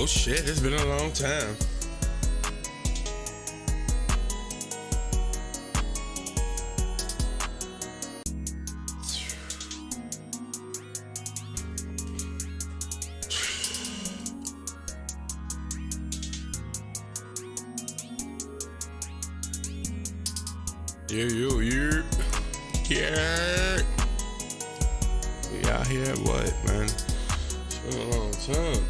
Oh shit, it's been a long time. Yeah. We out here, what, man? It's been a long time.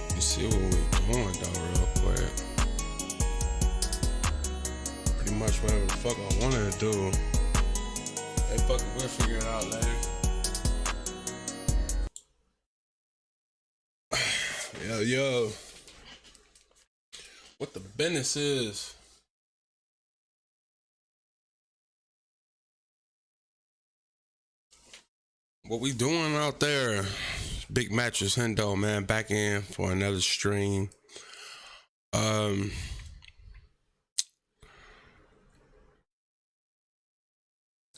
Let's see what we doing, though, real quick. Pretty much whatever the fuck I wanted to do. Hey, fuck it, we'll figure it out later. Yo. What the business is? What we doing out there? Big Mattress Hendo, man, back in for another stream.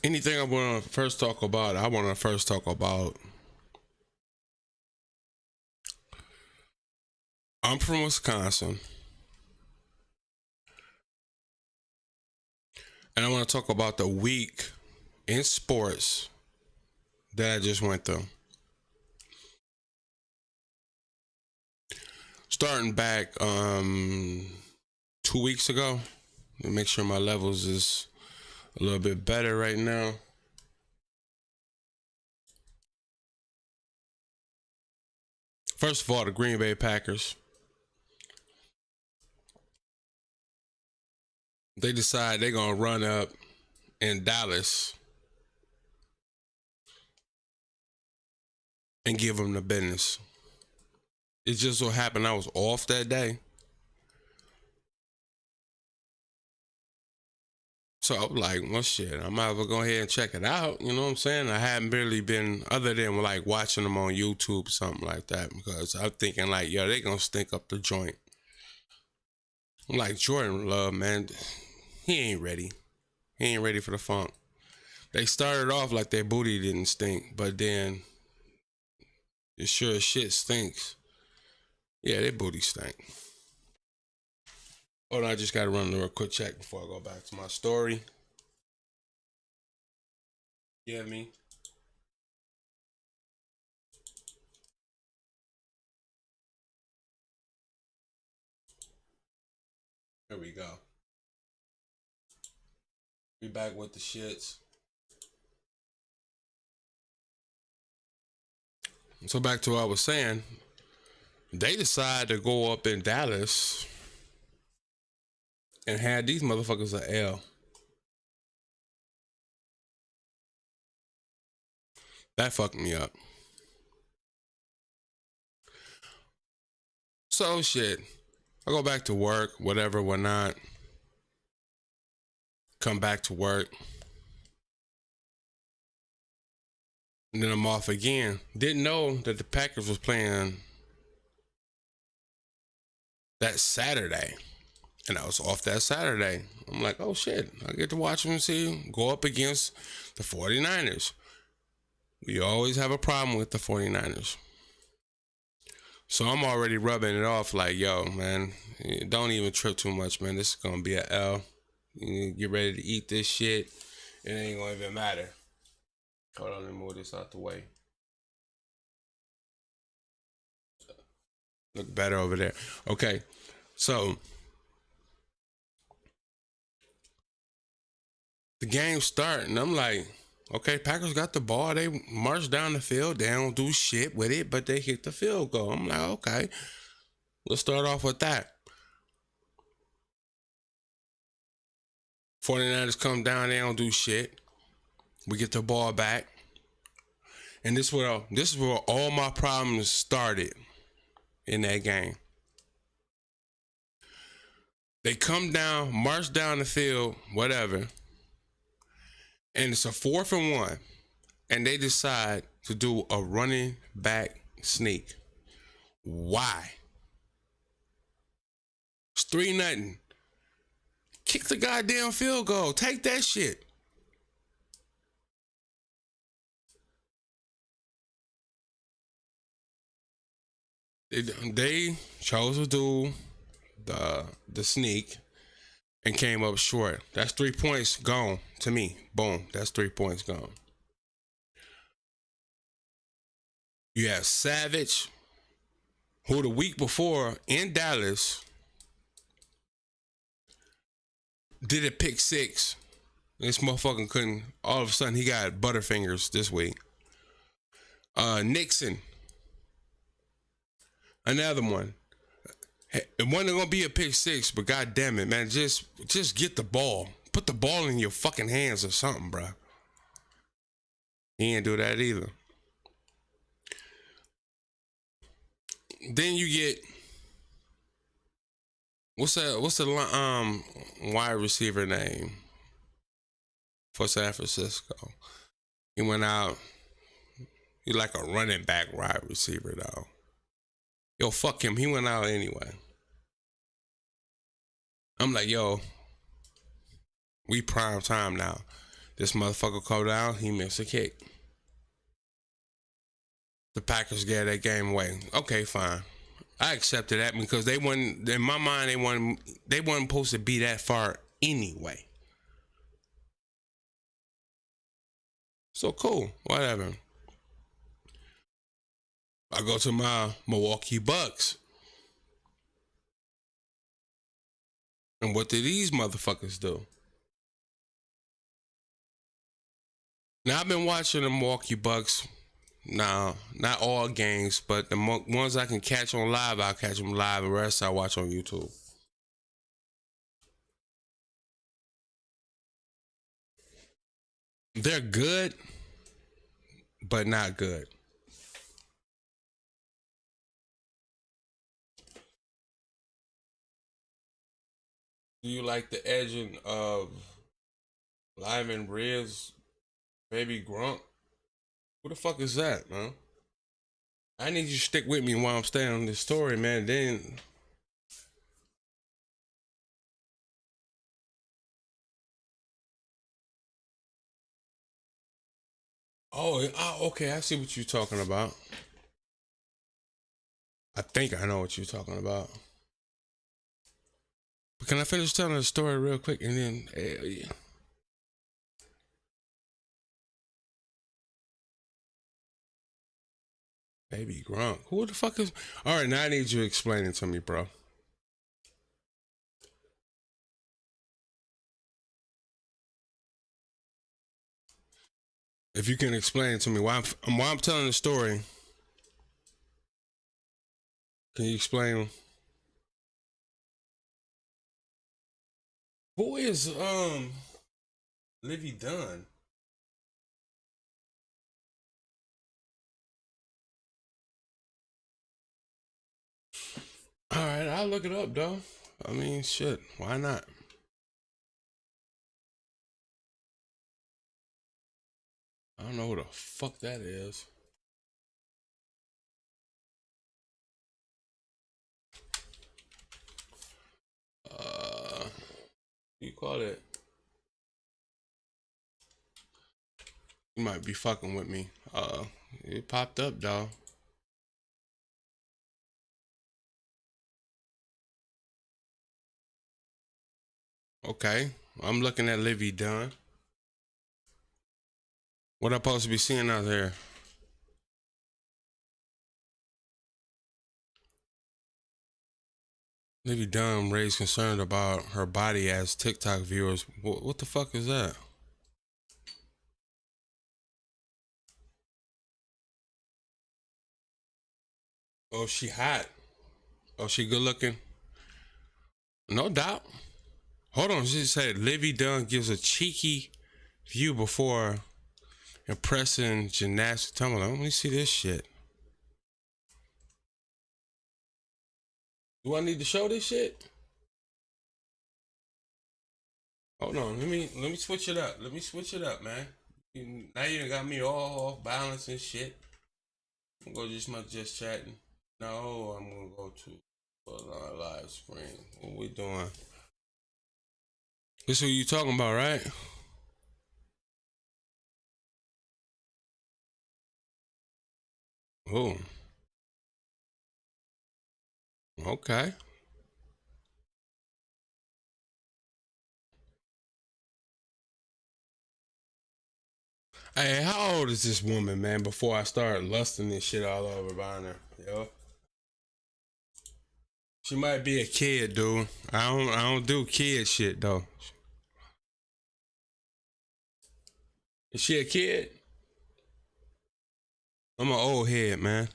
Anything I want to first talk about, I'm from Wisconsin. And I want to talk about the week in sports that I just went through. Starting back 2 weeks ago. Let me make sure my levels is a little bit better right now. First of all, the Green Bay Packers. They decide they're going to run up in Dallas and give them the business. It just so happened I was off that day. So I was like, well, shit, I might as well go ahead and check it out. You know what I'm saying? I hadn't barely been, other than like watching them on YouTube or something like that, because I'm thinking like, yo, they going to stink up the joint. I'm like, Jordan Love, man, he ain't ready. He ain't ready for the funk. They started off like their booty didn't stink, but then it sure as shit stinks. Yeah, their booty stink. Hold on, I just gotta run a real quick check before I go back to my story. You get me? There we go. We back with the shits. So back to what I was saying. They decided to go up in Dallas and had these motherfuckers a L. That fucked me up. So shit. I go back to work, whatever, whatnot. Come back to work. And then I'm off again. Didn't know that the Packers was playing that Saturday. And I was off that Saturday. I'm like, oh shit, I get to watch them go up against the 49ers. We always have a problem with the 49ers. So I'm already rubbing it off like, yo, man, don't even trip too much, man. This is going to be an L. You get ready to eat this shit. It ain't going to even matter. Hold on, let me move this out the way. Look better over there. Okay, so the game started, and I'm like, okay, Packers got the ball. They march down the field. They don't do shit with it, but they hit the field goal. I'm like, okay, let's start off with that. 49ers come down. They don't do shit. We get the ball back. And this is where all my problems started in that game. They come down, march down the field, whatever. And it's a 4th and 1. And they decide to do a running back sneak. Why? It's 3-0. Kick the goddamn field goal. Take that shit. They chose to do the sneak and came up short. That's 3 points gone to me. Boom. That's 3 points gone. You have Savage, who the week before in Dallas did a pick six. This motherfucker couldn't. All of a sudden, he got butterfingers this week. Nixon, another one. It wasn't gonna be a pick six, but god damn it, man, just get the ball. Put the ball in your fucking hands or something, bro. He didn't do that either. Then you get what's the wide receiver name for San Francisco? He went out. He like a running back wide receiver though. Yo, fuck him. He went out anyway. I'm like, yo, we prime time now. This motherfucker come down, he missed a kick. The Packers gave that game away. Okay, fine. I accepted that because they wasn't, in my mind, they wasn't supposed to be that far anyway. So cool, whatever. I go to my Milwaukee Bucks. And what did these motherfuckers do? Now, I've been watching the Milwaukee Bucks. Now, not all games, but the ones I can catch on live, I'll catch them live. The rest I watch on YouTube. They're good, but not good. Do you like the edging of Lyman Riz, Baby Grunt? Who the fuck is that, man? I need you to stick with me while I'm staying on this story, man. Then okay, I see what you're talking about. I think I know what you're talking about. But can I finish telling the story real quick and then yeah. Baby Grunk. Who the fuck is? All right, now I need you to explain it to me, bro. If you can explain it to me while I'm telling the story, can you explain who is Livy Dunn? All right, I'll look it up, though. I mean, shit, why not? I don't know who the fuck that is. You call it? You might be fucking with me. It popped up, dog. Okay, I'm looking at Livy Dunn. What I supposed to be seeing out there? Livy Dunn raised concern about her body as TikTok viewers. What the fuck is that? Oh, she hot. Oh, she good looking. No doubt. Hold on, she said Livy Dunn gives a cheeky view before impressing gymnastics. Tell me, let me see this shit. Do I need to show this shit? Hold on, let me switch it up. Let me switch it up, man. Now you got me all off balance and shit. I'm gonna go just chatting. No, I'm gonna go to our live screen. What we doing? This is what you talking about, right? Oh. Okay. Hey, how old is this woman, man? Before I start lusting this shit all over behind her, yo. She might be a kid, dude. I don't do kid shit though. Is she a kid? I'm an old head, man.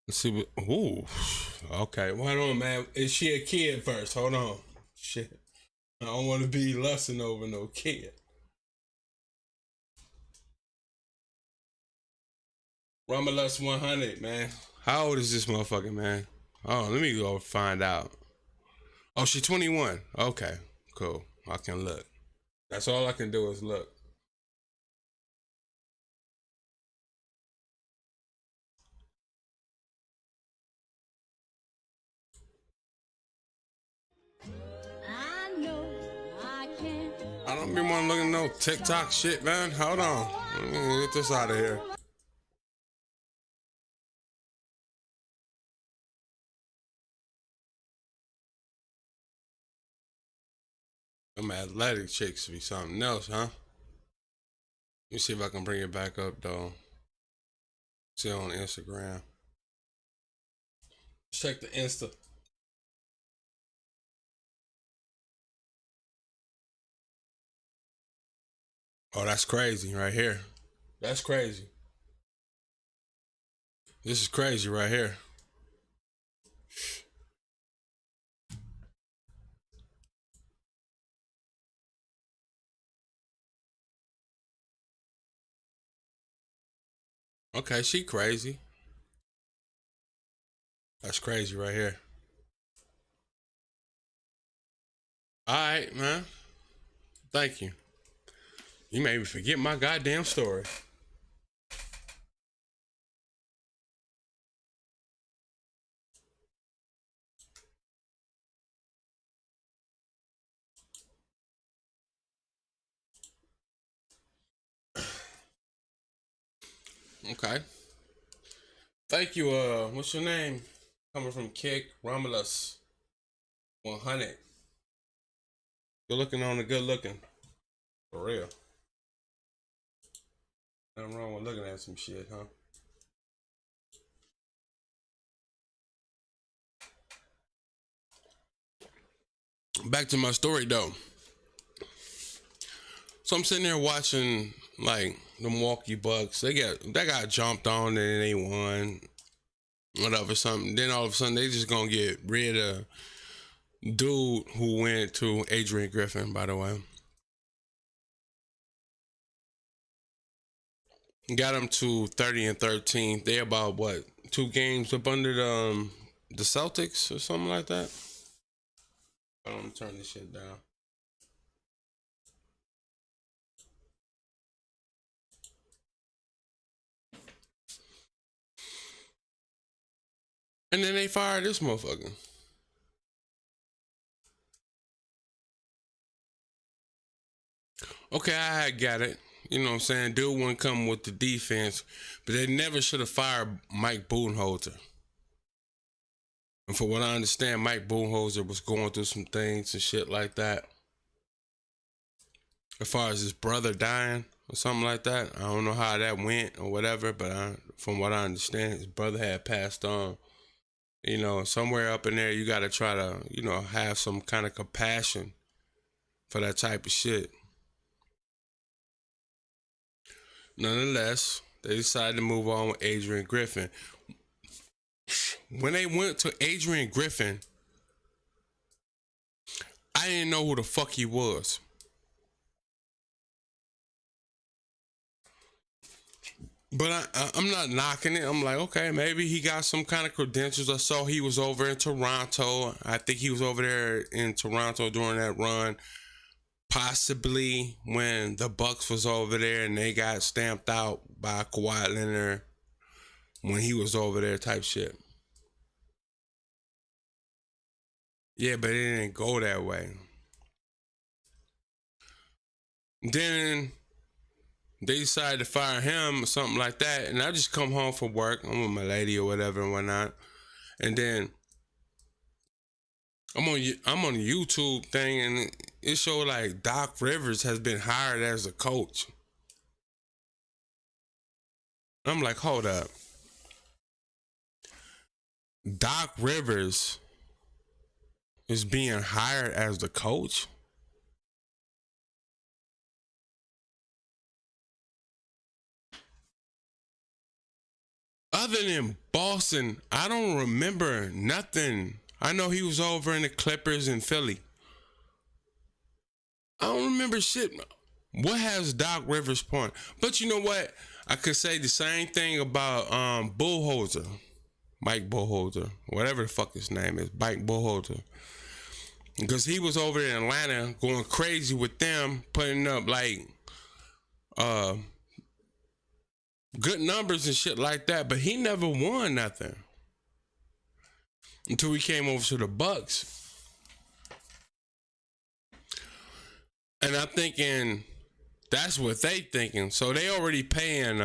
Let's see what. Ooh. Okay. Well, hold on, man. Is she a kid first? Hold on. Shit. I don't want to be lusting over no kid. Romulus 100, man. How old is this motherfucker, man? Oh, let me go find out. Oh, she 21. Okay. Cool. I can look. That's all I can do is look. I don't be want to look at no TikTok shit, man. Hold on. Let me get this out of here. Them athletic chicks be something else, huh? Let me see if I can bring it back up, though. See on Instagram. Check the Insta. Oh, that's crazy right here. That's crazy. This is crazy right here. Okay, she crazy. That's crazy right here. All right, man. Thank you. You made me forget my goddamn story. Okay. Thank you. What's your name? Coming from Kick Romulus 100. Good looking on the good looking. For real. Nothing wrong with looking at some shit, huh? Back to my story though. So I'm sitting there watching like the Milwaukee Bucks. They got jumped on and they won. Whatever, something. Then all of a sudden they just gonna get rid of dude who went to Adrian Griffin, by the way. Got him to 30-13. They about what, 2 games up under the Celtics or something like that. I'm gonna turn this shit down. And then they fired this motherfucker. Okay, I got it. You know what I'm saying? Dude wouldn't come with the defense, but they never should have fired Mike Budenholzer. And for what I understand, Mike Budenholzer was going through some things and shit like that. As far as his brother dying or something like that, I don't know how that went or whatever, but from what I understand, his brother had passed on. You know, somewhere up in there, you got to try to, have some kind of compassion for that type of shit. Nonetheless, they decided to move on with Adrian Griffin. When they went to Adrian Griffin, I didn't know who the fuck he was. But I'm not knocking it. I'm like, okay, maybe he got some kind of credentials. I saw he was over in Toronto. I think he was over there in Toronto during that run. Possibly when the Bucks was over there and they got stamped out by Kawhi Leonard when he was over there type shit. Yeah, but it didn't go that way. Then They decided to fire him or something like that, and I just come home from work. I'm with my lady or whatever and whatnot, and then I'm on a YouTube thing, and it showed like Doc Rivers has been hired as a coach. I'm like, hold up, Doc Rivers is being hired as the coach? Other than Boston, I don't remember nothing. I know he was over in the Clippers in Philly. I don't remember shit. What has Doc Rivers point? But you know what? I could say the same thing about Bullholzer. Mike Bullholzer. Whatever the fuck his name is. Mike Bullholzer. Because he was over in Atlanta going crazy with them, putting up like good numbers and shit like that, but he never won nothing until he came over to the Bucks. And I'm thinking that's what they thinking. So they already paying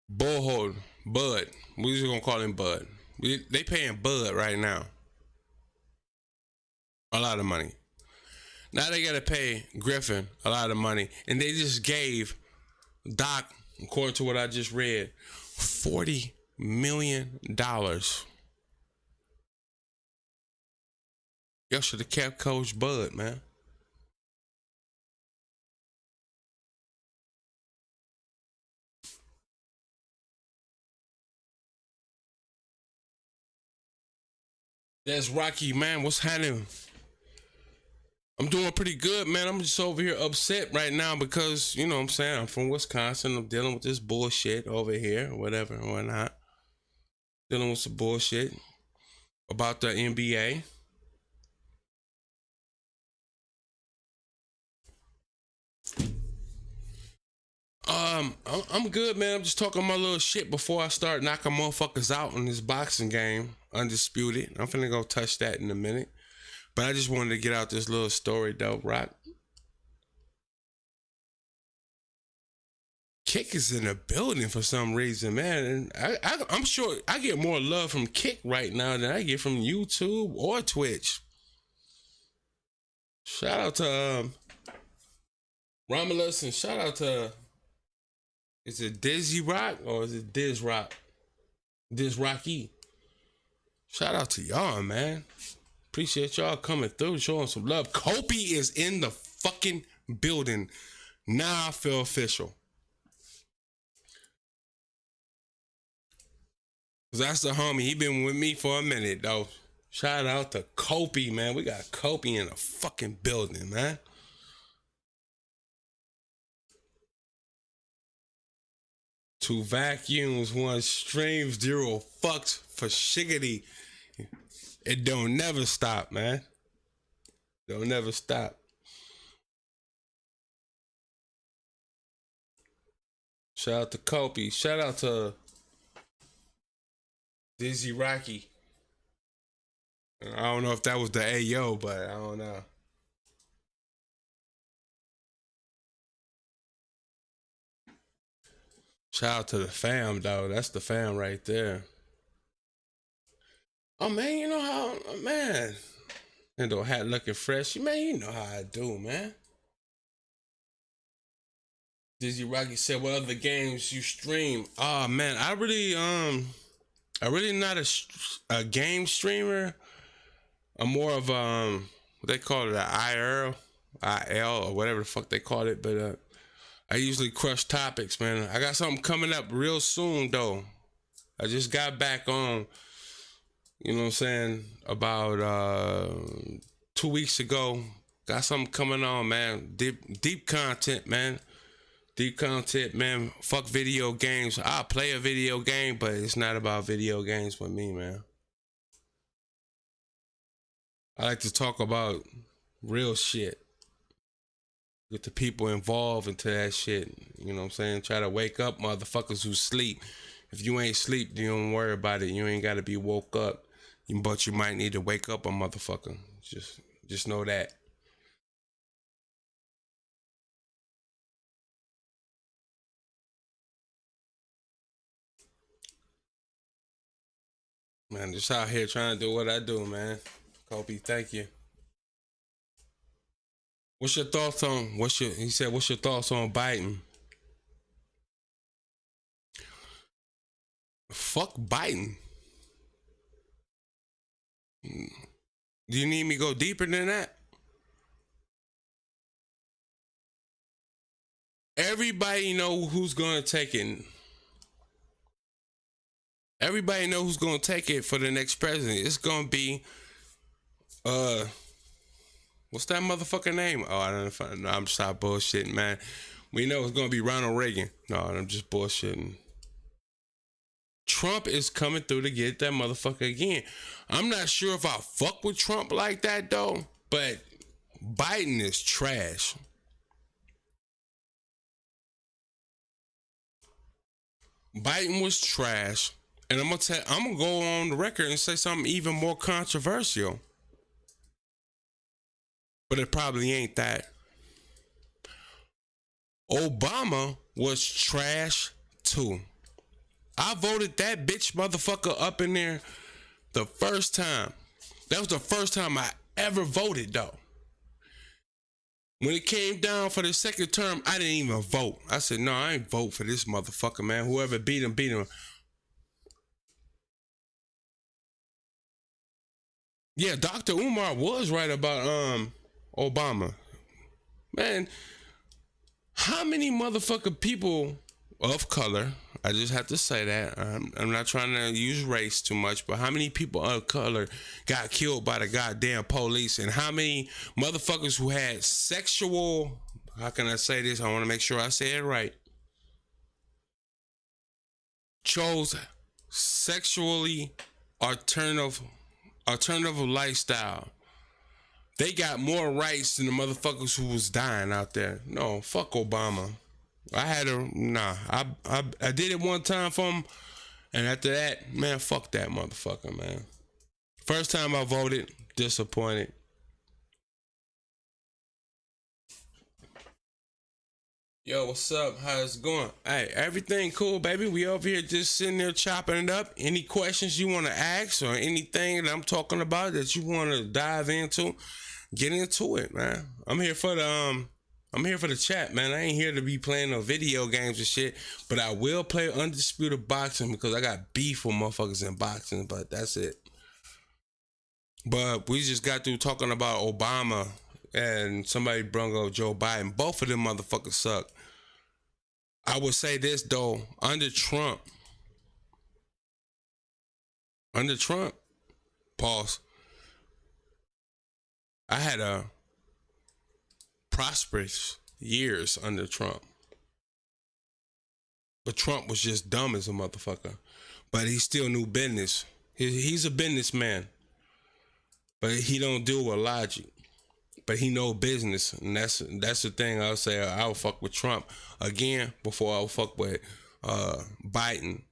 Bullhold Bud. We just gonna call him Bud. They paying Bud right now a lot of money. Now they gotta pay Griffin a lot of money, and they just gave Doc, according to what I just read, $40 million. Y'all should have kept Coach Bud, man. That's Rocky, man. What's happening? I'm doing pretty good, man. I'm just over here upset right now because, you know what I'm saying, I'm from Wisconsin. I'm dealing with this bullshit over here, whatever and whatnot. Dealing with some bullshit about the NBA. I'm good, man. I'm just talking my little shit before I start knocking motherfuckers out in this boxing game, Undisputed. I'm finna go touch that in a minute. But I just wanted to get out this little story, though, Rock. Kick is in the building for some reason, man. And I'm sure I get more love from Kick right now than I get from YouTube or Twitch. Shout out to Romulus and shout out to, is it Dizzy Rock or is it Diz Rock? Diz Rocky. Shout out to y'all, man. Appreciate y'all coming through, showing some love. Kopi is in the fucking building. Now I feel official. That's the homie. He been with me for a minute, though. Shout out to Kopi, man. We got Kopi in the fucking building, man. Two vacuums, one stream, zero fucks for shiggity. It don't never stop, man. Don't never stop. Shout out to Kopi. Shout out to Dizzy Rocky. I don't know if that was the Ayo, but I don't know. Shout out to the fam, though. That's the fam right there. Oh, man, you know how, man. Endo hat looking fresh. Man, you know how I do, man. Dizzy Rocky said, what other games you stream? Oh, man, I really not a game streamer. I'm more of, what they call it, an IL, or whatever the fuck they call it, but, I usually crush topics, man. I got something coming up real soon, though. I just got back on, you know what I'm saying, about 2 weeks ago. Got something coming on, man. Deep content, man. Deep content, man. Fuck video games. I'll play a video game, but it's not about video games with me, man. I like to talk about real shit. Get the people involved into that shit. You know what I'm saying? Try to wake up motherfuckers who sleep. If you ain't sleep, you don't worry about it. You ain't gotta be woke up. But you might need to wake up a motherfucker. Just know that. Man, just out here trying to do what I do, man. Kobe, thank you. What's your thoughts on he said what's your thoughts on Biden? Fuck Biden. Do you need me to go deeper than that? Everybody know who's gonna take it. Everybody know who's gonna take it for the next president. It's gonna be uh what's that motherfucker name? Oh, I don't know. No, I'm stop bullshitting, man. We know it's gonna be Ronald Reagan. No, I'm just bullshitting. Trump is coming through to get that motherfucker again. I'm not sure if I fuck with Trump like that though, but Biden is trash. Biden was trash. And I'm gonna go on the record and say something even more controversial. But it probably ain't that. Obama was trash too. I voted that bitch motherfucker up in there the first time. That was the first time I ever voted though. When it came down for the second term, I didn't even vote. I said, no, I ain't vote for this motherfucker, man. Whoever beat him, beat him. Yeah, Dr. Umar was right about Obama. Man, how many motherfucking people of color, I just have to say that, I'm not trying to use race too much, but how many people of color got killed by the goddamn police, and how many motherfuckers who had sexual, how can I say this? I want to make sure I say it right. Chose sexually alternative lifestyle. They got more rights than the motherfuckers who was dying out there. No, fuck Obama. I did it one time for him, and after that, man, fuck that motherfucker, man. First time I voted, disappointed. Yo, what's up? How's it going? Hey, everything cool, baby. We over here just sitting there chopping it up. Any questions you want to ask or anything that I'm talking about that you want to dive into, get into it, man. I'm here for the chat, man. I ain't here to be playing no video games and shit, but I will play Undisputed Boxing because I got beef with motherfuckers in boxing, but that's it. But we just got through talking about Obama and somebody brung up Joe Biden. Both of them motherfuckers suck. I would say this though, under Trump, pause, I had a prosperous years under Trump. But Trump was just dumb as a motherfucker. But he still knew business. He's a businessman. But he don't deal with logic. But he know business. And that's the thing I'll say. I'll fuck with Trump again before I'll fuck with Biden.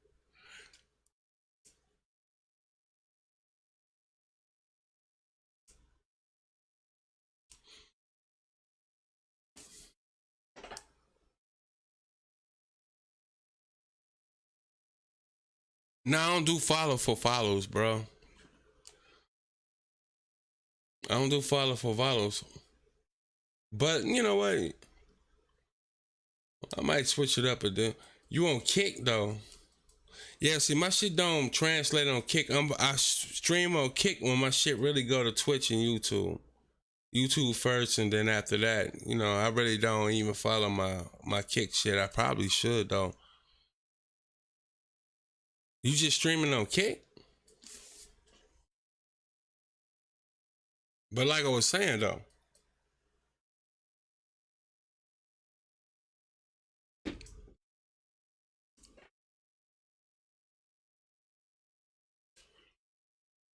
Now I don't do follow for follows, bro. I don't do follow for follows. But you know what? I might switch it up a bit. You on Kick though? Yeah, see, my shit don't translate on Kick. I stream on Kick when my shit really go to Twitch and YouTube. YouTube first, and then after that, I really don't even follow my Kick shit. I probably should though. You just streaming on Kick? But like I was saying though, all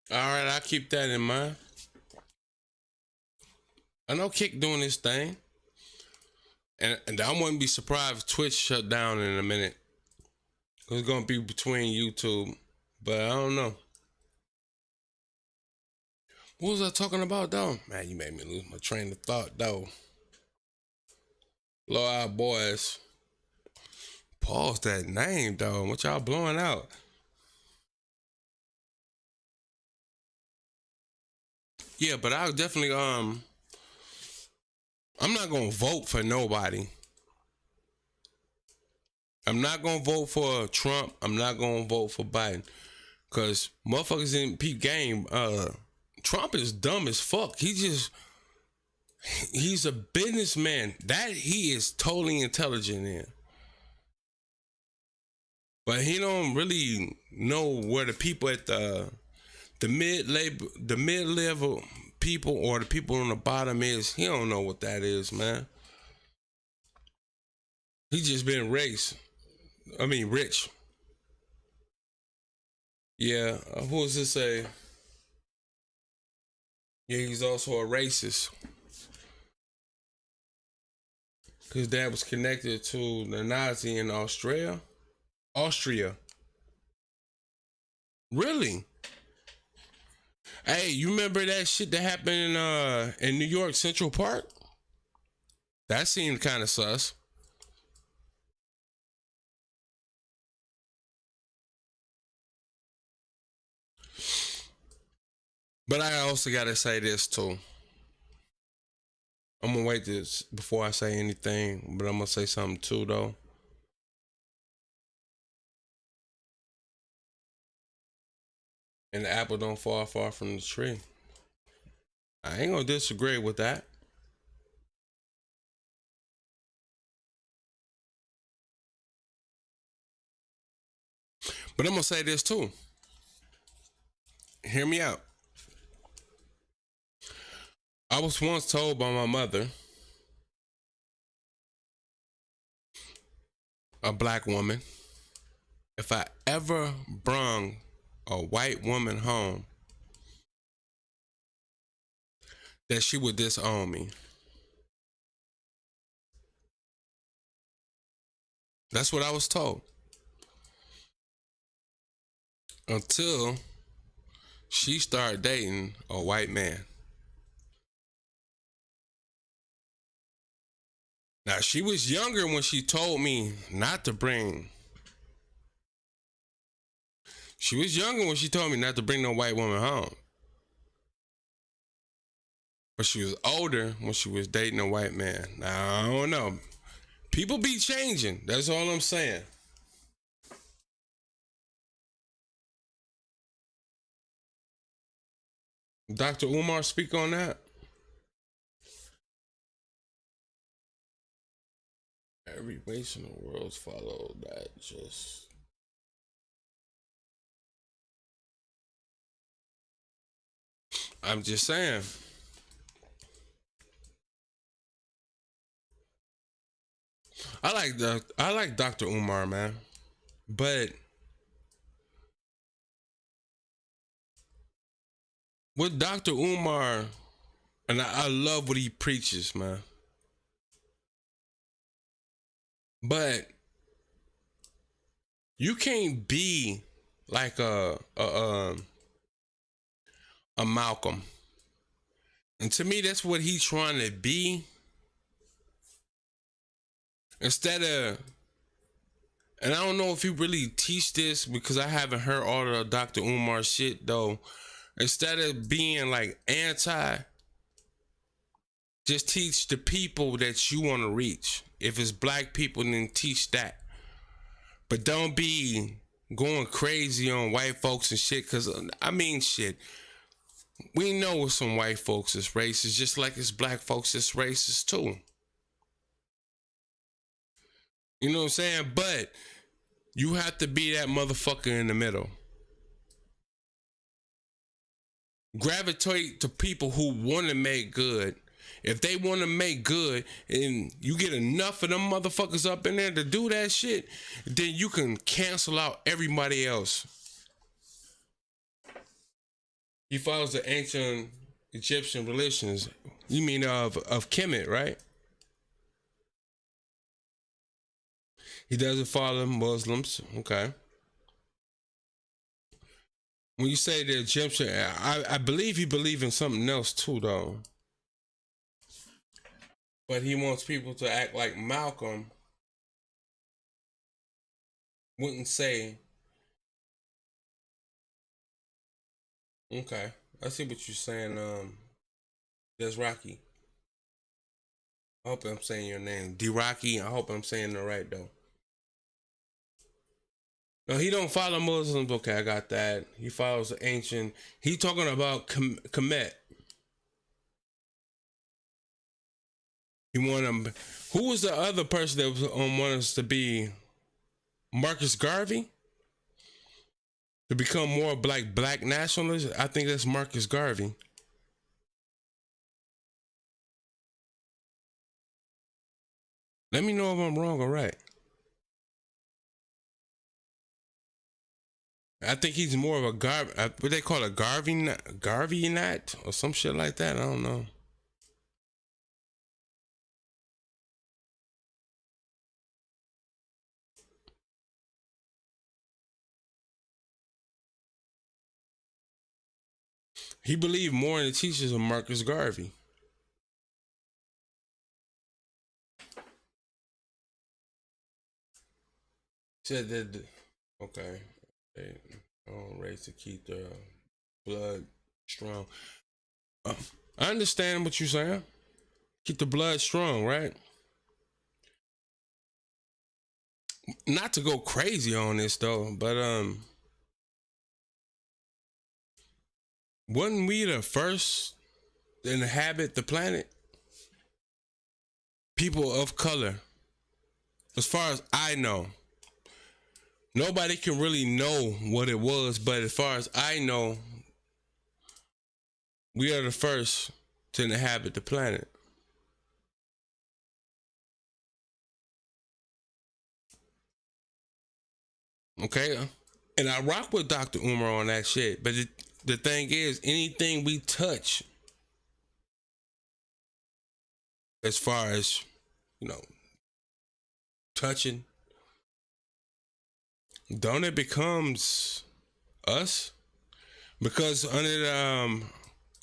right, I'll keep that in mind. I know Kick doing this thing, and I wouldn't be surprised if Twitch shut down in a minute. It's gonna be between YouTube, but I don't know. What was I talking about though? Man, you made me lose my train of thought though. Low Out Boys. Pause that name though. What y'all blowing out? Yeah, but I'll definitely I'm not gonna vote for nobody. I'm not gonna vote for Trump. I'm not gonna vote for Biden. Cause motherfuckers in peep game, Trump is dumb as fuck. He's a businessman. That he is totally intelligent in. But he don't really know where the people at the mid level people or the people on the bottom is. He don't know what that is, man. He just been rich. Yeah, who was this say? Yeah, he's also a racist. His dad was connected to the Nazi in Australia. Austria. Really? Hey, you remember that shit that happened in New York Central Park? That seemed kind of sus. But I also gotta say this too. I'm gonna wait this before I say anything, but I'm gonna say something too though. And the apple don't fall far from the tree. I ain't gonna disagree with that. But I'm gonna say this too. Hear me out. I was once told by my mother, a black woman, if I ever brung a white woman home, that she would disown me. That's what I was told. Until she started dating a white man. Now she was younger when she told me not to bring. She was younger when she told me not to bring no white woman home. But she was older when she was dating a white man. Now I don't know. People be changing. That's all I'm saying. Dr. Umar speak on that? Every race in the world's followed that. Just I'm just saying. I like Dr. Umar, man. But with Dr. Umar, and I love what he preaches, man. But you can't be like a Malcolm. And to me, that's what he's trying to be. Instead of, and I don't know if he really teach this because I haven't heard all the Dr. Umar shit though. Instead of being like anti, just teach the people that you want to reach. If it's black people, then teach that. But don't be going crazy on white folks and shit. Cause I mean shit. We know some white folks is racist, just like it's black folks is racist too. You know what I'm saying? But you have to be that motherfucker in the middle. Gravitate to people who want to make good. If they want to make good and you get enough of them motherfuckers up in there to do that shit, then you can cancel out everybody else. He follows the ancient Egyptian religions. You mean of Kemet, right? He doesn't follow Muslims. Okay. When you say the Egyptian, I believe he believes in something else too, though. But he wants people to act like Malcolm wouldn't say. Okay, I see what you're saying. That's Rocky. I hope I'm saying your name. D Rocky. I hope I'm saying it right though. No, he don't follow Muslims. Okay, I got that. He follows the ancient. He talking about Kemet. He want him. Who was the other person that was on want us to be? Marcus Garvey to become more black nationalists. I think that's Marcus Garvey. Let me know if I'm wrong or right. I think he's more of a what they call a Garvey nat or some shit like that. I don't know. He believed more in the teachings of Marcus Garvey. Said that okay, they race to keep the blood strong. Uh, I understand what you're saying. Keep the blood strong, right? Not to go crazy on this though, but wasn't we the first to inhabit the planet? People of color. As far as I know, nobody can really know what it was, but as far as I know, we are the first to inhabit the planet. Okay? And I rock with Dr. Umar on that shit. But the thing is, anything we touch, as far as, you know, touching, don't it becomes us? Because under the,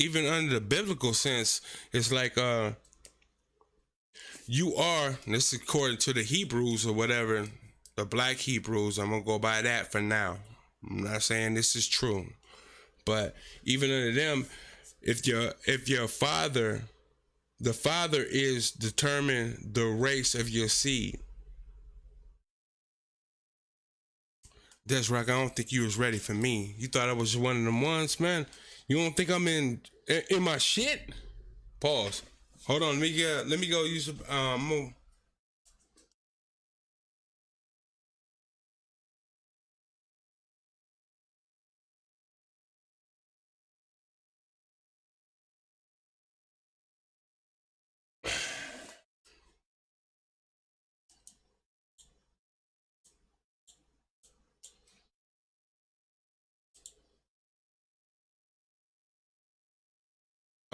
even under the biblical sense, it's like you are, this is according to the Hebrews or whatever, the black Hebrews, I'm gonna go by that for now. I'm not saying this is true. But even under them, if your father, the father is determine the race of your seed. That's right. I don't think you was ready for me. You thought I was one of them ones, man. You don't think I'm in my shit? Pause. Hold on. Let me go use move.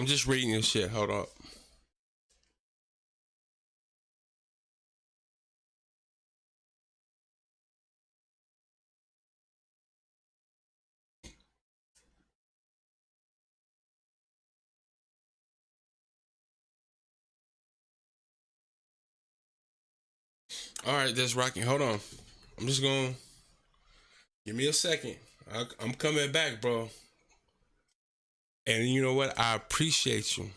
I'm just reading your shit. Hold up. All right, that's rocking. Hold on. I'm just going. Give me a second. I'm coming back, bro. And you know what? I appreciate you.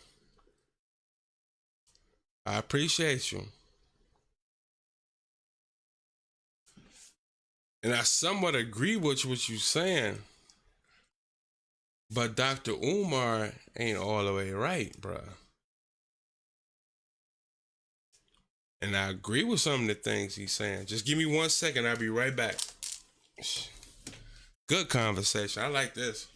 I appreciate you. And I somewhat agree with what you're saying. But Dr. Umar ain't all the way right, bruh. And I agree with some of the things he's saying. Just give me 1 second. I'll be right back. Good conversation. I like this.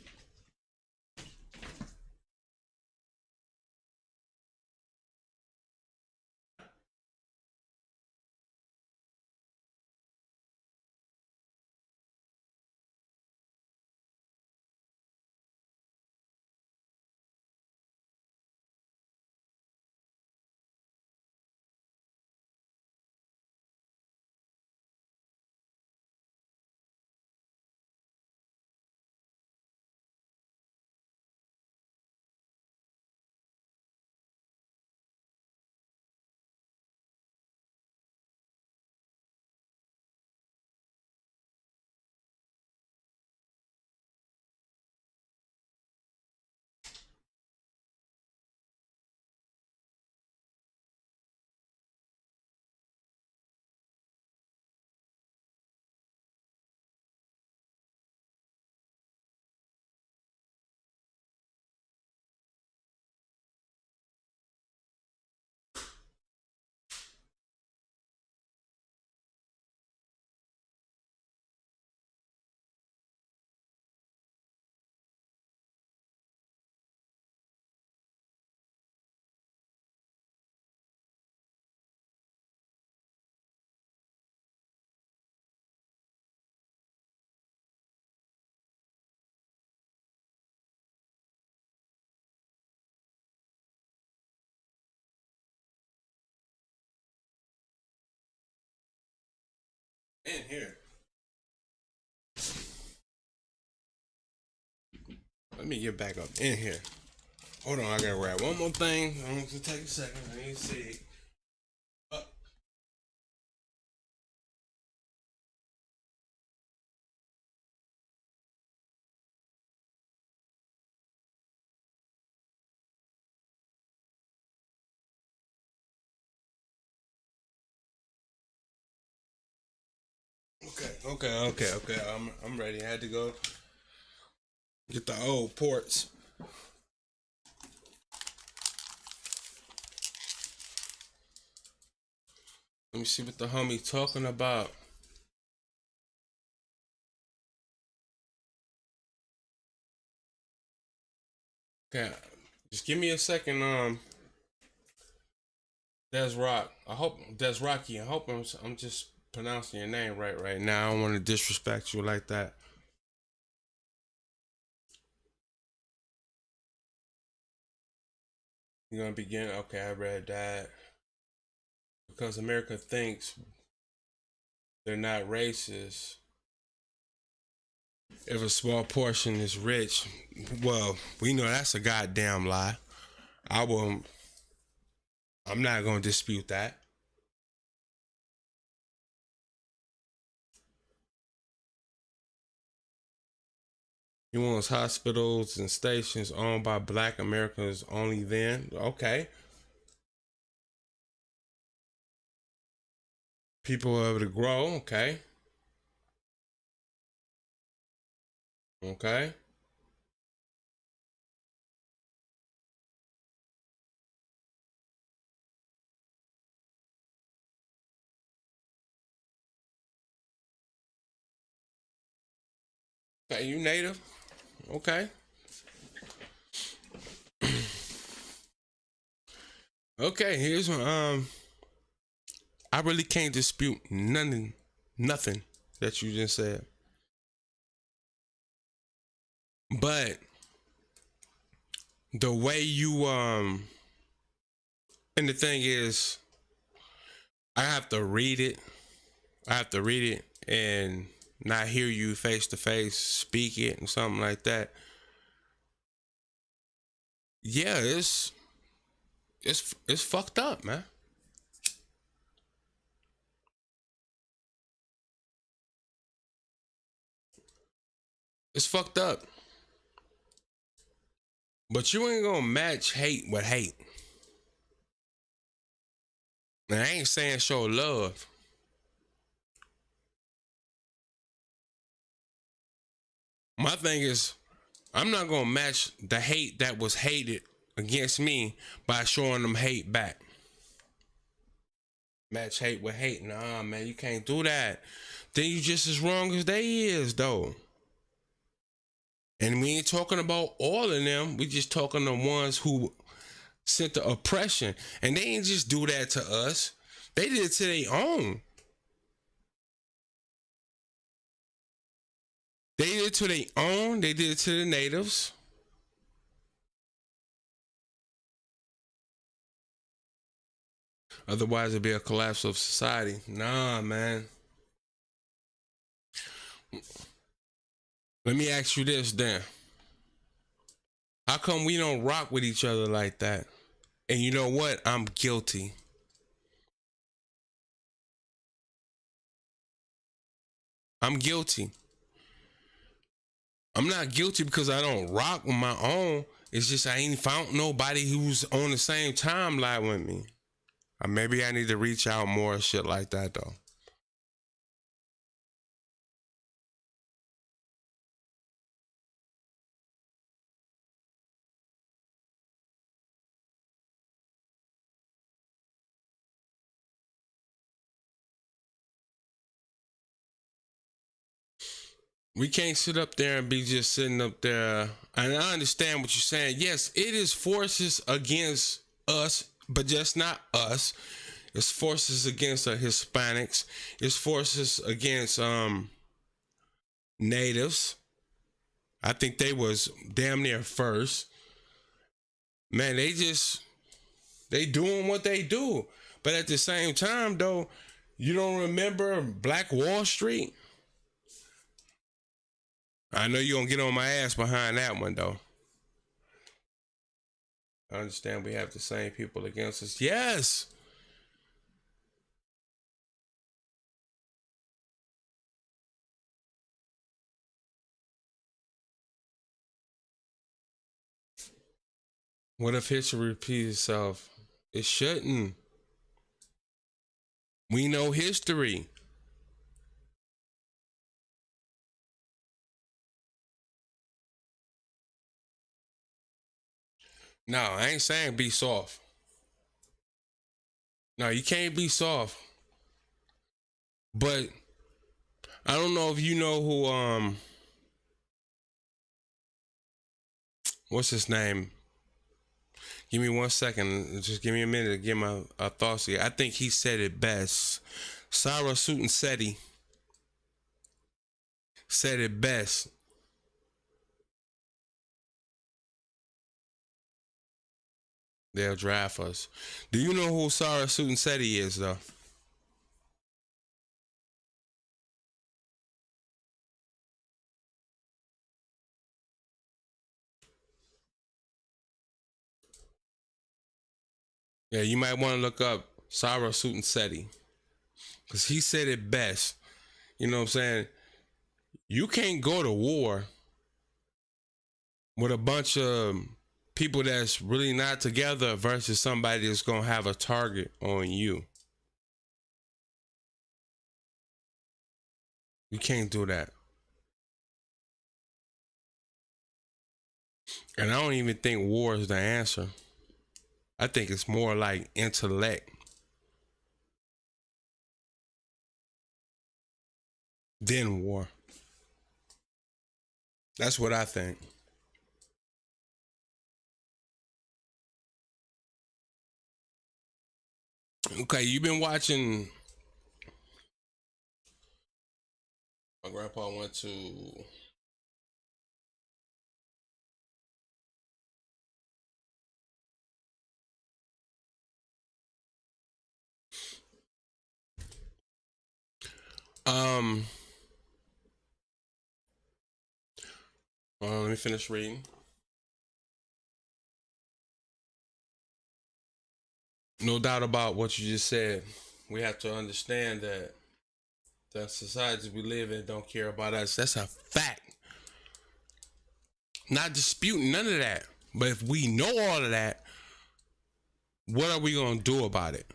In here. Let me get back up in here. Hold on, I gotta grab one more thing. I'm gonna take a second. I need to see. Okay. I'm ready. I had to go get the old ports. Let me see what the homie talking about. Okay, just give me a second. Des Rock. I hope Des Rocky. I hope I'm just pronouncing your name right now. I don't want to disrespect you like that. You're gonna begin. Okay, I read that. Because America thinks they're not racist. If a small portion is rich, well, we know that's a goddamn lie. I'm not gonna dispute that. He wants hospitals and stations owned by black Americans only then. Okay. People are able to grow. Okay. Okay. Okay, you native. Okay. Okay, here's one. I really can't dispute nothing that you just said. But the way you and the thing is, I have to read it. I have to read it and not hear you face to face speak it and something like that. Yeah, it's fucked up, man. It's fucked up. But you ain't gonna match hate with hate. And I ain't saying show love. My thing is, I'm not gonna match the hate that was hated against me by showing them hate back. Match hate with hate. Nah, man, you can't do that. Then you just as wrong as they is, though. And we ain't talking about all of them. We just talking the ones who sent the oppression. And they ain't just do that to us. They did it to their own. They did it to their own. They did it to the natives. Otherwise, it'd be a collapse of society. Nah, man. Let me ask you this then. How come we don't rock with each other like that? And you know what? I'm guilty. I'm guilty. I'm not guilty because I don't rock with my own. It's just I ain't found nobody who's on the same timeline with me. Or maybe I need to reach out more, shit like that though. We can't sit up there and be just sitting up there. And I understand what you're saying. Yes, it is forces against us, but just not us. It's forces against Hispanics. It's forces against natives. I think they was damn near first. Man, they doing what they do. But at the same time though, You don't remember Black Wall Street? I know you're gonna get on my ass behind that one though. I understand we have the same people against us. Yes. What if history repeats itself? It shouldn't. We know history. No, I ain't saying be soft. No, you can't be soft. But I don't know if you know who what's his name? Give me 1 second. Just give me a minute to get my thoughts here. I think he said it best. Sarah Sutanseti said it best. They'll draft us. Do you know who Sarah Sutanseti is, though? Yeah, you might want to look up Sarah Sutanseti. Because he said it best. You know what I'm saying? You can't go to war with a bunch of people that's really not together versus somebody that's going to have a target on you. You can't do that. And I don't even think war is the answer. I think it's more like intellect than war. That's what I think. Okay, you've been watching. My grandpa went to. Um, let me finish reading. No doubt about what you just said. We have to understand that the societies we live in don't care about us. That's a fact. Not disputing none of that. But if we know all of that, what are we going to do about it?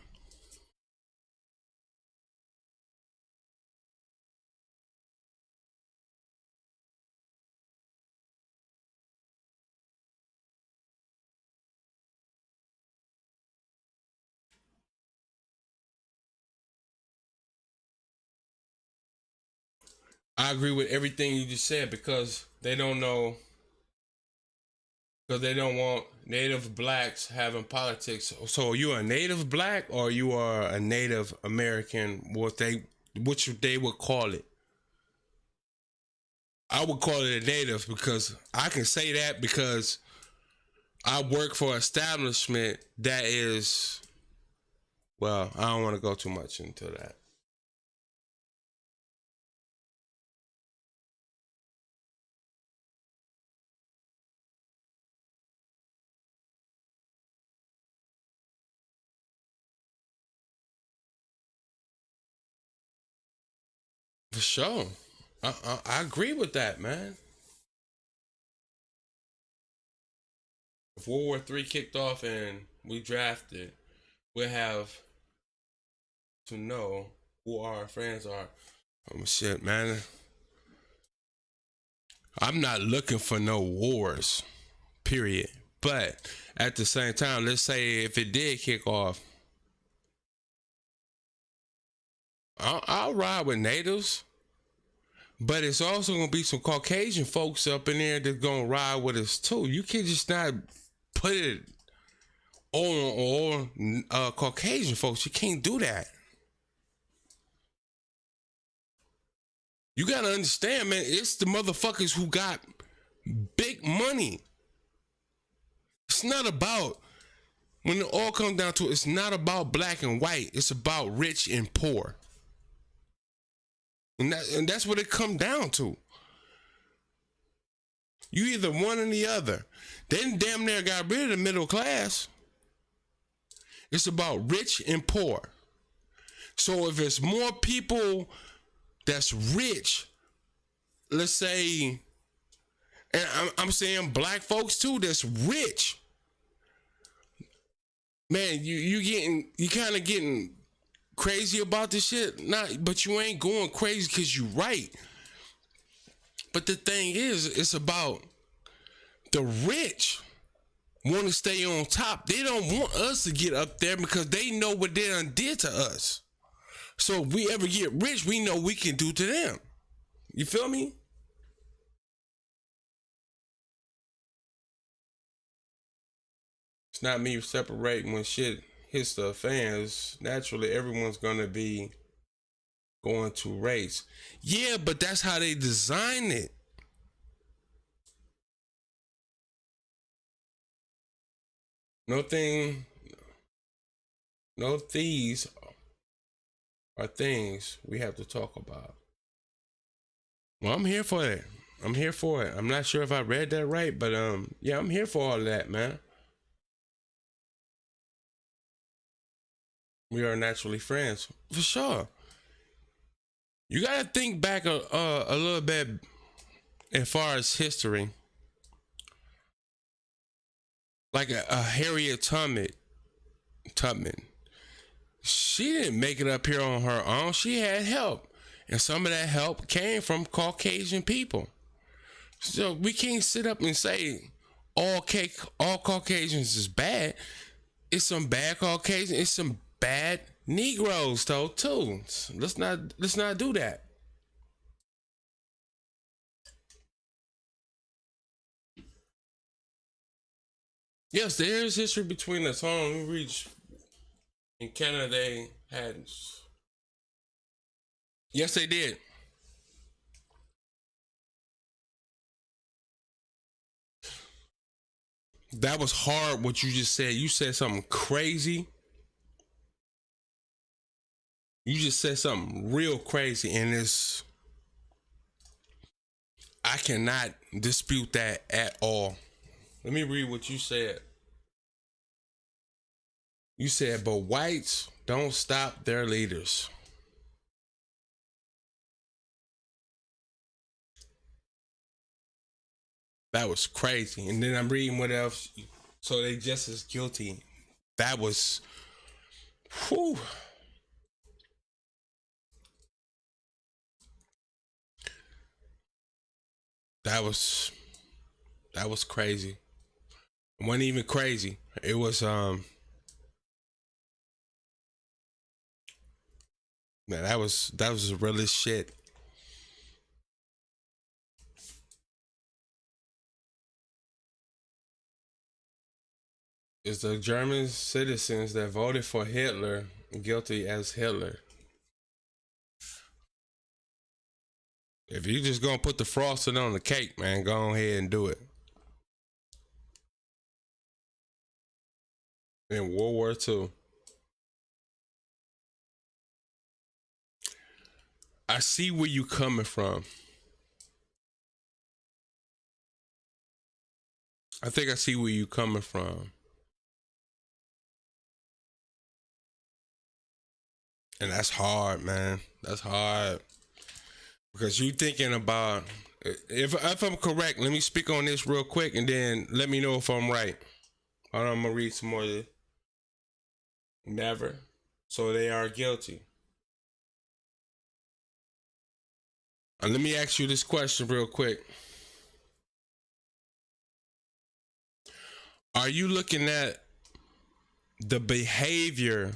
I agree with everything you just said because they don't know, because they don't want Native blacks having politics. So are you a Native black or you are a Native American? Which they would call it? I would call it a Native because I can say that because I work for an establishment that is, well, I don't want to go too much into that. For sure. I agree with that, man. If World War III kicked off and we drafted, we'll have to know who our friends are. Oh shit, man. I'm not looking for no wars, period. But at the same time, let's say if it did kick off, I'll ride with natives. But it's also gonna be some Caucasian folks up in there that's gonna ride with us too. You can just not put it on Caucasian folks. You can't do that. You gotta understand, man. It's the motherfuckers who got big money. It's not about, when it all comes down to it, it's not about black and white. It's about rich and poor. And that's what it come down to. You either one or the other. They damn near got rid of the middle class. It's about rich and poor. So if it's more people that's rich, let's say, and I'm saying black folks too, that's rich. Man, you kind of getting crazy about this shit. Not, but you ain't going crazy because you right. But the thing is, it's about the rich want to stay on top. They don't want us to get up there because they know what they done did to us. So if we ever get rich, we know we can do to them. You feel me? It's not me separating when shit hits the fans. Naturally, everyone's gonna be going to race. Yeah, but that's how they design it. No thing, no these are things we have to talk about. Well, I'm here for it. I'm here for it. I'm not sure if I read that right, but yeah, I'm here for all of that, man. We are naturally friends, for sure. You gotta think back a little bit as far as history. Like a Harriet Tubman. She didn't make it up here on her own. She had help. And some of that help came from Caucasian people. So we can't sit up and say all Caucasians is bad. It's some bad Caucasians. It's some bad Negroes though too. Let's not do that. Yes, there is history between us. Hold on, we reach in Canada. They had. Yes, they did. That was hard. What you just said. You said something crazy. You just said something real crazy, and I cannot dispute that at all. Let me read what you said. You said, but whites don't stop their leaders. That was crazy. And then I'm reading what else. So they just as guilty. That was, whew. That was crazy. It wasn't even crazy. It was man, that was the realest shit. It's the German citizens that voted for Hitler guilty as Hitler. If you just gonna put the frosting on the cake, man, go ahead and do it. In World War II, I see where you coming from. I think I see where you coming from. And that's hard, man. That's hard. Because you thinking about if I'm correct, let me speak on this real quick and then let me know if I'm right. Hold on, I'm gonna read some more of this. Never. So they are guilty. Let me ask you this question real quick. Are you looking at the behavior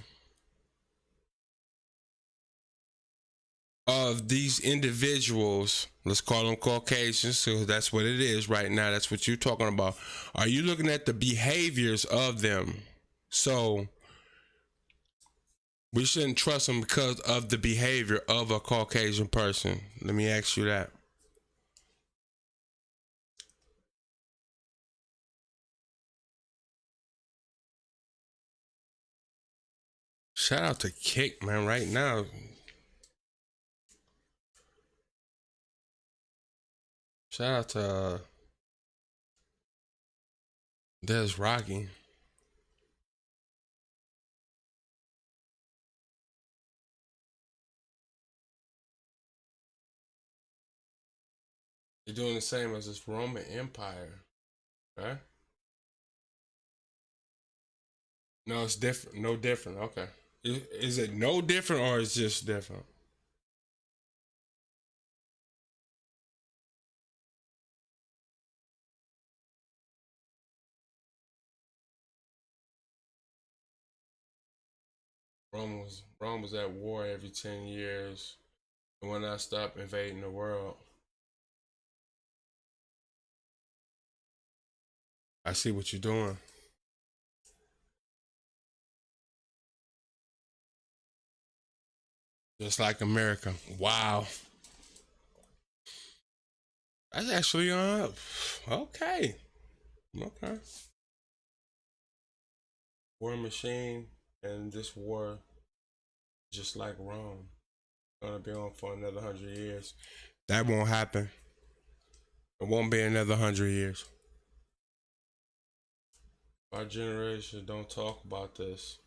of these individuals? Let's call them Caucasians, so that's what it is right now. That's what you're talking about. Are you looking at the behaviors of them? So we shouldn't trust them because of the behavior of a Caucasian person. Let me ask you that. Shout out to Kick, man, right now. Shout out to Des Rocky. They're doing the same as this Roman Empire, right? No, it's different. No different. Okay. Is it no different or is just different? Rome was at war every 10 years, and when I stopped invading the world, I see what you're doing. Just like America. Wow. That's actually okay. Okay. War machine and this war, just like Rome, gonna be on for another 100 years. That won't happen. It won't be another 100 years. Our generation don't talk about this.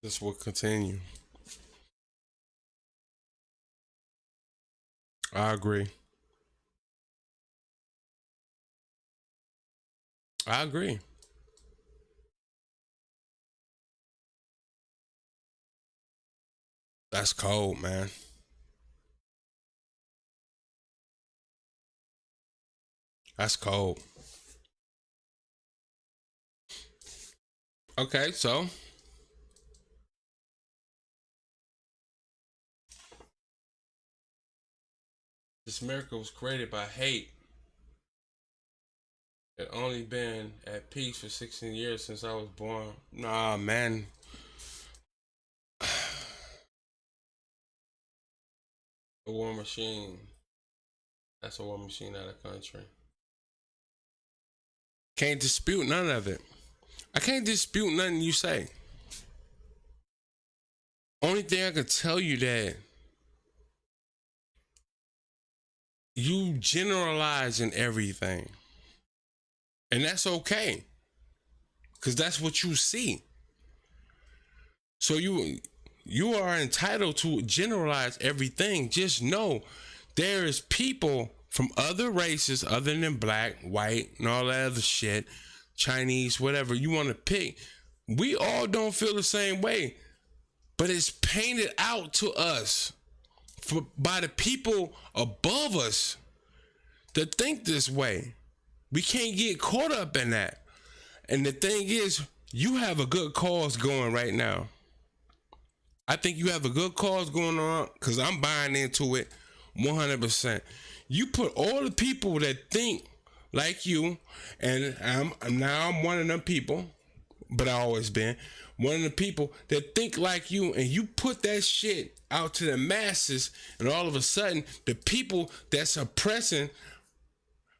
This will continue. I agree. I agree. That's cold, man. That's cold. Okay, so this America was created by hate. It only been at peace for 16 years since I was born. Nah, man. A war machine. That's a war machine out of country. Can't dispute none of it. I can't dispute nothing you say. Only thing I can tell you that you generalizing everything. And that's okay. Cause that's what you see. So you are entitled to generalize everything. Just know there is people from other races other than black, white, and all that other shit, Chinese, whatever you want to pick. We all don't feel the same way, but it's painted out to us by the people above us that think this way. We can't get caught up in that. And the thing is, you have a good cause going right now. I think you have a good cause going on because I'm buying into it 100%. You put all the people that think like you, and I'm one of them people, but I always been one of the people that think like you, and you put that shit out to the masses, and all of a sudden, the people that's oppressing.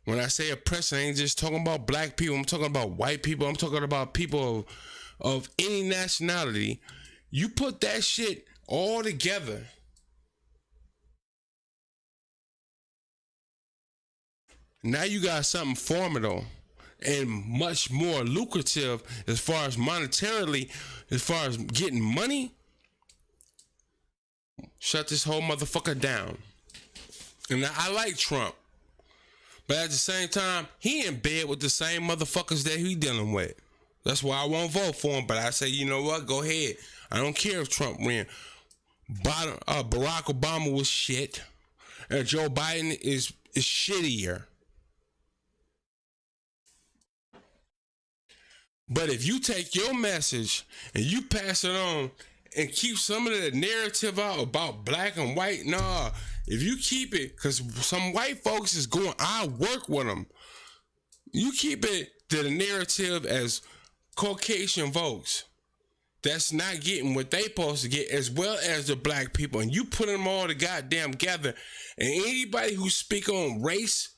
When I say oppressing, I ain't just talking about black people. I'm talking about white people. I'm talking about people of any nationality. You put that shit all together. Now you got something formidable and much more lucrative as far as monetarily, as far as getting money. Shut this whole motherfucker down. And I like Trump. But at the same time, he in bed with the same motherfuckers that he dealing with. That's why I won't vote for him. But I say, you know what? Go ahead. I don't care if Trump win. Barack Obama was shit. And Joe Biden is shittier. But if you take your message and you pass it on and keep some of the narrative out about black and white, nah. If you keep it, because some white folks is going, I work with them. You keep it to the narrative as Caucasian folks that's not getting what they supposed to get, as well as the black people, and you put them all the goddamn together. And anybody who speak on race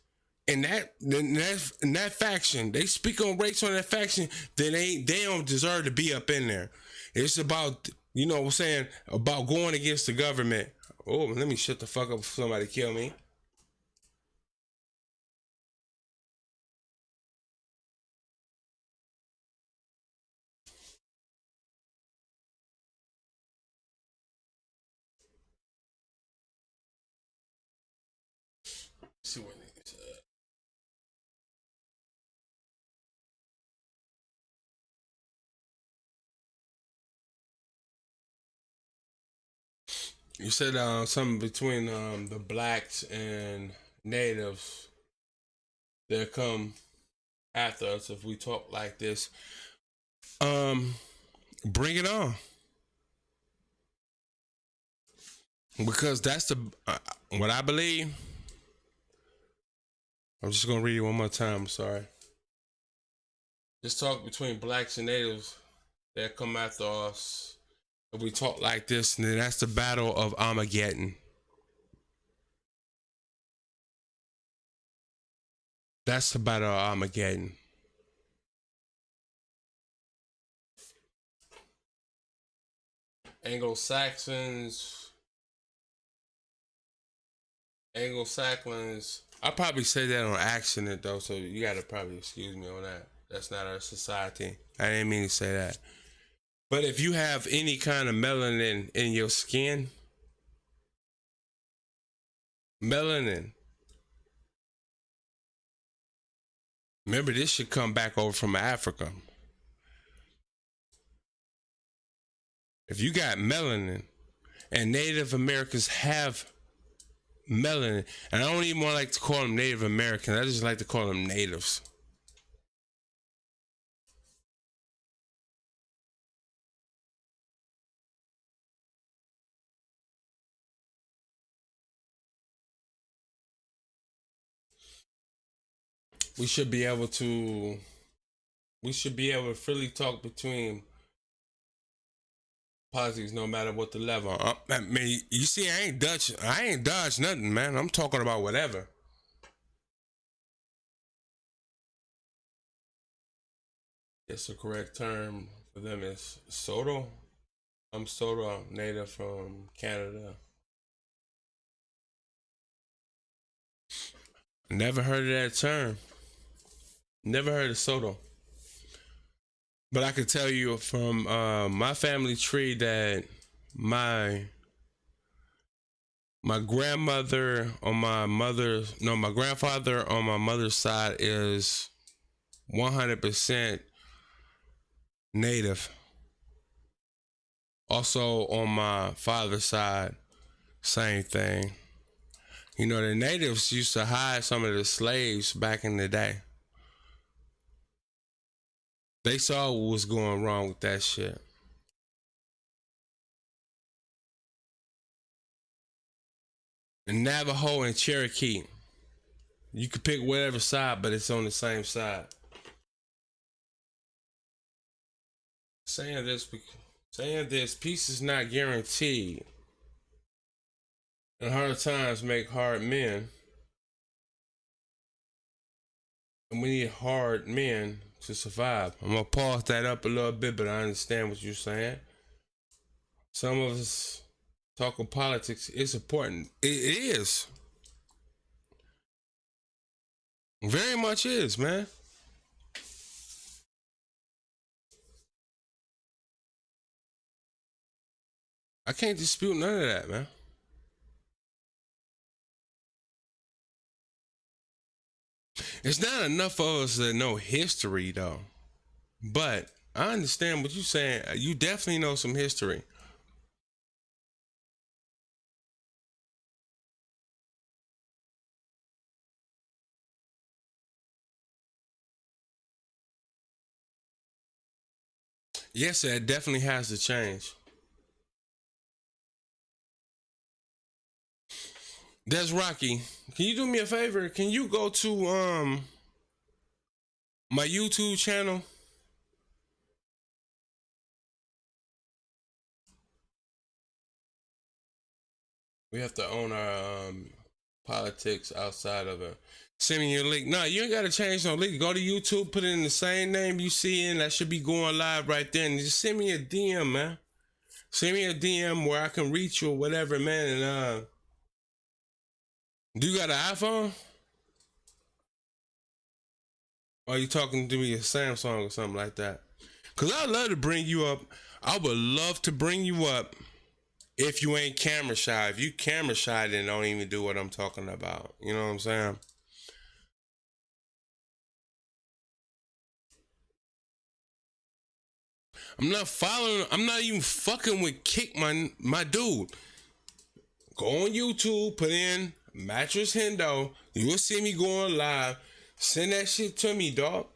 in that faction, they speak on race on that faction, then they don't deserve to be up in there. It's about, you know what I'm saying, about going against the government. Oh, let me shut the fuck up before somebody kill me. Let's see what niggas said. You said something between the blacks and natives. They'll come after us if we talk like this. Bring it on. Because that's the what I believe. I'm just gonna read it one more time. I'm sorry. This talk between blacks and natives that come after us. If we talk like this, and then that's the battle of Armageddon. That's the battle of Armageddon. Anglo-Saxons. I probably say that on accident though, so you gotta probably excuse me on that. That's not our society. I didn't mean to say that. But if you have any kind of melanin in your skin, melanin, remember this should come back over from Africa. If you got melanin, and Native Americans have melanin, and I don't even want to like to call them Native Americans, I just like to call them natives. We should be able to freely talk between politics no matter what the level. I mean, you see, I ain't dodge nothing, man. I'm talking about whatever. It's the correct term for them is Soto. I'm Soto, native from Canada. Never heard of that term. Never heard of Soto. But I could tell you from my family tree that my grandmother on my grandfather on my mother's side is 100% native. Also on my father's side, same thing. You know, the natives used to hide some of the slaves back in the day. They saw what was going wrong with that shit. And Navajo and Cherokee, you could pick whatever side, but it's on the same side. Saying this, peace is not guaranteed. And hard times make hard men. And we need hard men to survive. I'm gonna pause that up a little bit, but I understand what you're saying. Some of us talking politics is important. It is. Very much is, man. I can't dispute none of that, man. It's not enough of us that know history, though. But I understand what you're saying. You definitely know some history. Yes, that definitely has to change. That's Rocky. Can you do me a favor? Can you go to my YouTube channel? We have to own our politics outside of it. Send me your link. No, you ain't gotta change no link. Go to YouTube, put it in the same name you see in. That should be going live right there. And just send me a DM, man. Send me a DM where I can reach you or whatever, man. And do you got an iPhone? Or are you talking to me a Samsung or something like that? Cause I'd love to bring you up. I would love to bring you up if you ain't camera shy. If you camera shy, then don't even do what I'm talking about. You know what I'm saying? I'm not following. I'm not even fucking with Kick, my dude. Go on YouTube, put in Mattress Hendo. You will see me going live. Send that shit to me, dog.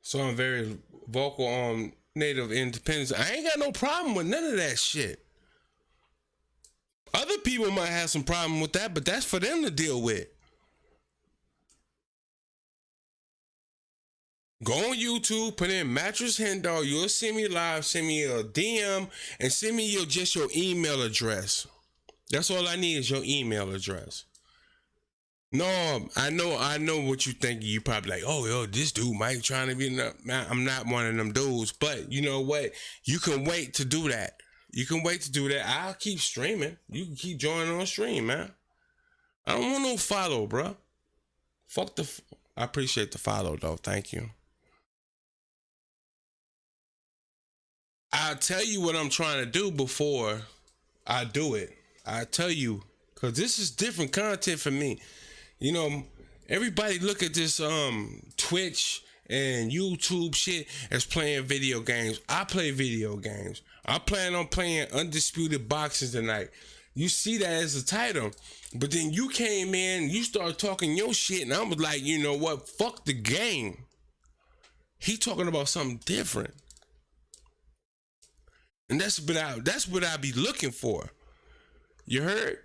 So I'm very vocal on Native independence. I ain't got no problem with none of that shit. Other people might have some problem with that, but that's for them to deal with. Go on YouTube, put in Mattress Hendo. You'll see me live. Send me a DM and send me your email address. That's all I need is your email address. No, I know what you think. You probably like, oh, yo, this dude Mike trying to be. I'm not one of them dudes, but you know what? You can wait to do that. You can wait to do that. I'll keep streaming. You can keep joining on stream, man. I don't want no follow, bro. Fuck the. I appreciate the follow though. Thank you. I'll tell you what I'm trying to do before I do it. I tell you, cause this is different content for me. You know, everybody look at this Twitch and YouTube shit as playing video games. I play video games. I plan on playing Undisputed boxing tonight. You see that as a title. But then you came in, you started talking your shit, and I was like, you know what? Fuck the game. He talking about something different. And that's what I be looking for. You heard?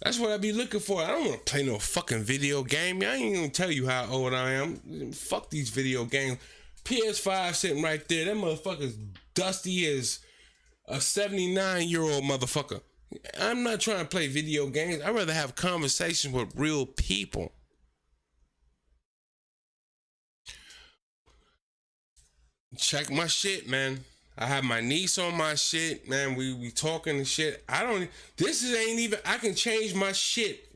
That's what I be looking for. I don't want to play no fucking video game. I ain't gonna tell you how old I am. Fuck these video games. PS5 sitting right there. That motherfucker's dusty as a 79-year-old motherfucker. I'm not trying to play video games. I'd rather have conversations with real people. Check my shit, man. I have my niece on my shit, man. We talking and shit. Ain't even, I can change my shit.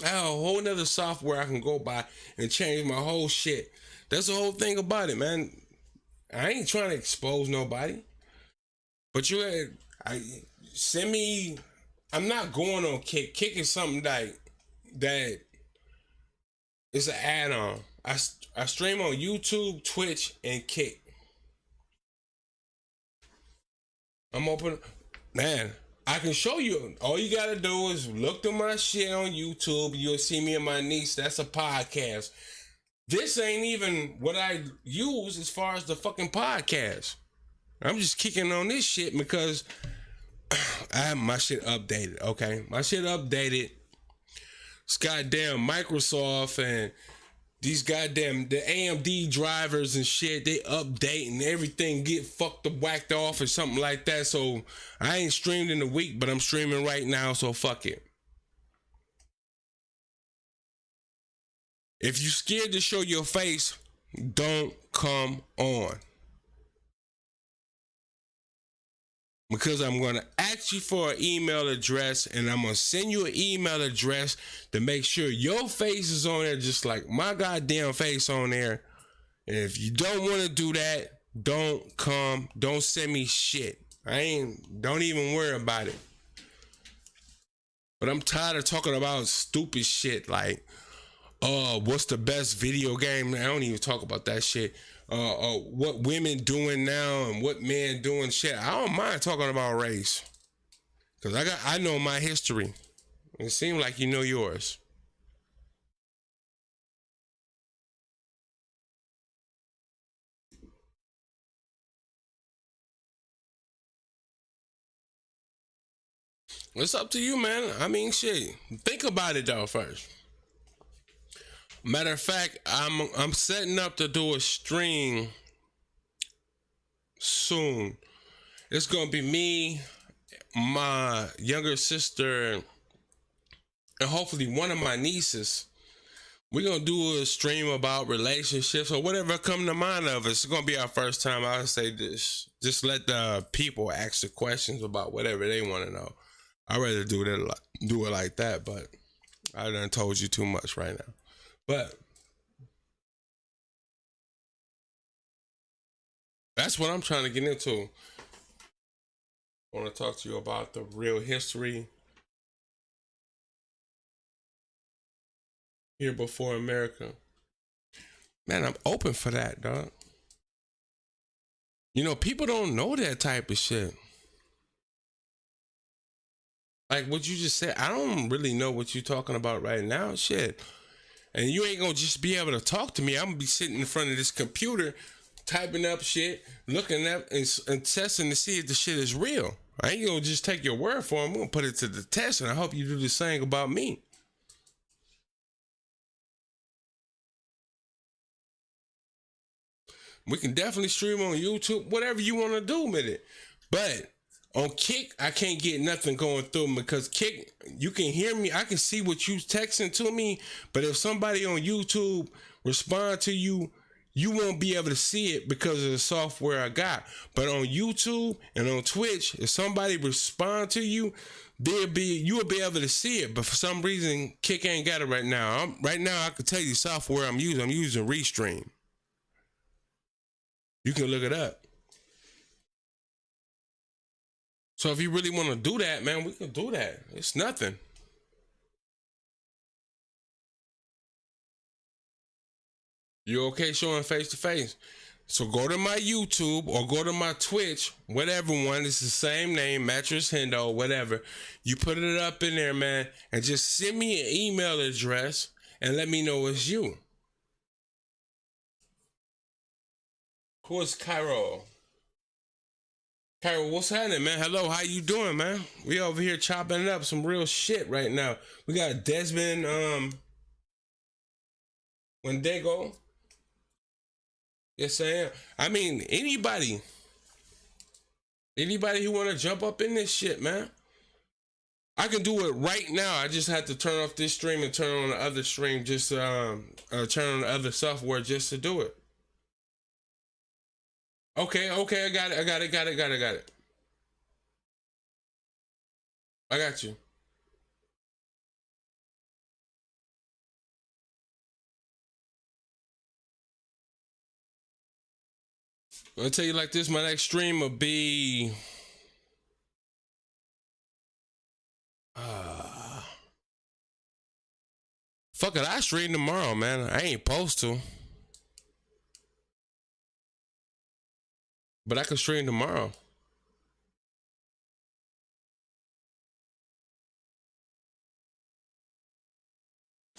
I have a whole nother software I can go by and change my whole shit. That's the whole thing about it, man. I ain't trying to expose nobody. But send me, I'm not going on Kick. Kick is something that is an add-on. I stream on YouTube, Twitch, and Kick. I'm open. Man, I can show you. All you gotta do is look through my shit on YouTube. You'll see me and my niece. That's a podcast. This ain't even what I use as far as the fucking podcast. I'm just kicking on this shit because I have my shit updated, okay? My shit updated. It's goddamn Microsoft and these goddamn the AMD drivers and shit, they update and everything get fucked up, whacked off or something like that. So I ain't streamed in a week, but I'm streaming right now, so fuck it. If you scared to show your face, don't come on. Because I'm going to ask you for an email address and I'm going to send you an email address to make sure your face is on there just like my goddamn face on there. And if you don't want to do that, don't send me shit. Don't even worry about it. But I'm tired of talking about stupid shit like, what's the best video game? I don't even talk about that shit. What women doing now and what men doing shit. I don't mind talking about race. Cause I know my history. It seems like you know yours. It's up to you, man. I mean, shit. Think about it though first. Matter of fact, I'm setting up to do a stream soon. It's gonna be me, my younger sister and hopefully one of my nieces, we're gonna do a stream about relationships or whatever come to mind of us. It's gonna be our first time. I would say this. Just let the people ask the questions about whatever they want to know. I'd rather do it like that, but I done told you too much right now. But that's what I'm trying to get into. I want to talk to you about the real history here before America. Man, I'm open for that, dog. You know, people don't know that type of shit. Like what you just said, I don't really know what you're talking about right now. Shit. And you ain't gonna just be able to talk to me. I'm gonna be sitting in front of this computer, typing up shit, looking up and testing to see if the shit is real. I ain't gonna just take your word for it. I'm gonna put it to the test, and I hope you do the same about me. We can definitely stream on YouTube, whatever you want to do with it. But on Kick, I can't get nothing going through because Kick, you can hear me. I can see what you texting to me. But if somebody on YouTube respond to you, you won't be able to see it because of the software I got. But on YouTube and on Twitch, if somebody respond to you, you will be able to see it. But for some reason, Kick ain't got it right now. Right now, I can tell you the software I'm using. I'm using Restream. You can look it up. So if you really want to do that, man, we can do that. It's nothing. You okay showing face to face? So go to my YouTube or go to my Twitch, whatever one. It's the same name, Mattress Hendo, whatever. You put it up in there, man, and just send me an email address and let me know it's you. Who is Cairo? Cairo, what's happening, man? Hello, how you doing, man? We over here chopping up some real shit right now. We got Desmond, Wendigo. Yes, I am. I mean, anybody who want to jump up in this shit, man. I can do it right now. I just had to turn off this stream and turn on the other stream, just turn on the other software just to do it. Okay, I got it. I got it. I got you. I'll tell you like this, my next stream will be fuck it, I stream tomorrow, man. I ain't supposed to. But I can stream tomorrow.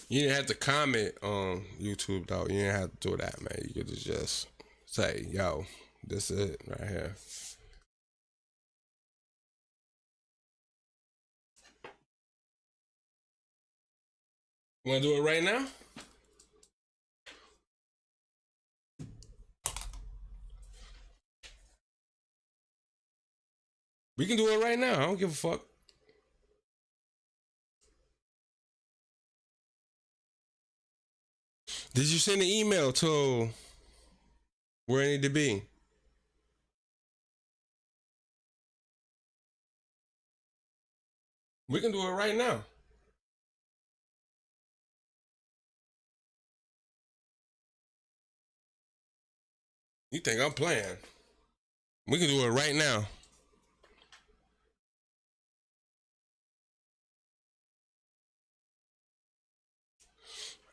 You didn't have to comment on YouTube though. You didn't have to do that, man. You could just say, yo, this is it right here. You wanna do it right now? We can do it right now. I don't give a fuck. Did you send an email to where I need to be? We can do it right now. You think I'm playing? We can do it right now.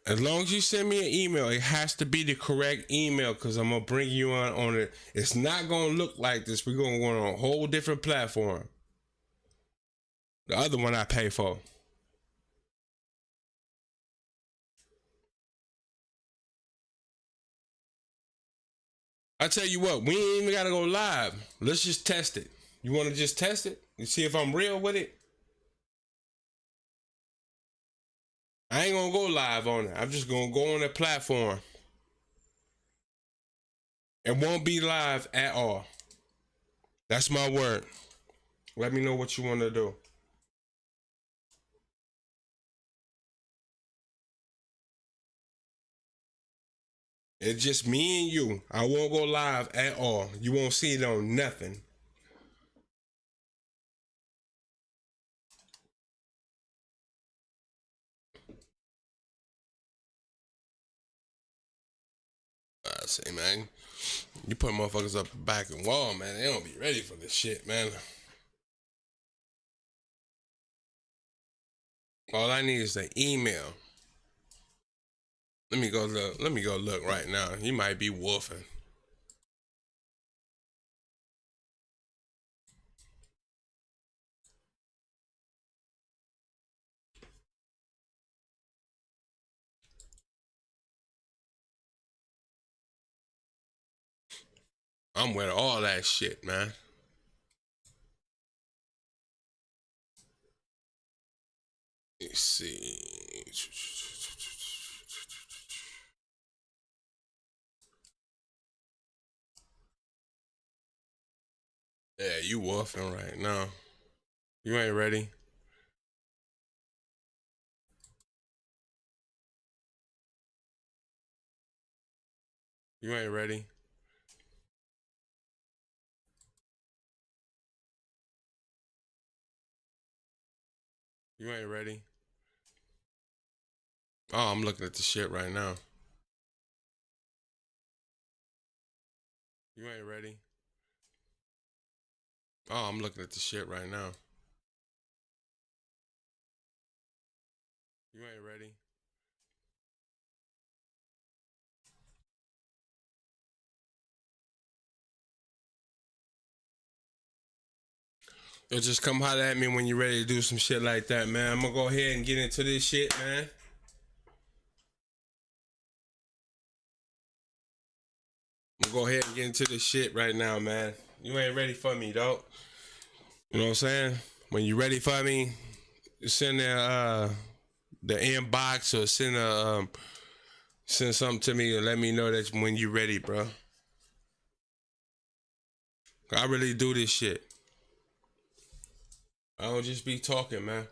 As long as you send me an email, it has to be the correct email because I'm going to bring you on it. It's not going to look like this. We're going to go on a whole different platform. The other one I pay for. I tell you what, we ain't even got to go live. Let's just test it. You want to just test it? You see if I'm real with it? I ain't going to go live on it. I'm just going to go on that platform. It won't be live at all. That's my word. Let me know what you want to do. It's just me and you. I won't go live at all. You won't see it on nothing. I say, man, you put motherfuckers up the back and wall, man. They don't be ready for this shit, man. All I need is the email. Let me go look. Let me go look right now. He might be wolfing. I'm with all that shit, man. Let's see. Yeah, you wolfing right now. You ain't ready. You ain't ready. You ain't ready. Oh, I'm looking at the shit right now. You ain't ready. Oh, I'm looking at the shit right now. You ain't ready. Yo, just come holler at me when you're ready to do some shit like that, man. I'm gonna go ahead and get into this shit, man. I'm gonna go ahead and get into this shit right now, man. You ain't ready for me, dog. You know what I'm saying? When you ready for me, send the inbox or send something to me and let me know that when you ready, bro. I really do this shit. I don't just be talking, man.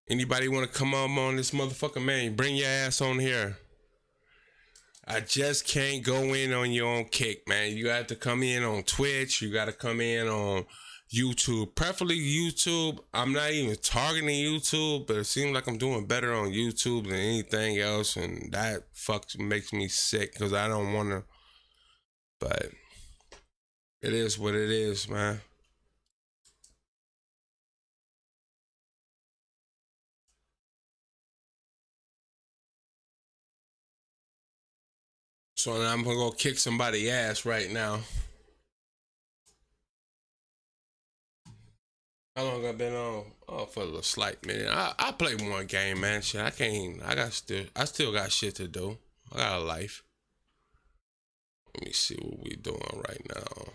Anybody want to come on this motherfucker, man? Bring your ass on here. I just can't go in on your own kick, man. You got to come in on Twitch. You got to come in on YouTube. Preferably YouTube. I'm not even targeting YouTube, but it seems like I'm doing better on YouTube than anything else, and that makes me sick because I don't want to. But it is what it is, man. So now I'm gonna go kick somebody's ass right now. How long I been on? Oh, for a slight minute. I play one game, man. Shit, I can't. I still got shit to do. I got a life. Let me see what we doing right now.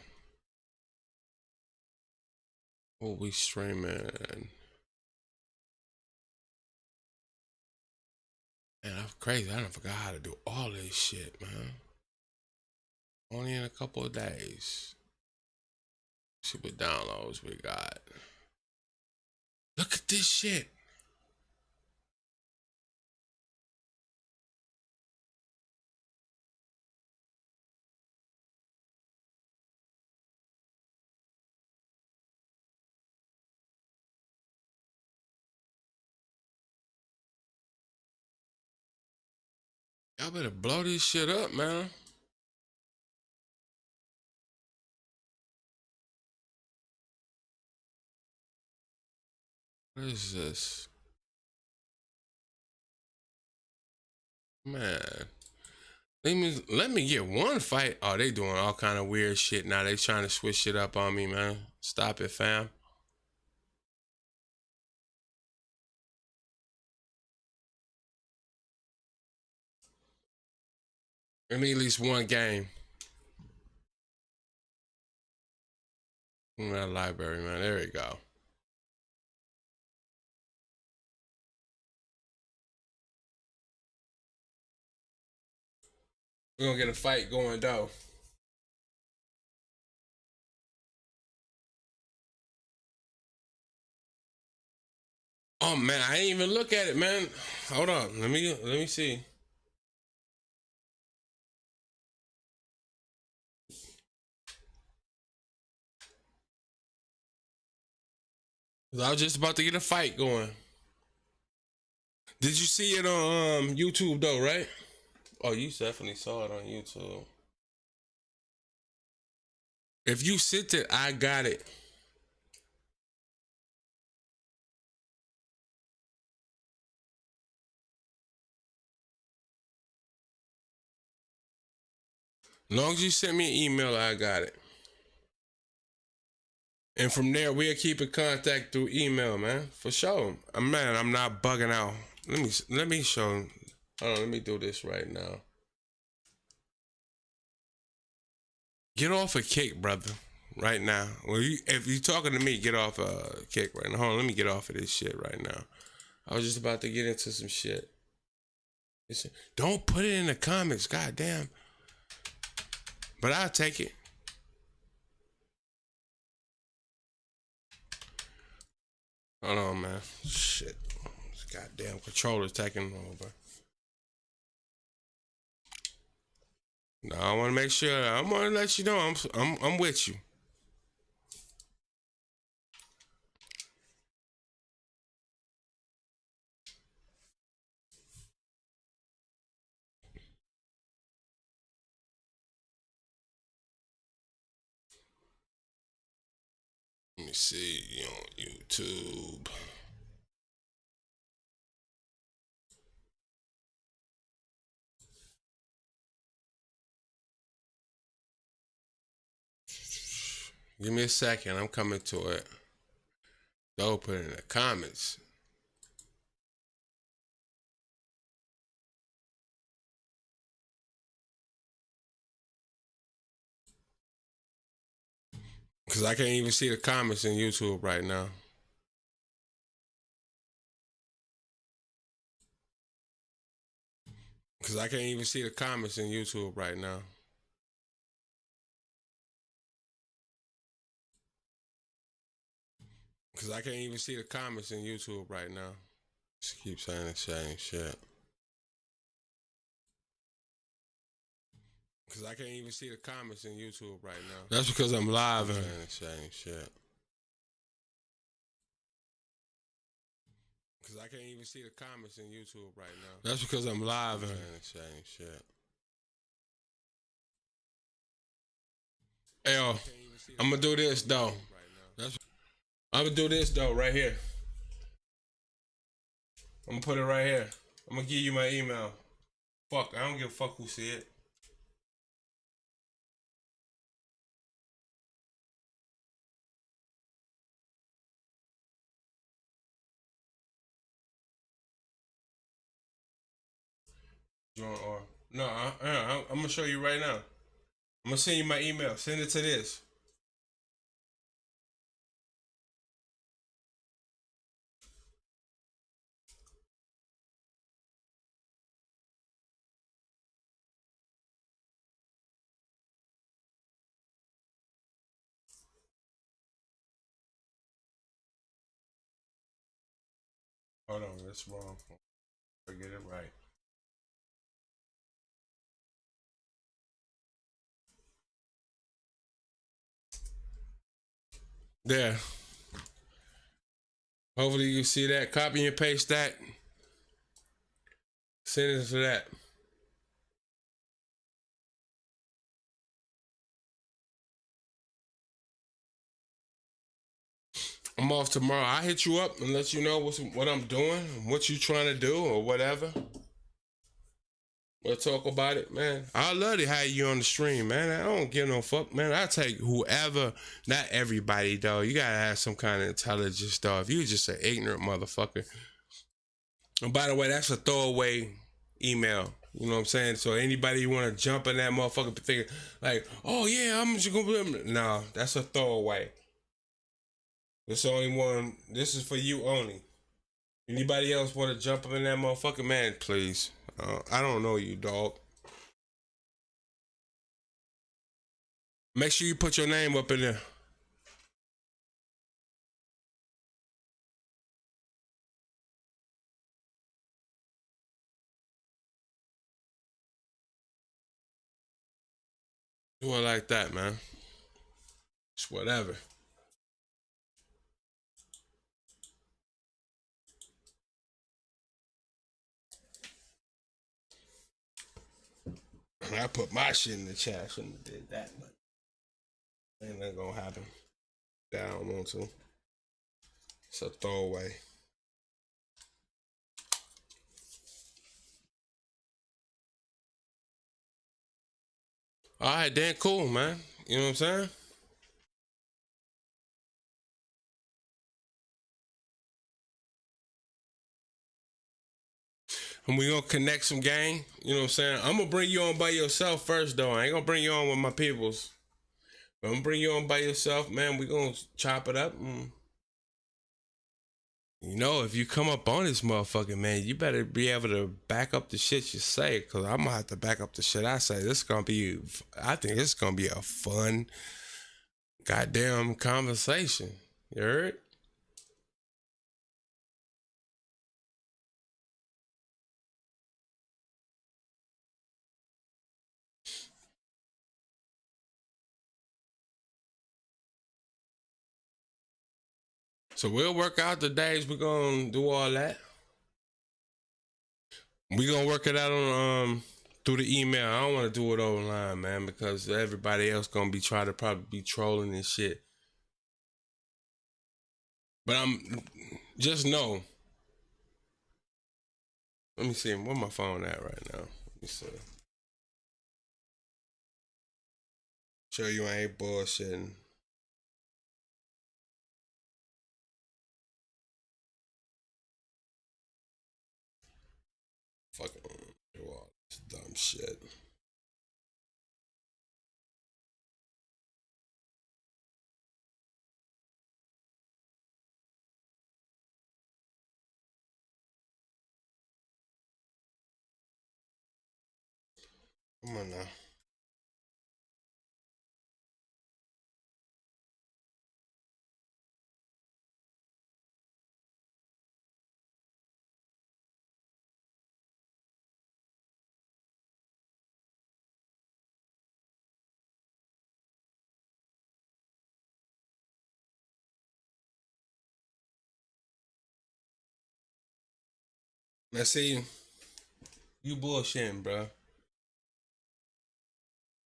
What we streaming? Man, that's crazy. I done forgot how to do all this shit, man. Only in a couple of days. See what downloads we got. Look at this shit. Y'all better blow this shit up, man. What is this? Man. Let me get one fight. Oh, they doing all kind of weird shit now. They trying to switch shit up on me, man. Stop it, fam. Give me at least one game. In that library, man. There we go. We're gonna get a fight going though. Oh man, I didn't even look at it, man. Hold on, let me see. I was just about to get a fight going. Did you see it on YouTube though, right? Oh, you definitely saw it on YouTube. If you sent it, I got it. Long as you send me an email, I got it. And from there, we'll keep in contact through email, man. For sure. Man, I'm not bugging out. Let me show. Hold on, let me do this right now. Get off a kick, brother. Right now. Well, if you're talking to me, get off a kick right now. Hold on, let me get off of this shit right now. I was just about to get into some shit. Don't put it in the comments, goddamn. But I'll take it. Hold on, man. Shit. This goddamn controller's taking over. No, I want to make sure. I want to let you know I'm with you. Let me see on YouTube. Give me a second. I'm coming to it. Don't put it in the comments. Because I can't even see the comments in YouTube right now. Because I can't even see the comments in YouTube right now. Because I can't even see the comments in YouTube right now. Just keep saying the same shit. Because I can't even see the comments in YouTube right now. That's because I'm live and saying the same shit. Because I can't even see the comments in YouTube right now. That's because I'm live and saying the same shit. Hey, yo, I'm going to do this, though. I'm going to do this, though, right here. I'm going to put it right here. I'm going to give you my email. Fuck, I don't give a fuck who see it. Or no, I'm gonna show you right now. I'm gonna send you my email. Send it to this. Hold on, that's wrong. I get it right. There. Hopefully you see that. Copy and paste that. Send it to that. I'm off tomorrow. I'll hit you up and let you know what I'm doing, what you trying to do, or whatever. We'll talk about it, man. I love to have you on the stream, man. I don't give no fuck, man. I take whoever, not everybody, though. You gotta have some kind of intelligence, though. If you just an ignorant motherfucker. And by the way, that's a throwaway email. You know what I'm saying? So anybody you want to jump in that motherfucker thinking like, oh yeah, I'm just gonna. No, that's a throwaway. This only one. This is for you only. Anybody else want to jump up in that motherfucker, man? Please. I don't know you, dog. Make sure you put your name up in there. Do it like that, man. It's whatever. I put my shit in the chat. I shouldn't have did that, but ain't nothing gonna happen. That I don't want to. It's a throwaway. All right, then cool, man. You know what I'm saying? And we gonna connect some gang. You know what I'm saying? I'm gonna bring you on by yourself first, though. I ain't gonna bring you on with my peoples. But I'm gonna bring you on by yourself, man. We gonna chop it up. And, you know, if you come up on this motherfucker, man, you better be able to back up the shit you say, cause I'm gonna have to back up the shit I say. This is gonna be, I think it's gonna be a fun, goddamn conversation. You heard? So we'll work out the days we're gonna do all that. We gonna work it out on through the email. I don't want to do it online, man, because everybody else gonna be trying to probably be trolling and shit. But I'm just know. Let me see where my phone at right now. Let me see. Sure you ain't bullshitting. Fucking do all this dumb shit. Come on now. Now see, you bullshitting, bro.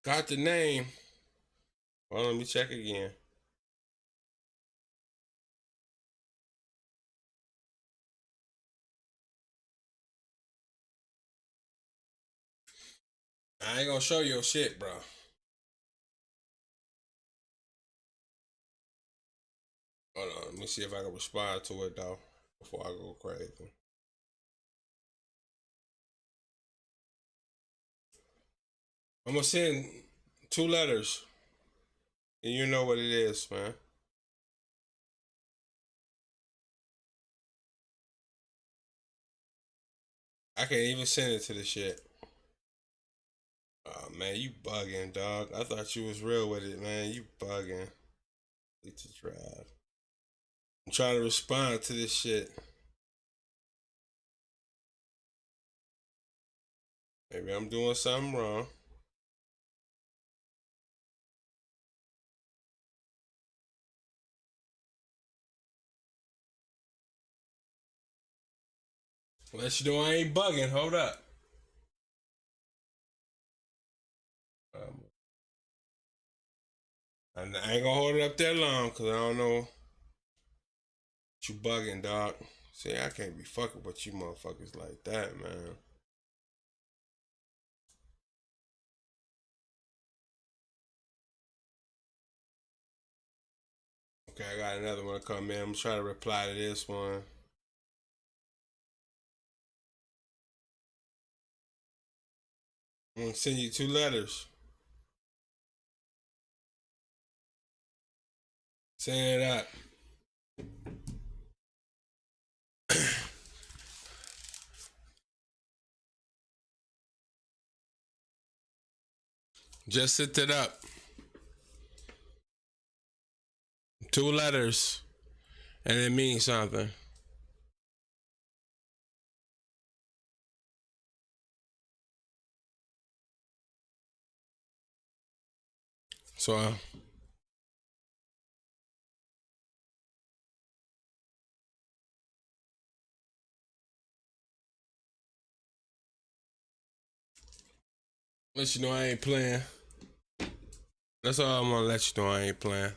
Got the name. Hold on, let me check again. I ain't gonna show your shit, bro. Hold on, let me see if I can respond to it though before I go crazy. I'm gonna send 2 letters, and you know what it is, man. I can't even send it to the shit. Oh man, you bugging, dog. I thought you was real with it, man. You bugging. Need to drive. I'm trying to respond to this shit. Maybe I'm doing something wrong. Let you know I ain't bugging. Hold up. Um, I ain't gonna hold it up that long because I don't know what you bugging, dog. See, I can't be fucking with you motherfuckers like that, man. Okay, I got another one come in. I'm trying to reply to this one. I'm gonna send you 2 letters. Send it up. Just set it up. 2 letters. And it means something. So let you know I ain't playing. That's all I'm gonna let you know I ain't playing.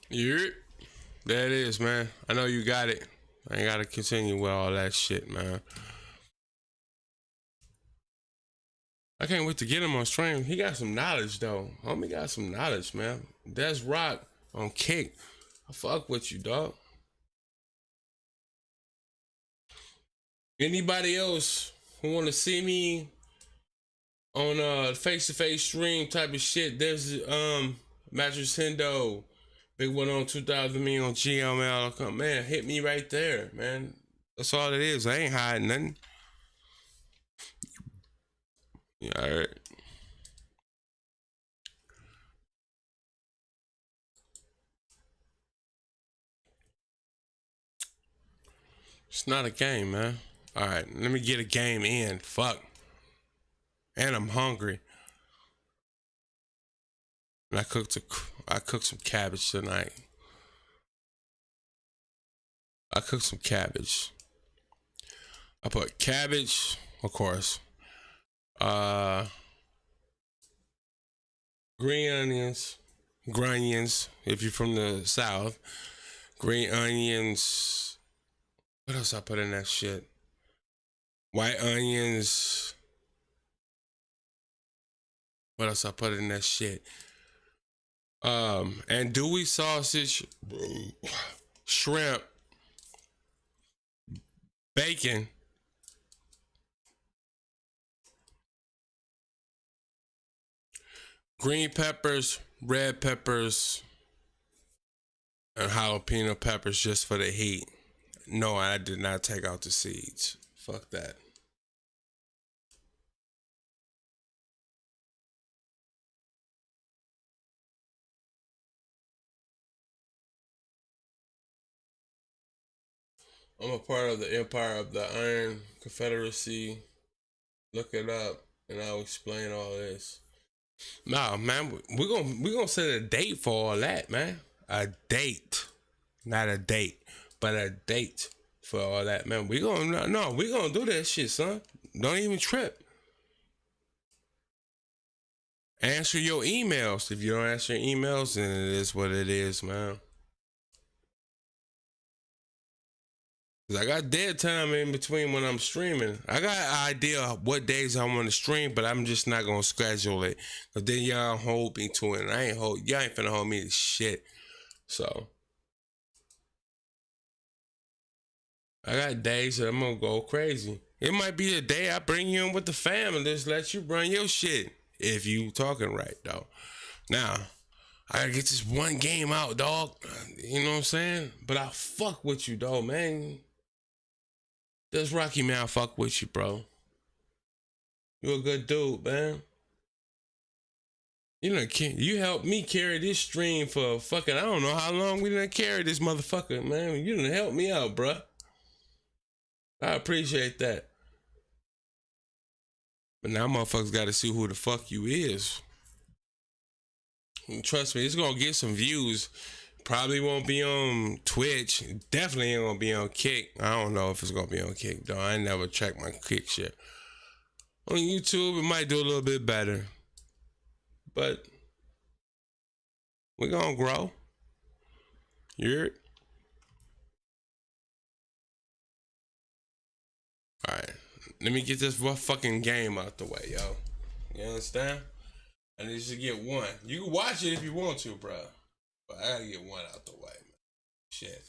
Yeah, there it is, man. I know you got it. I ain't gotta continue with all that shit, man. I can't wait to get him on stream. He got some knowledge though. Homie got some knowledge, man. That's Rock on Kick. I fuck with you, dog. Anybody else who wanna see me on face-to-face stream type of shit, there's Mattress Hendo. Big one on 2000 me on GML. Man, hit me right there, man. That's all it is. I ain't hiding nothing. Yeah, alright. It's not a game, man. Alright, let me get a game in. Fuck. And I'm hungry. And I cooked some cabbage tonight. I cooked some cabbage. I put cabbage, of course. Green onions, grunions, if you're from the South. Green onions. What else I put in that shit? White onions. What else I put in that shit? Andouille sausage, shrimp, bacon, green peppers, red peppers, and jalapeno peppers just for the heat. No, I did not take out the seeds. Fuck that. I'm a part of the Empire of the Iron Confederacy. Look it up, and I'll explain all this. Nah, man, we're gonna set a date for all that, man. A date, not a date, but a date for all that, man. We gonna do that shit, son. Don't even trip. Answer your emails. If you don't answer your emails, then it is what it is, man. Cause I got dead time in between when I'm streaming. I got an idea of what days I want to stream, but I'm just not gonna schedule it. Cause then y'all hold me to it. And y'all ain't finna hold me to shit. So I got days that I'm gonna go crazy. It might be the day I bring you in with the fam and just let you run your shit. If you talking right though. Now, I gotta get this one game out, dog. You know what I'm saying? But I fuck with you, dog, man. This Rocky man, I fuck with you, bro. You a good dude, man. You helped me carry this stream for fucking, I don't know how long we done carry this motherfucker, man. You done help me out, bro. I appreciate that. But now motherfuckers gotta see who the fuck you is. And trust me, it's gonna get some views. Probably won't be on Twitch. Definitely ain't gonna be on Kick. I don't know if it's gonna be on Kick though. I never checked my Kick shit. On YouTube, it might do a little bit better. But we're gonna grow. You heard? Alright. Let me get this fucking game out the way, yo. You understand? I need you to get one. You can watch it if you want to, bro. But I gotta get one out the way, man. Shit.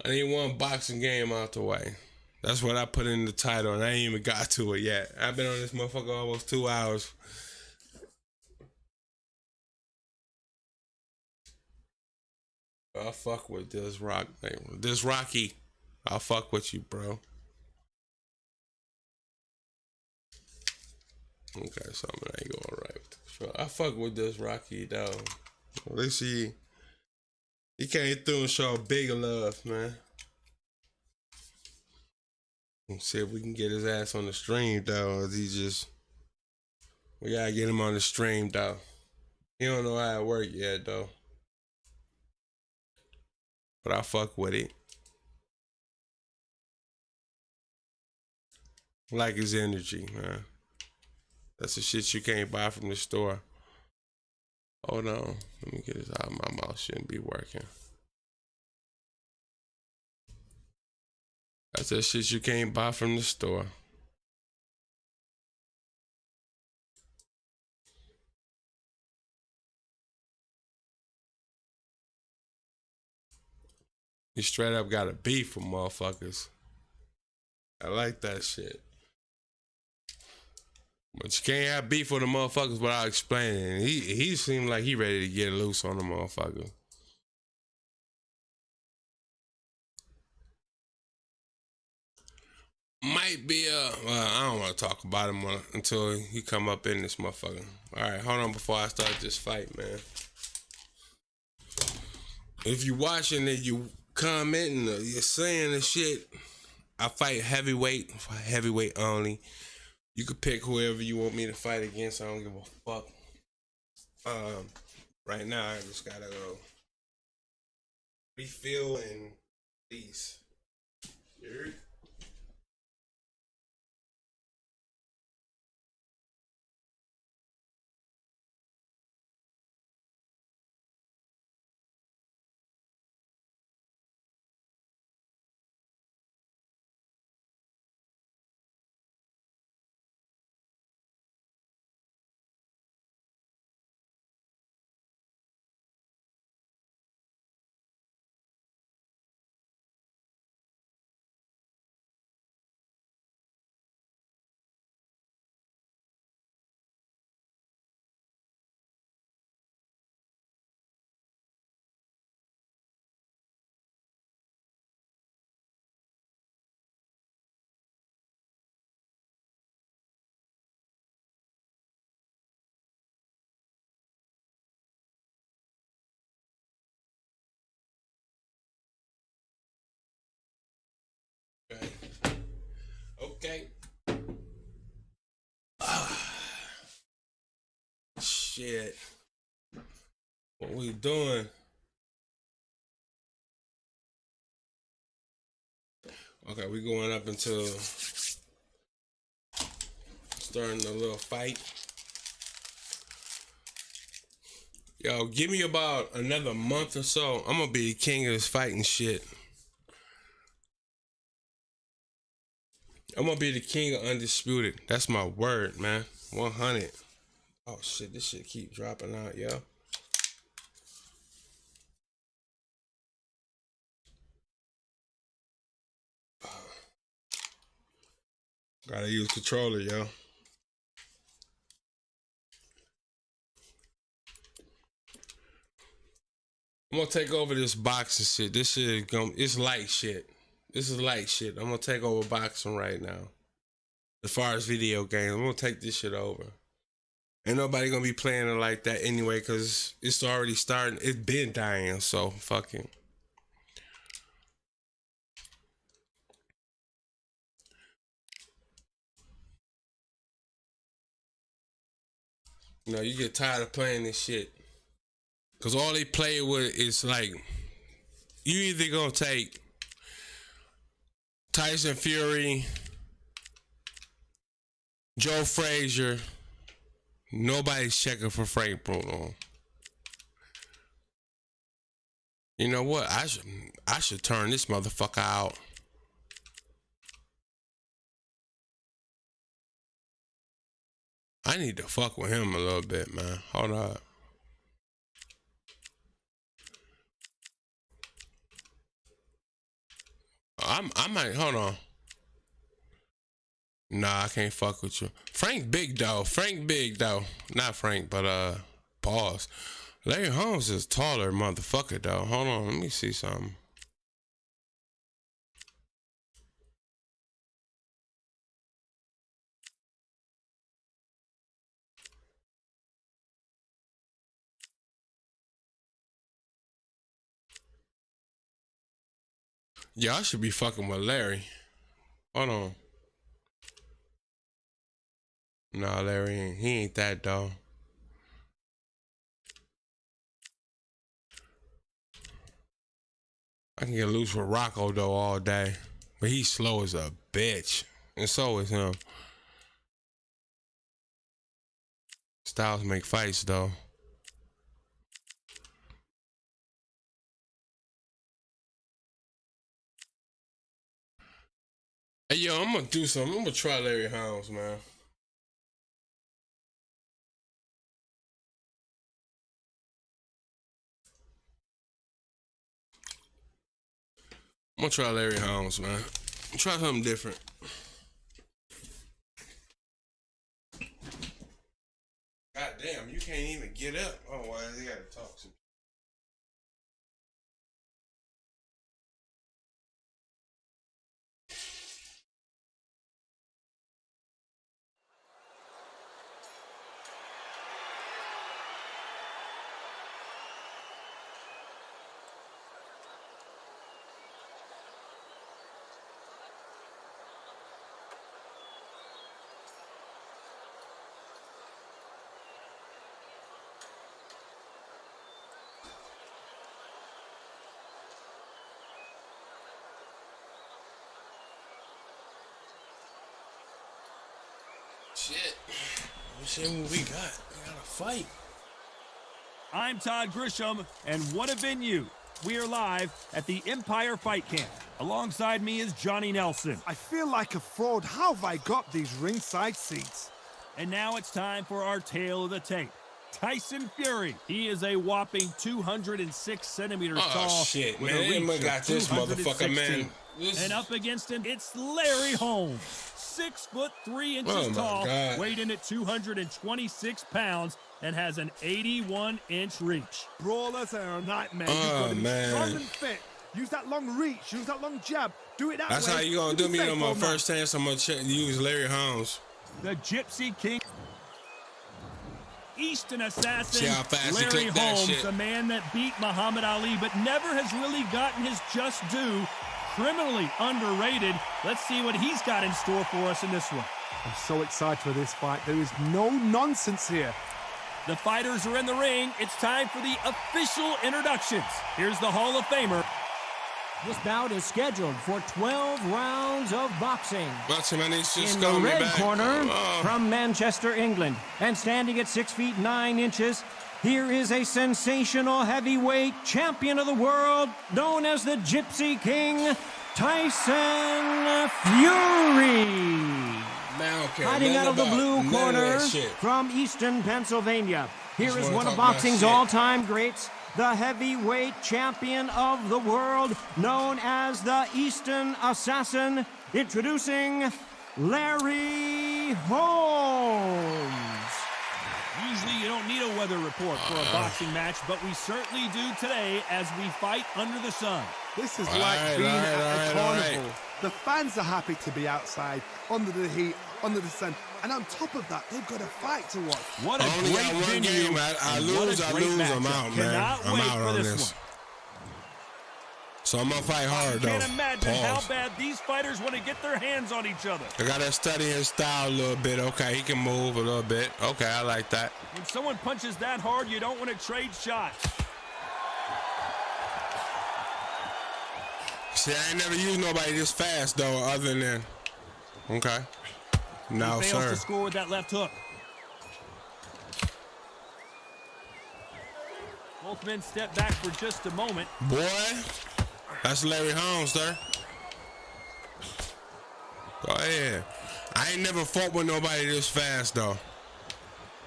I need one boxing game out the way. That's what I put in the title, and I ain't even got to it yet. I've been on this motherfucker almost 2 hours. I fuck with this rock, this Rocky. I fuck with you, bro. Okay, something ain't going right. Sure, I fuck with this Rocky though. At least he came through and showed big love, man. Let's see if we can get his ass on the stream though. Or we gotta get him on the stream though. He don't know how it work yet though. But I fuck with it. Like his energy, man. That's the shit you can't buy from the store. Hold on. Let me get this out. My mouth shouldn't be working. That's that shit you can't buy from the store. You straight up got a beef with motherfuckers. I like that shit. But you can't have beef with the motherfuckers without explaining. He seemed like he ready to get loose on the motherfucker. Might be I don't want to talk about him until he come up in this motherfucker. All right, hold on before I start this fight, man. If you watching it, you commenting, you're saying the shit. I fight heavyweight only. You could pick whoever you want me to fight against. I don't give a fuck. Right now I just gotta go refill and peace. Here. Okay. Shit. What we doing? Okay, we going up until starting a little fight. Yo, give me about another month or so. I'm gonna be the king of this fighting shit. I'm gonna be the king of Undisputed. That's my word, man. 100. Oh shit, this shit keep dropping out, yo. Gotta use controller, yo. I'm gonna take over this boxing shit. This shit it's light shit. This is light shit. I'm gonna take over boxing right now. As far as video games, I'm gonna take this shit over. Ain't nobody gonna be playing it like that anyway, cause it's already starting. It's been dying, so fucking. You know, you get tired of playing this shit. Cause all they play with is like, you either gonna take Tyson Fury, Joe Frazier. Nobody's checking for Frank Bruno. You know what? I should turn this motherfucker out. I need to fuck with him a little bit, man. Hold up. I might hold on. Nah, I can't fuck with you. Frank big though. Not Frank, but pause. Larry Holmes is taller motherfucker though. Hold on, let me see something. Y'all should be fucking with Larry. Hold on. Nah, Larry he ain't that though. I can get loose with Rocco though all day. But he's slow as a bitch. And so is him. Styles make fights though. Hey yo, I'm gonna do something. I'm gonna try Larry Holmes, man. I'm gonna try Larry Holmes, man. Try something different. God damn, you can't even get up. Oh, why they gotta talk to me? Shit. Let's see what we got. We got a fight. I'm Todd Grisham, and what a venue. We are live at the Empire Fight Camp. Alongside me is Johnny Nelson. I feel like a fraud. How have I got these ringside seats? And now it's time for our tale of the tape. Tyson Fury. He is a whopping 206 centimeters tall. Oh, shit, with man. a reach They got this motherfucker, man. And up against him, it's Larry Holmes. 6'3" tall, God. weighed in at 226 pounds, and has an 81-inch reach. Brawlers are a nightmare. You've Oh, got to be man. strong and fit. Use that long reach. Use that long jab. Do it that That's way. how you gonna do me on my first chance. I'm gonna use Larry Holmes. The Gypsy King. Eastern assassin, See how fast he Larry cooked that Holmes, shit. the man that beat Muhammad Ali but never has really gotten his just due. Criminally underrated. Let's see what he's got in store for us in this one. I'm so excited for this fight. There is no nonsense here. The fighters are in the ring. It's time for the official introductions. Here's the Hall of Famer. This bout is scheduled for 12 rounds of boxing. Boxing, man, he's just In the calling me red back. corner, Oh. from Manchester, England, and standing at 6 feet 9 inches, here is a sensational heavyweight champion of the world, known as the Gypsy King, Tyson Fury. Man, okay, Fighting nothing out of the about blue none corner of that shit. from Easton, Pennsylvania. Here Just is wanna one of talk about boxing's shit. all-time greats, the heavyweight champion of the world, known as the Easton Assassin, introducing Larry Holmes. Usually you don't need a weather report for a boxing match, but we certainly do today as we fight under the sun. This is All like right, being all at right, a all carnival. right. The fans are happy to be outside, under the heat, under the sun. And on top of that, they've got a fight to watch. What a I only great got one venue. game. I and what a lose, great I'm matchup. out, man. Cannot I'm wait out for on this this. one. So I'm gonna fight hard, though. Can't imagine how Pause. bad these fighters want to get their hands on each other. I gotta study his style a little bit. Okay, he can move a little bit. Okay, I like that. When someone punches that hard, you don't want to trade shots. See, I ain't never used nobody this fast, though, other than... Okay. No, He fails sir. to score with that left hook. Both men step back for just a moment. Boy, that's Larry Holmes, sir. Go ahead. I ain't never fought with nobody this fast, though.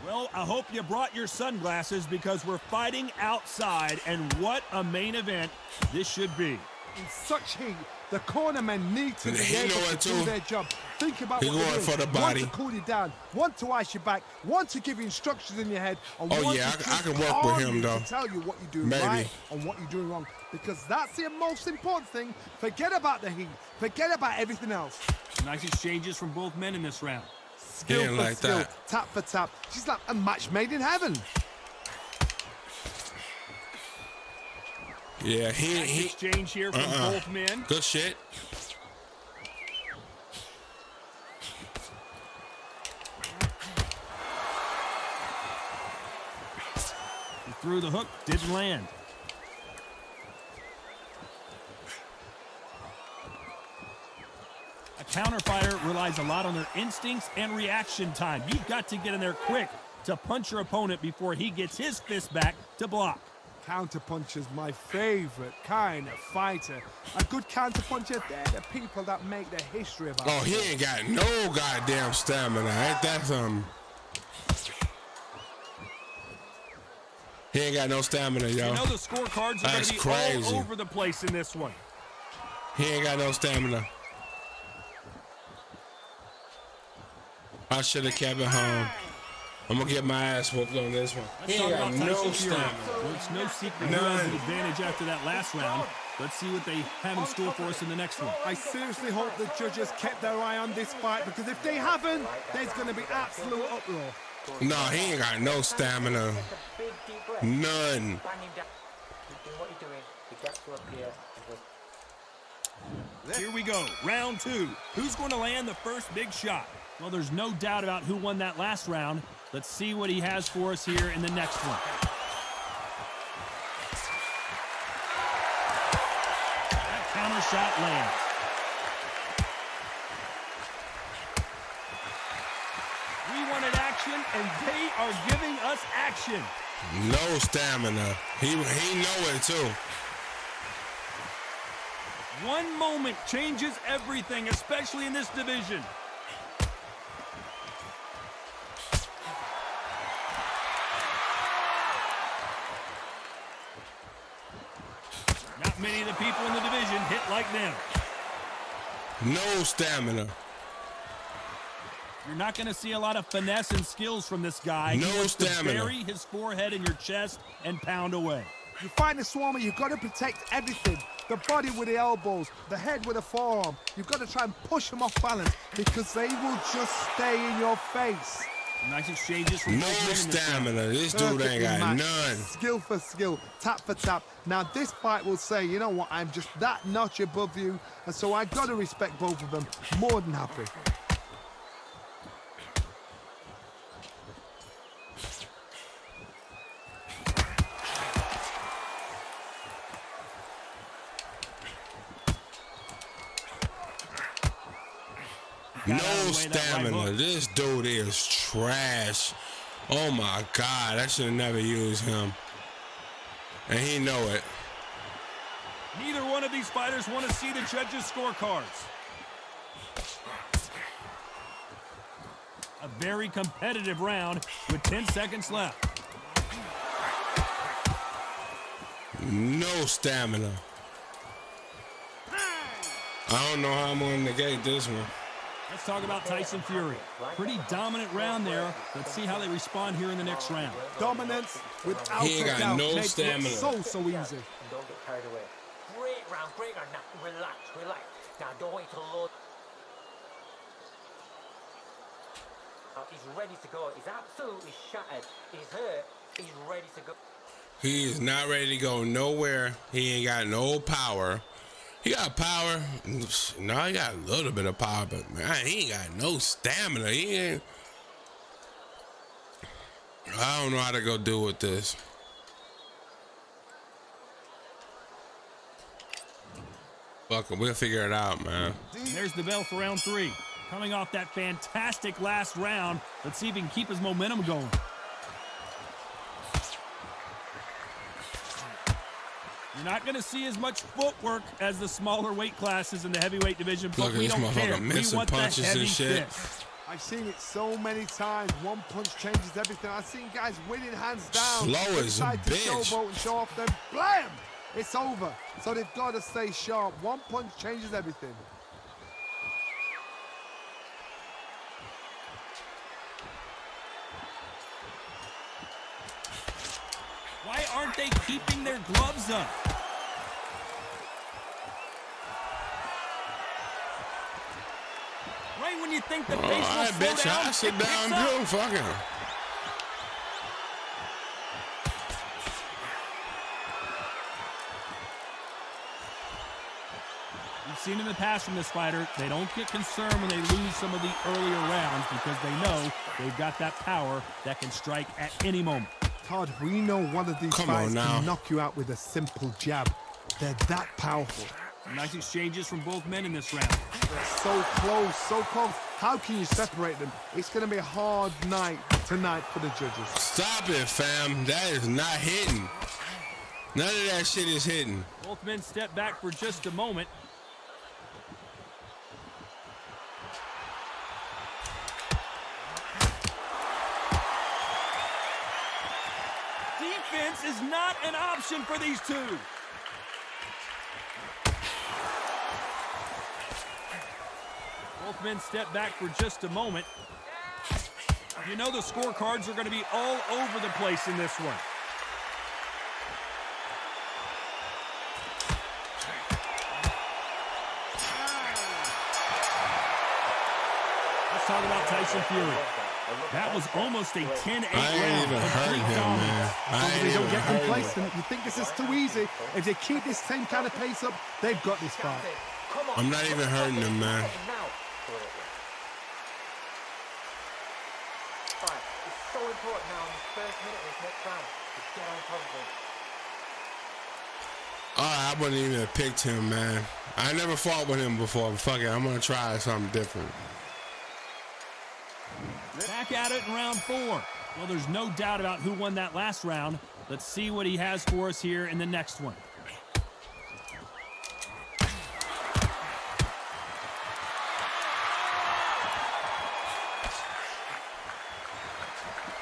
Well, I hope you brought your sunglasses because we're fighting outside, and what a main event this should be. In such heat, the cornermen need to be able to do their job. Think about what they're doing. For the body. One to cool you down, one to ice you back, one to give you instructions in your head, and Oh one yeah, to I can work with him though. to tell you what you're doing right and what you're doing wrong. Because that's the most important thing. Forget about the heat. Forget about everything else. Nice exchanges from both men in this round. Skill for skill, tap for tap. She's like a match made in heaven. Yeah, he exchange here from both men. Good shit. He threw the hook, didn't land. A counterfighter relies a lot on their instincts and reaction time. You've got to get in there quick to punch your opponent before he gets his fist back to block. Counterpuncher's my favorite kind of fighter. A good counterpuncher, they're the people that make the history about it. Oh, he ain't got no goddamn stamina. Ain't that something? He ain't got no stamina, yo. You know the scorecards are going to be crazy. all over the place in this one. He ain't got no stamina. I should have kept it home. I'm gonna get my ass whooped on this one. Let's talk about Tyson Fury. Well, it's no secret who has the advantage after that last round. Let's see what they have in store for us in the next one. I seriously hope the judges kept their eye on this fight, because if they haven't, there's going to be absolute uproar. No, he ain't got no stamina. None. Here we go, round two. Who's going to land the first big shot? Well, there's no doubt about who won that last round. Let's see what he has for us here in the next one. That counter shot lands. We wanted action, and they are giving us action. No stamina. He know it too. One moment changes everything, especially in this division. Not many of the people in the division hit like them. No stamina. You're not going to see a lot of finesse and skills from this guy. No he wants stamina. to bury his forehead in your chest and pound away. You find a Swarmer, you've got to protect everything. The body with the elbows, the head with the forearm. You've got to try and push them off balance, because they will just stay in your face. Nice exchanges from No stamina. This dude ain't got none. Skill for skill, tap for tap. Now this fight will say, you know what, I'm just that notch above you, and so I got to respect both of them. More than happy. No stamina. This dude is trash. Oh my God, I should have never used him. And he know it. Neither one of these fighters want to see the judges' scorecards. A very competitive round with 10 seconds left. No stamina. I don't know how I'm going to negate this one. Let's talk about Tyson Fury. Pretty dominant round there. Let's see how they respond here in the next round. Dominance without He ain't got doubt no makes stamina. it so easy. Don't get carried away. Great round. Now, relax. Now, don't wait till load. He's ready to go. He's absolutely shattered. He's hurt. He's ready to go. He is not ready to go nowhere. He ain't got no power. He got power. No, he got a little bit of power, but man, he ain't got no stamina. He ain't. I don't know how to go do with this. Fuck it, we'll figure it out, man. There's the bell for round three. Coming off that fantastic last round, let's see if he can keep his momentum going. You're not going to see as much footwork as the smaller weight classes in the heavyweight division, but Look at we this don't care. motherfucker We missing want the punches heavy and shit. fist. I've seen it so many times. One punch changes everything. I've seen guys winning hands down. Slow as a Decide to bitch. showboat and show off them. Blam! it's over. So they've got to stay sharp. One punch changes everything. Why aren't they keeping their gloves up? Right when you think the pace will I slow bet you down, I sit it down picks up. too. Fuck it. We've seen in the past from this fighter, they don't get concerned when they lose some of the earlier rounds because they know they've got that power that can strike at any moment. Todd, we know one of these Come fights on now. can knock you out with a simple jab. They're that powerful. Nice exchanges from both men in this round. They're so close, so close. How can you separate them? It's going to be a hard night tonight for the judges. Stop it, fam. That is not hitting. None of that shit is hitting. Both men step back for just a moment. Defense is not an option for these two. Both men step back for just a moment. You know the scorecards are going to be all over the place in this one. Let's talk about Tyson Fury. That was almost a 10-8 round. I ain't even hurt him, man. I ain't They don't even get hurt him. complacent. You think this is too easy. If they keep this same kind of pace up, they've got this fight. I'm not even hurting him, man. It's so important now in the first minute of this next round to get on top of him. I wouldn't even have picked him, man. I never fought with him before. But fuck it, I'm gonna try something different. Back at it in round 4. Well, there's no doubt about who won that last round. Let's see what he has for us here in the next one.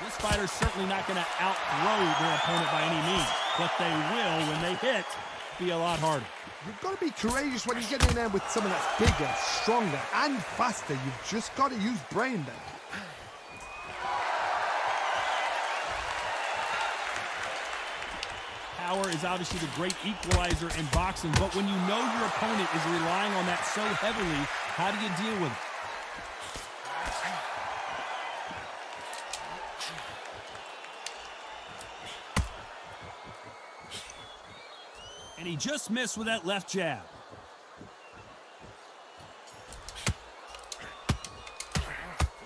This fighter's certainly not going to outthrow their opponent by any means, but they will, when they hit, be a lot harder. You've got to be courageous when you get in there with someone that's bigger, stronger, and faster. You've just got to use brain then. Power is obviously the great equalizer in boxing, but when you know your opponent is relying on that so heavily, how do you deal with it? And he just missed with that left jab.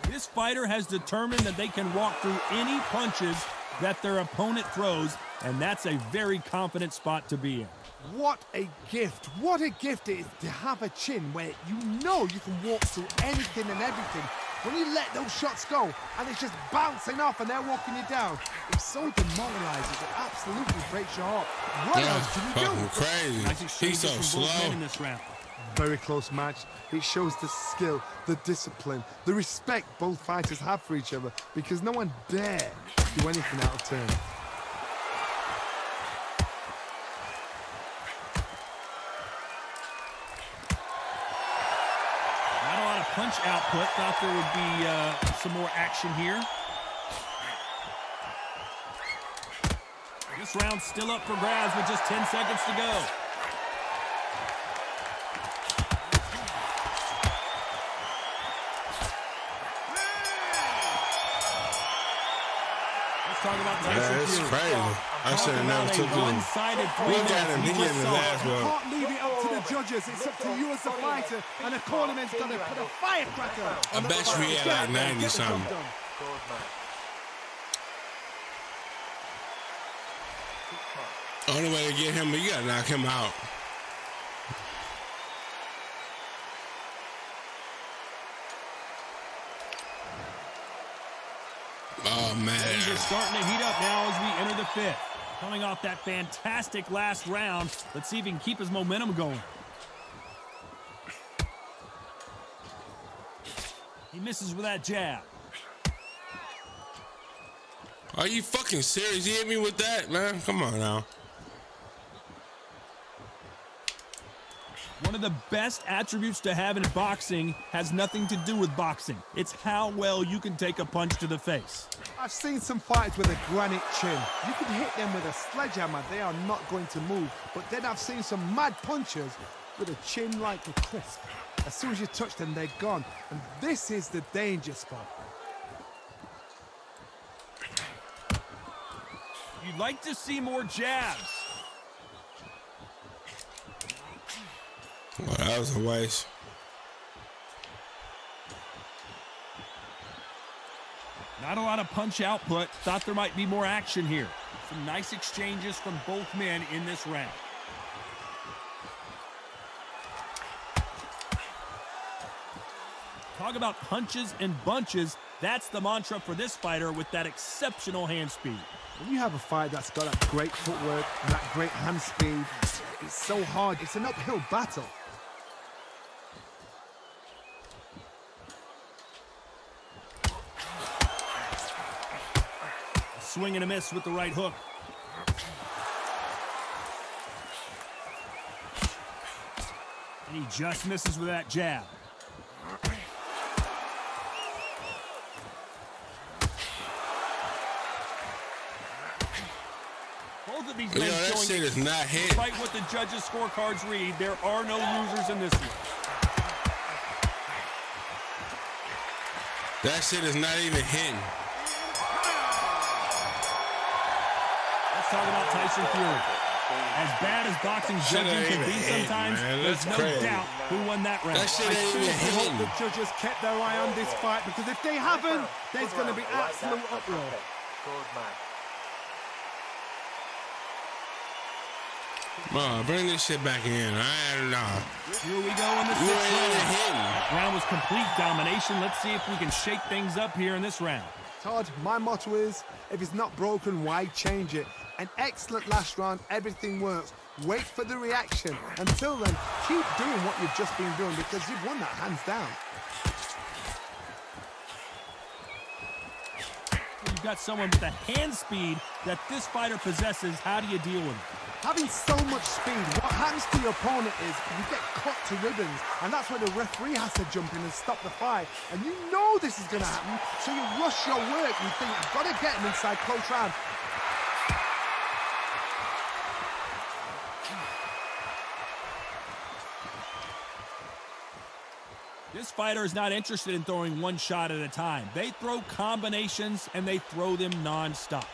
This fighter has determined that they can walk through any punches that their opponent throws, and that's a very confident spot to be in. What a gift. What a gift it is to have a chin where you know you can walk through anything and everything. When you let those shots go and it's just bouncing off and they're walking you down, it's so demoralizing. It absolutely breaks your heart. What else can you do? Crazy. Nice He's exchanges so from both men slow. in this round. Very close match. It shows the skill, the discipline, the respect both fighters have for each other because no one dare do anything out of turn. Not a lot of punch output. Thought there would be some more action here. This round's still up for grabs with just 10 seconds to go. Let's talk about Tyson It's Fury. crazy. I should have never took him. One-sided Look at him. He just getting his saw. ass You whooped. can't leave it up to the judges. It's up to you as the fighter, and the cornerman's got to put a firecracker. I bet you he had like 90 something. Only way to get him, you gotta knock him out. Oh Things are man. starting to heat up now as we enter the 5th. Coming off that fantastic last round, let's see if he can keep his momentum going. He misses with that jab. Are you fucking serious? You hit me with that, man? Come on now. One of the best attributes to have in boxing has nothing to do with boxing. It's how well you can take a punch to the face. I've seen some fighters with a granite chin. You could hit them with a sledgehammer, they are not going to move. But then I've seen some mad punchers with a chin like a crisp. As soon as you touch them, they're gone. And this is the danger spot. You'd like to see more jabs. Well, that was a waste. Not a lot of punch output. Thought there might be more action here. Some nice exchanges from both men in this round. Talk about punches and bunches. That's the mantra for this fighter with that exceptional hand speed. When you have a fight that's got that great footwork and that great hand speed, it's so hard. It's an uphill battle. A swing and a miss with the right hook. And he just misses with that jab. Both of these men that showing shit is not hit. despite what the judges' scorecards read, there are no losers in this one. That shit is not even hitting. Let's talk about Tyson Fury. As bad as boxing judging can be sometimes, there's no doubt who won that round. That shit I ain't even seriously hope hitting. the judges kept their eye on this fight, because if they haven't, there's going to be absolute uproar. Good man. Man, bring this shit back in. I don't know. Here we go in the You sixth ain't even round. hitting. Round was complete domination. Let's see if we can shake things up here in this round. Todd, my motto is, if it's not broken, why change it? An excellent last round, everything works. Wait for the reaction. Until then, keep doing what you've just been doing, because you've won that hands down. You've got someone with the hand speed that this fighter possesses. How do you deal with it? Having so much speed, what happens to your opponent is you get cut to ribbons, and that's where the referee has to jump in and stop the fight. And you know this is going to happen, so you rush your work. You think, I've got to get him inside close round. This fighter is not interested in throwing one shot at a time. They throw combinations, and they throw them non-stop.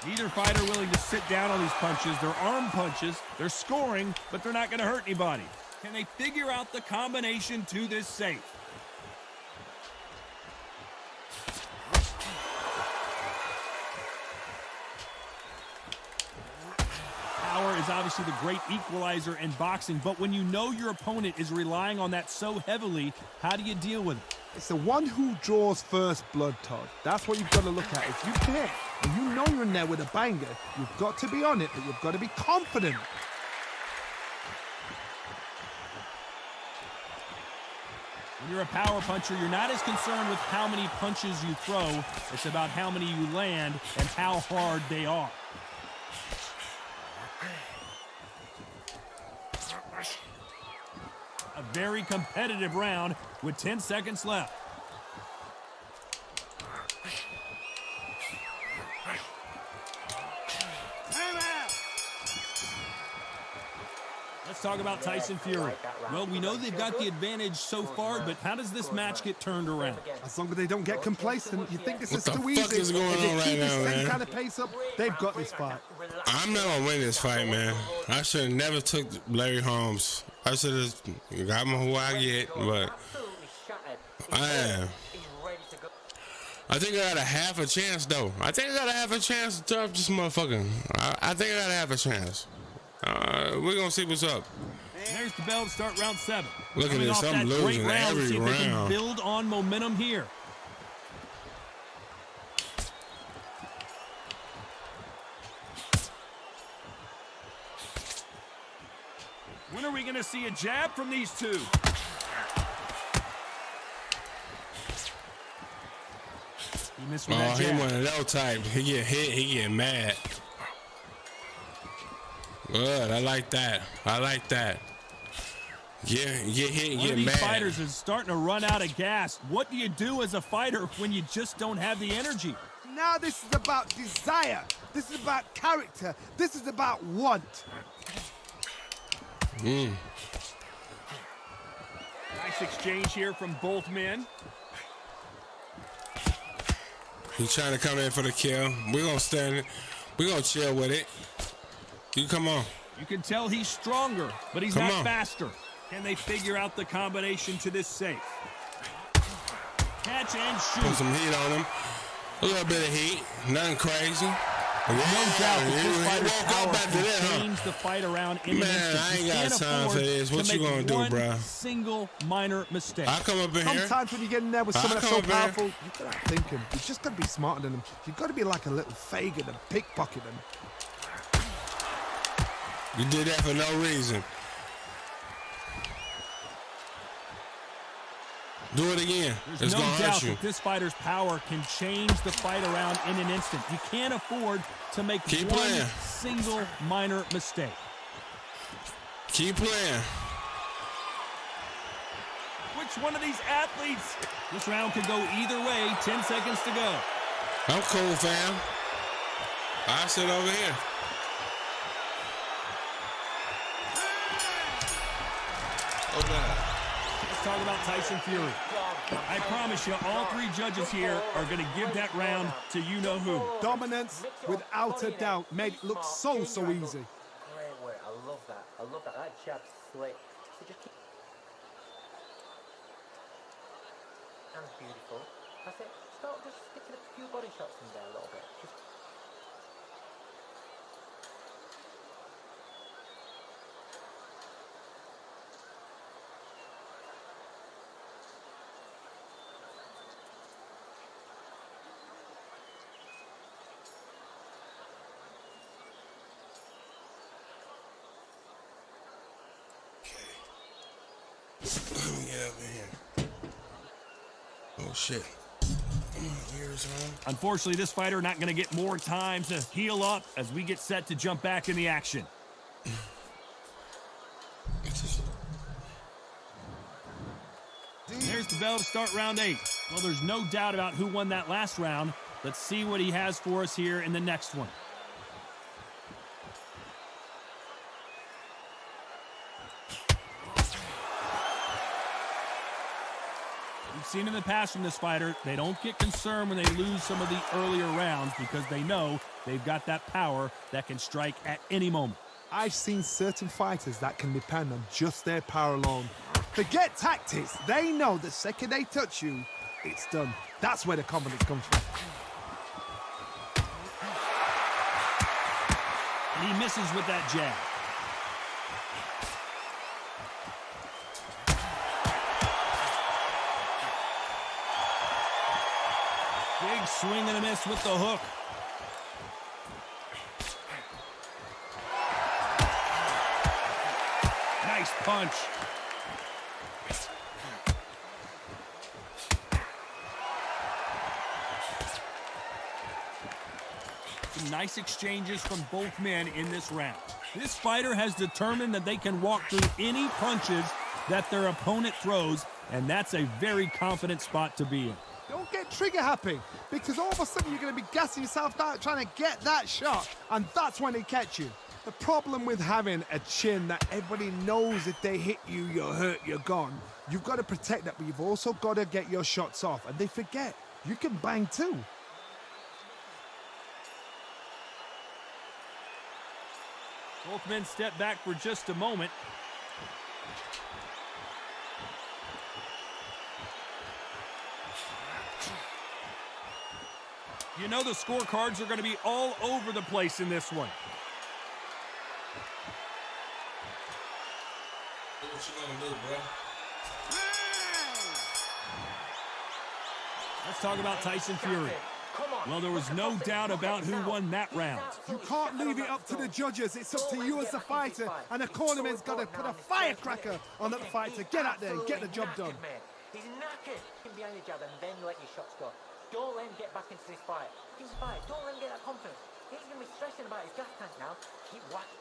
Neither fighter willing to sit down on these punches. They're arm punches. They're scoring, but they're not going to hurt anybody. Can they figure out the combination to this safe? Power is obviously the great equalizer in boxing, but when you know your opponent is relying on that so heavily, how do you deal with it? It's the one who draws first blood, Todd. That's what you've got to look at. If you hit and you know you're in there with a banger, you've got to be on it, but you've got to be confident. When you're a power puncher, you're not as concerned with how many punches you throw. It's about how many you land and how hard they are. A very competitive round with 10 seconds left. Let's talk about Tyson Fury. Well, we know they've got the advantage so far, but how does this match get turned around? As long as they don't get complacent, you think this What is the too fuck easy. is going if they on right keep the now, same man? kind of pace up, they've got this fight. I'm not gonna win this fight, man. I should have never took Larry Holmes. I should have got him who I get, but I am. I think I got a half a chance, though. I think I got a half a chance to drop this motherfucker. I think I got a half a chance. We're gonna see what's up. There's the bell to start round 7. Look at Coming this, off I'm that great losing round, every see if they can round. build on momentum here. When are we going to see a jab from these two? He missed with that Oh, he jab. one of those types. He get hit, he get mad. Good. I like that. I like that. Yeah, get hit and One get of these mad. fighters is starting to run out of gas. What do you do as a fighter when you just don't have the energy? Now this is about desire. This is about character. This is about want. Nice exchange here from both men. He's trying to come in for the kill. We're gonna stand. We're gonna chill with it. You come on. You can tell he's stronger, but he's Come not on. faster. Can they figure out the combination to this safe? Catch and Put shoot. some heat on him. A little bit of heat. Nothing crazy. No doubt that this fighter's He woke power up after that, can huh? change the fight around in an Man, instant. I ain't You got can't time for afford this. What to you make gonna do, one bruh? single minor mistake. I come up in here. Sometimes when you get in there with someone I'll that's so come up powerful, you gotta think him. You just gotta be smarter than him. You gotta be like a little Fagin and pickpocket him. You did that for no reason. Do it again. There's It's no gonna doubt hurt you. that this fighter's power can change the fight around in an instant. You can't afford to make Keep one playing. single minor mistake. Keep playing. Which one of these athletes? This round could go either way. 10 seconds to go. I'm cool, fam. I sit over here. Oh, God. Let's talk about Tyson Fury. I promise you, all three judges here are going to give that round to you-know-who. Dominance, without a doubt, made it look so easy. Great work. I love that. I love that. That jab's slick. So just keep... That's beautiful. That's it. Start just sticking a few body shots in there a little bit. Just... Let me get up in here. Oh, shit. Gears on. Unfortunately, this fighter not going to get more time to heal up as we get set to jump back in the action. There's the bell to start round 8. Well, there's no doubt about who won that last round. Let's see what he has for us here in the next one. We've seen in the past from this fighter, they don't get concerned when they lose some of the earlier rounds because they know they've got that power that can strike at any moment. I've seen certain fighters that can depend on just their power alone. Forget tactics. They know the second they touch you, it's done. That's where the confidence comes from. And he misses with that jab. Big swing and a miss with the hook. Nice punch. Some nice exchanges from both men in this round. This fighter has determined that they can walk through any punches that their opponent throws, and that's a very confident spot to be in. Don't get trigger happy, because all of a sudden you're going to be gassing yourself out trying to get that shot, and that's when they catch you. The problem with having a chin that everybody knows if they hit you, you're hurt, you're gone. You've got to protect that, but you've also got to get your shots off, and they forget you can bang too. Both men step back for just a moment. You know the scorecards are going to be all over the place in this one. What you gonna do, bro? Let's talk about Tyson Fury. Well, there was no doubt about who won that round. You can't leave it up to the judges. It's up to you as the fighter, and the cornerman's got to put a firecracker on that fighter. Get out there and get the job done. He's knackered. Behind the jab and then let your shots go. Don't let him get back into this fight. Keep the fight. Don't let him get that confidence. He's going to be stressing about his gas tank now. Keep whacking.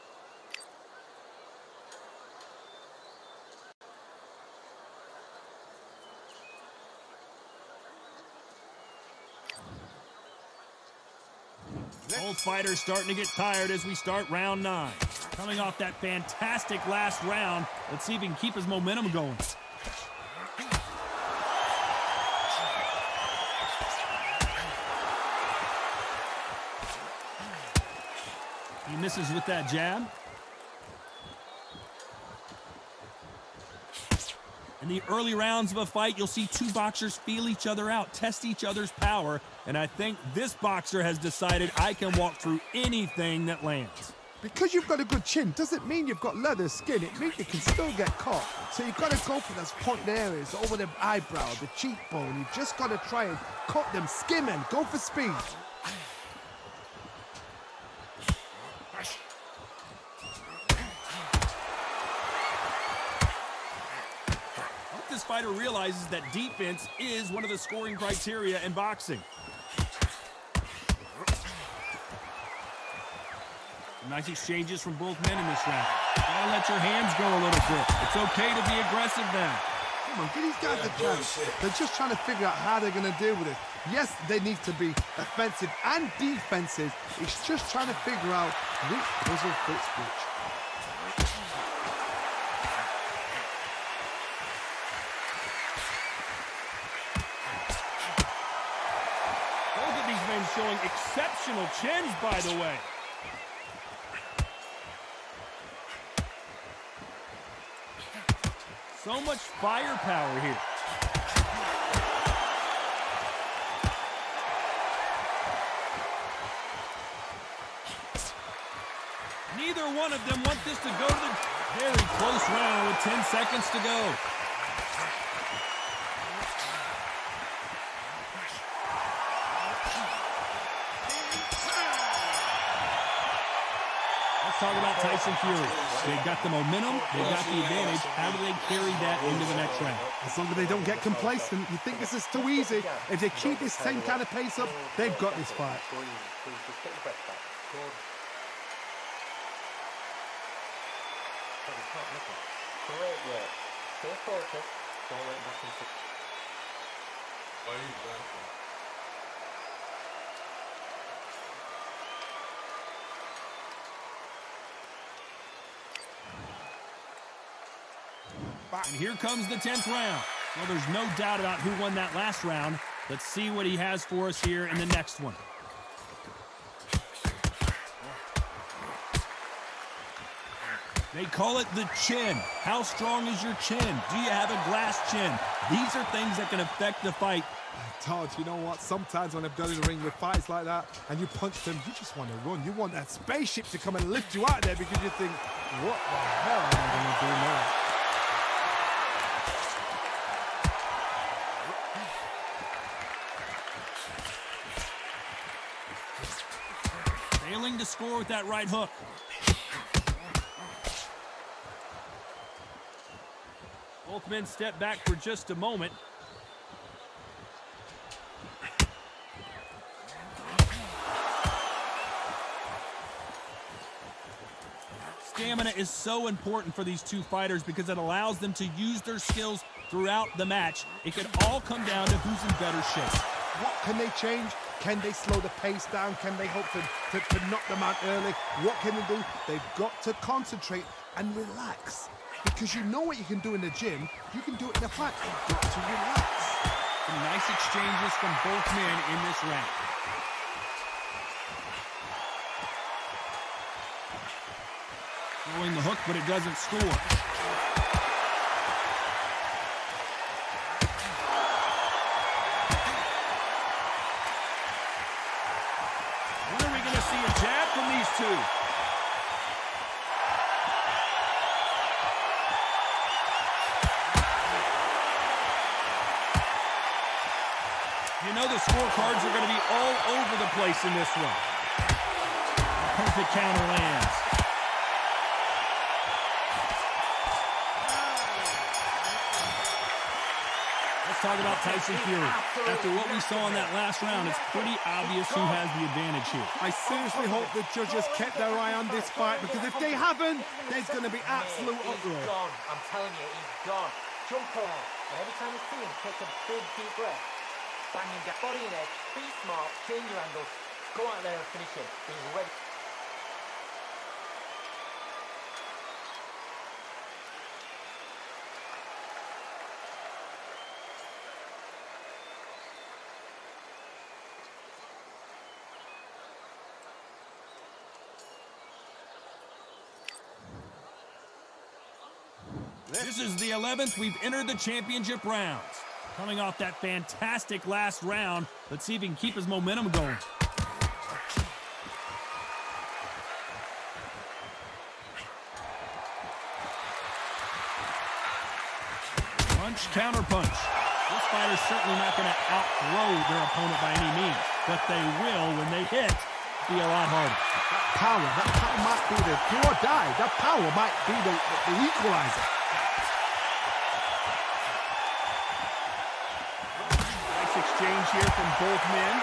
Both fighters starting to get tired as we start round 9. Coming off that fantastic last round, let's see if he can keep his momentum going. He misses with that jab. In the early rounds of a fight, you'll see two boxers feel each other out, test each other's power, and I think this boxer has decided I can walk through anything that lands. Because you've got a good chin doesn't mean you've got leather skin. It means you can still get caught. So you've got to go for those pointed areas, over the eyebrow, the cheekbone. You've just got to try and cut them, skim them, go for speed. This fighter realizes that defense is one of the scoring criteria in boxing. Nice exchanges from both men in this round. Gotta let your hands go a little bit. It's okay to be aggressive now. Come on, give these guys a chance. They're just trying to figure out how they're going to deal with it. Yes, they need to be offensive and defensive. It's just trying to figure out which puzzle fits which. Showing exceptional chins, by the way. So much firepower here. Neither one of them want this to go to the very close round with 10 seconds to go. Talk about Tyson Fury. They got the momentum, they got the advantage. How do they carry that into the next round? As long as they don't get complacent, you think this is too easy. If they keep this same kind of pace up, they've got this fight. Great work. Stay focused. Don't let nothing. And here comes the 10th round. Well, there's no doubt about who won that last round. Let's see what he has for us here in the next one. They call it the chin. How strong is your chin? Do you have a glass chin? These are things that can affect the fight. Todd, you know what? Sometimes when I've done in the ring with fights like that and you punch them, you just want to run. You want that spaceship to come and lift you out there because you think, what the hell am I going to do now? Failing to score with that right hook. Both men step back for just a moment. Stamina is so important for these two fighters because it allows them to use their skills throughout the match. It could all come down to who's in better shape. What can they change? Can they slow the pace down? Can they hope to knock them out early? What can they do? They've got to concentrate and relax. Because you know what you can do in the gym, you can do it in the fight. You've got to relax. Some nice exchanges from both men in this round. Throwing the hook, but it doesn't score. When are we going to see a jab from these two? You know the scorecards are going to be all over the place in this one. A perfect counter lands. Let's talk about Tyson Fury. After what we saw in that last round, it's pretty obvious who has the advantage here. I seriously hope the judges kept their eye on this fight because if they haven't, there's going to be absolute uproar. He's gone. I'm telling you, he's gone. Jump around. And every time you see him, take a big deep breath. Bang him down. Body and edge. Be smart. Change your angles. Go out there and finish him. He's ready. This is the 11th. We've entered the championship rounds. Coming off that fantastic last round, let's see if he can keep his momentum going. Punch, counter punch. This fighter's certainly not going to outthrow their opponent by any means, but they will, when they hit, be a lot harder. That power might be the do or die. That power might be the equalizer. Nice exchange here from both men.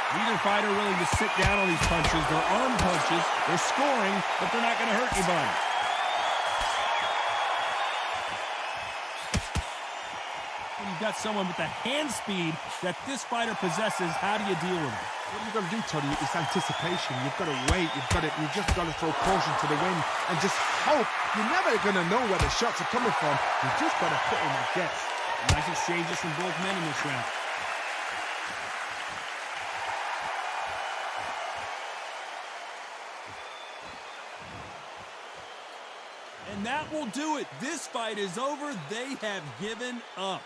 Neither fighter willing to sit down on these punches. They're arm punches. They're scoring, but they're not going to hurt anybody. When you've got someone with the hand speed that this fighter possesses, how do you deal with it? What you've got to do, Tony, is anticipation. You've got to wait. You just got to throw caution to the wind and just hope. You're never going to know where the shots are coming from. You just got to put in a guess. Nice exchanges from both men in this round. And that will do it. This fight is over. They have given up.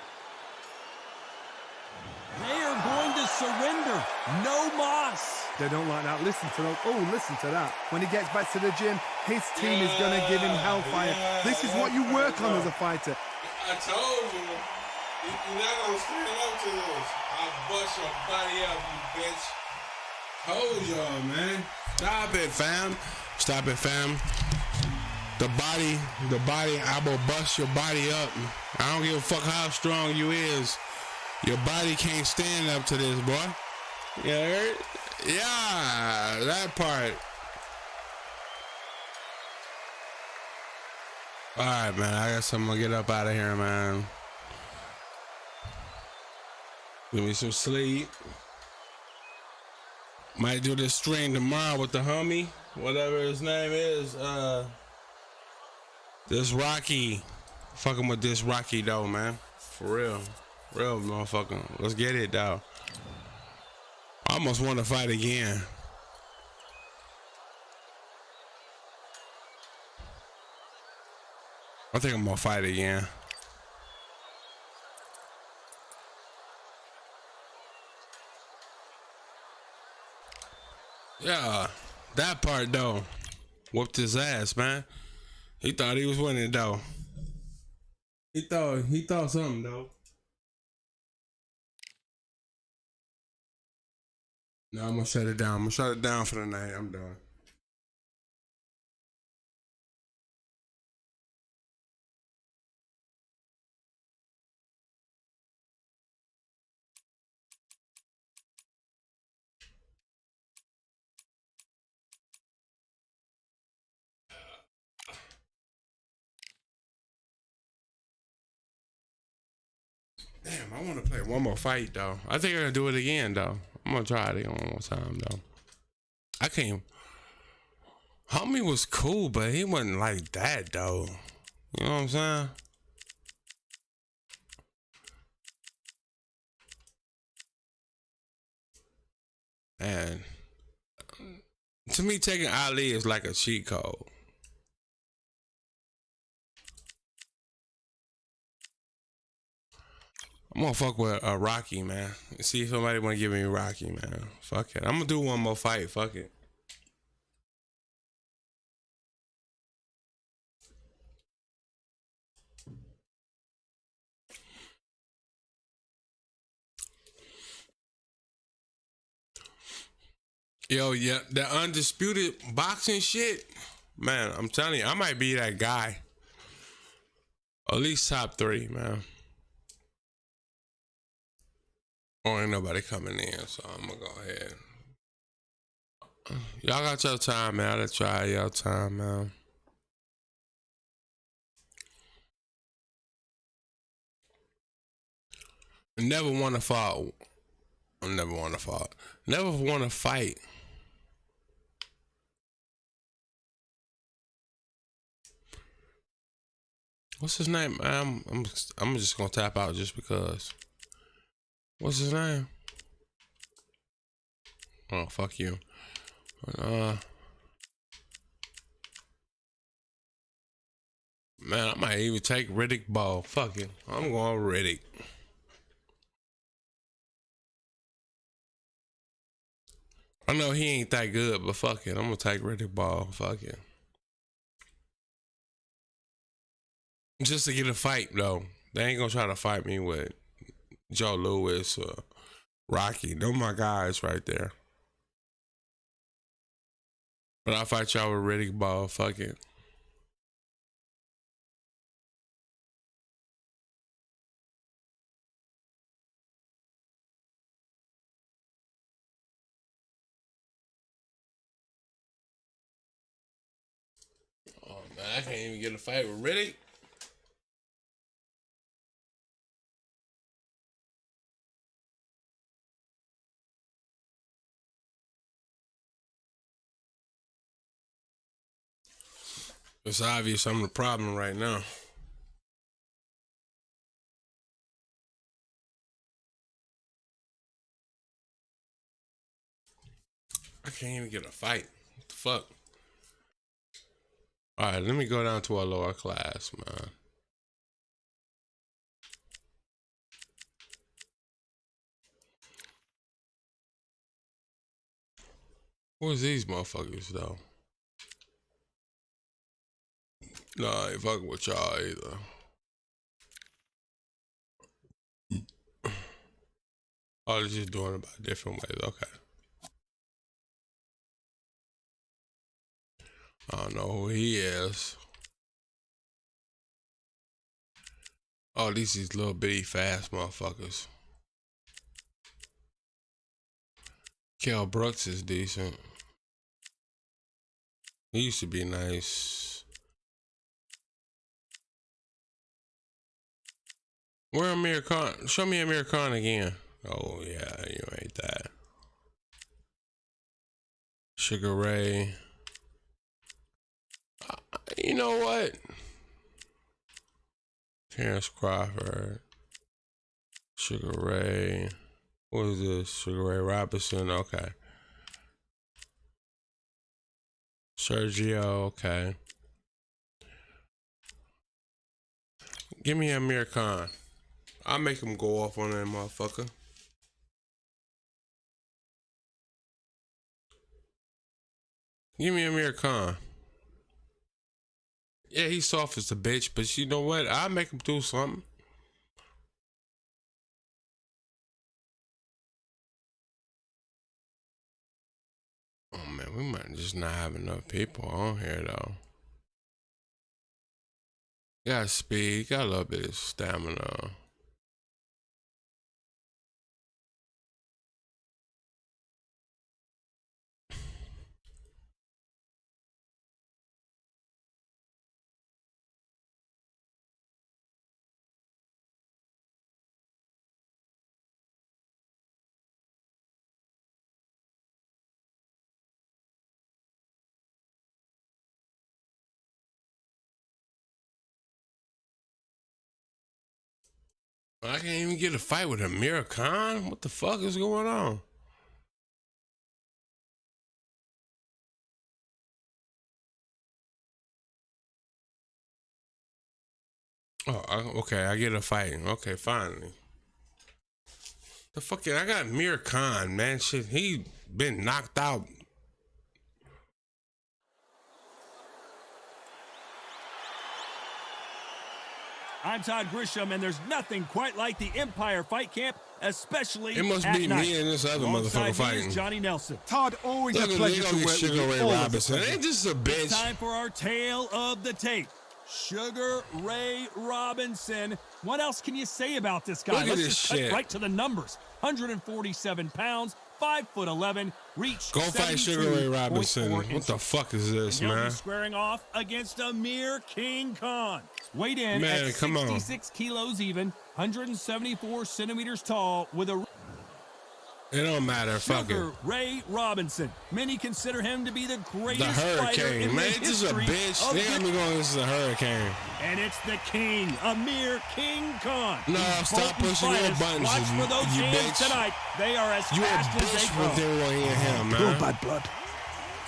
They are going to surrender. No mas. They don't like that. Listen to that. Oh, listen to that. When he gets back to the gym, his team is going to give him hellfire. This is what you work on as a fighter. I told you, you're not going to stand up to this. I'll bust your body up, you bitch. Told y'all, man. Stop it, fam. Stop it, fam. The body, I will bust your body up. I don't give a fuck how strong you is. Your body can't stand up to this, boy. You heard? Yeah, that part. All right, man. I guess I'm gonna get up out of here, man. Give me some sleep. Might do this stream tomorrow with the homie, whatever his name is. This Rocky. Fucking with this Rocky, though, man. For real. Real motherfucker. Let's get it, though. I almost want to fight again. I think I'm gonna fight again. Yeah, that part though. Whooped his ass, man. He thought he was winning though. He thought something though. No, I'm gonna shut it down. I'm gonna shut it down for the night. I'm done. Damn, I want to play one more fight though. I think I'm gonna do it again though. I'm gonna try it again one more time though. I can't. Homie was cool, but he wasn't like that though. You know what I'm saying? And to me, taking Ali is like a cheat code. I'm gonna fuck with Rocky, man. See if somebody wanna give me Rocky, man. Fuck it. I'm gonna do one more fight. Fuck it. Yo, yeah, the Undisputed boxing shit, man. I'm telling you, I might be that guy. At least top 3, man. Oh, ain't nobody coming in, so I'm gonna go ahead. Y'all got your time, man. I'll try y'all time, man. Never want to fight. Never want to fight. Never want to fight. What's his name? I'm just gonna tap out just because. What's his name? Oh, fuck you. Man, I might even take Riddick Ball. Fuck it. I'm going Riddick. I know he ain't that good, but fuck it. I'm gonna take Riddick Ball. Fuck it. Just to get a fight, though. They ain't gonna try to fight me with Joe Louis or Rocky. Those my guys right there. But I'll fight y'all with Riddick Ball. Fuck it. Oh, man, I can't even get a fight with Riddick. It's obvious I'm the problem right now. I can't even get a fight. What the fuck? Alright, let me go down to a lower class, man. Who's these motherfuckers, though? No, I ain't fucking with y'all either. Oh, they're just doing it by different ways. Okay. I don't know who he is. Oh, these little bitty fast motherfuckers. Kell Brooks is decent. He used to be nice. Where Amir Khan? Show me Amir Khan again. Oh yeah, you ain't that. Sugar Ray. You know what? Terrence Crawford. Sugar Ray. What is this? Sugar Ray Robinson. Okay. Sergio. Okay. Give me Amir Khan. I'll make him go off on that motherfucker. Give me Amir Khan. Yeah, he's soft as a bitch, but you know what? I'll make him do something. Oh man, we might just not have enough people on here though. Got speed, got a little bit of stamina. I can't even get a fight with Amir Khan. What the fuck is going on? Oh, okay. I get a fight. Okay, finally. The fucking I got Amir Khan, man. Shit, he been knocked out. I'm Todd Grisham, and there's nothing quite like the Empire Fight Camp, especially It must at be night. me and this other Alongside motherfucker me is fighting. Johnny Nelson. Todd, always Look a at pleasure they to gonna work get Sugar with Ray you. Always a Robinson. pleasure. Ain't this a bitch? Time for our tale of the tape. Sugar Ray Robinson. What else can you say about this guy? Look at Let's this just cut shit. right to the numbers. 147 pounds, 5'11", reached Go fight Sugar Ray Robinson. 72.4 What the fuck is this, He'll man? be squaring off against Amir King Khan. Weighed in Man, at come on. 66 kilos even, 174 centimeters tall, with a It don't matter. Fuck it. Sugar Ray Robinson. Many consider him to be the The greatest fighter in Hurricane. the Man, it's just a history bitch. of They got the- me going, this is a hurricane. And it's the king, Amir King Khan. No, These stop Bolton pushing your fighters, buttons, Watch for those you hands bitch. tonight. They are as You a fast as bitch they when go. they want to hear him, man. Bad blood.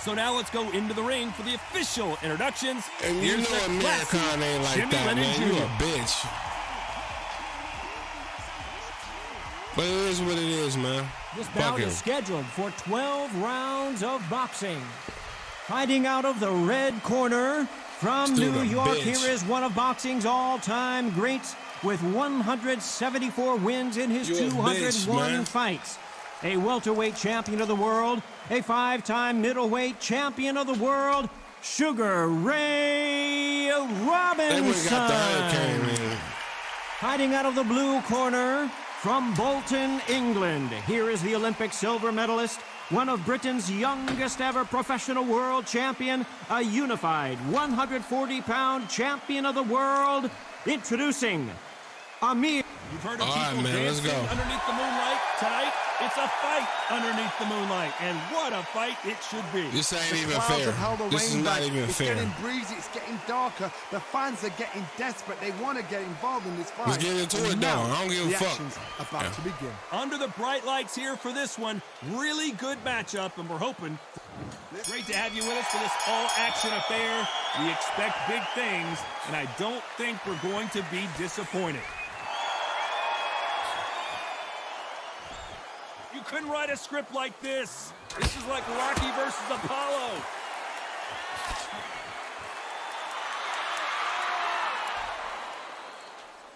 So now let's go into the ring for the official introductions. And you Here's know the Amir classy Khan ain't like Jimmy that, Lennon man. You Jr. a bitch. But it is what it is, man. This bout Fuck him. is scheduled for 12 rounds of boxing. Fighting out of the red corner from Dude, New a York, bitch. here is one of boxing's all-time greats with 174 wins in his You a bitch, 201 man. fights. A welterweight champion of the world, a 5-time middleweight champion of the world, Sugar Ray They would've got the hurricane, Robinson. man. Fighting out of the blue corner from Bolton, England. Here is the Olympic silver medalist, one of Britain's youngest ever professional world champion, a unified 140-pound champion of the world. Introducing Amir. You've heard of All right, people man, let's dancing go. underneath the moonlight. Tonight, it's a fight underneath the moonlight. And what a fight it should be. This ain't even Clouds fair. have held the This is rain not back. even It's fair. getting breezy. It's getting darker. The fans are getting desperate. They want to get involved in this fight. Let's get into And it, though. now, I don't give a the fuck. action's about to begin. Under the bright lights here for this one. Really good matchup, and we're hoping. Great to have you with us for this all-action affair. We expect big things, and I don't think we're going to be disappointed. You couldn't write a script like this. This is like Rocky versus Apollo.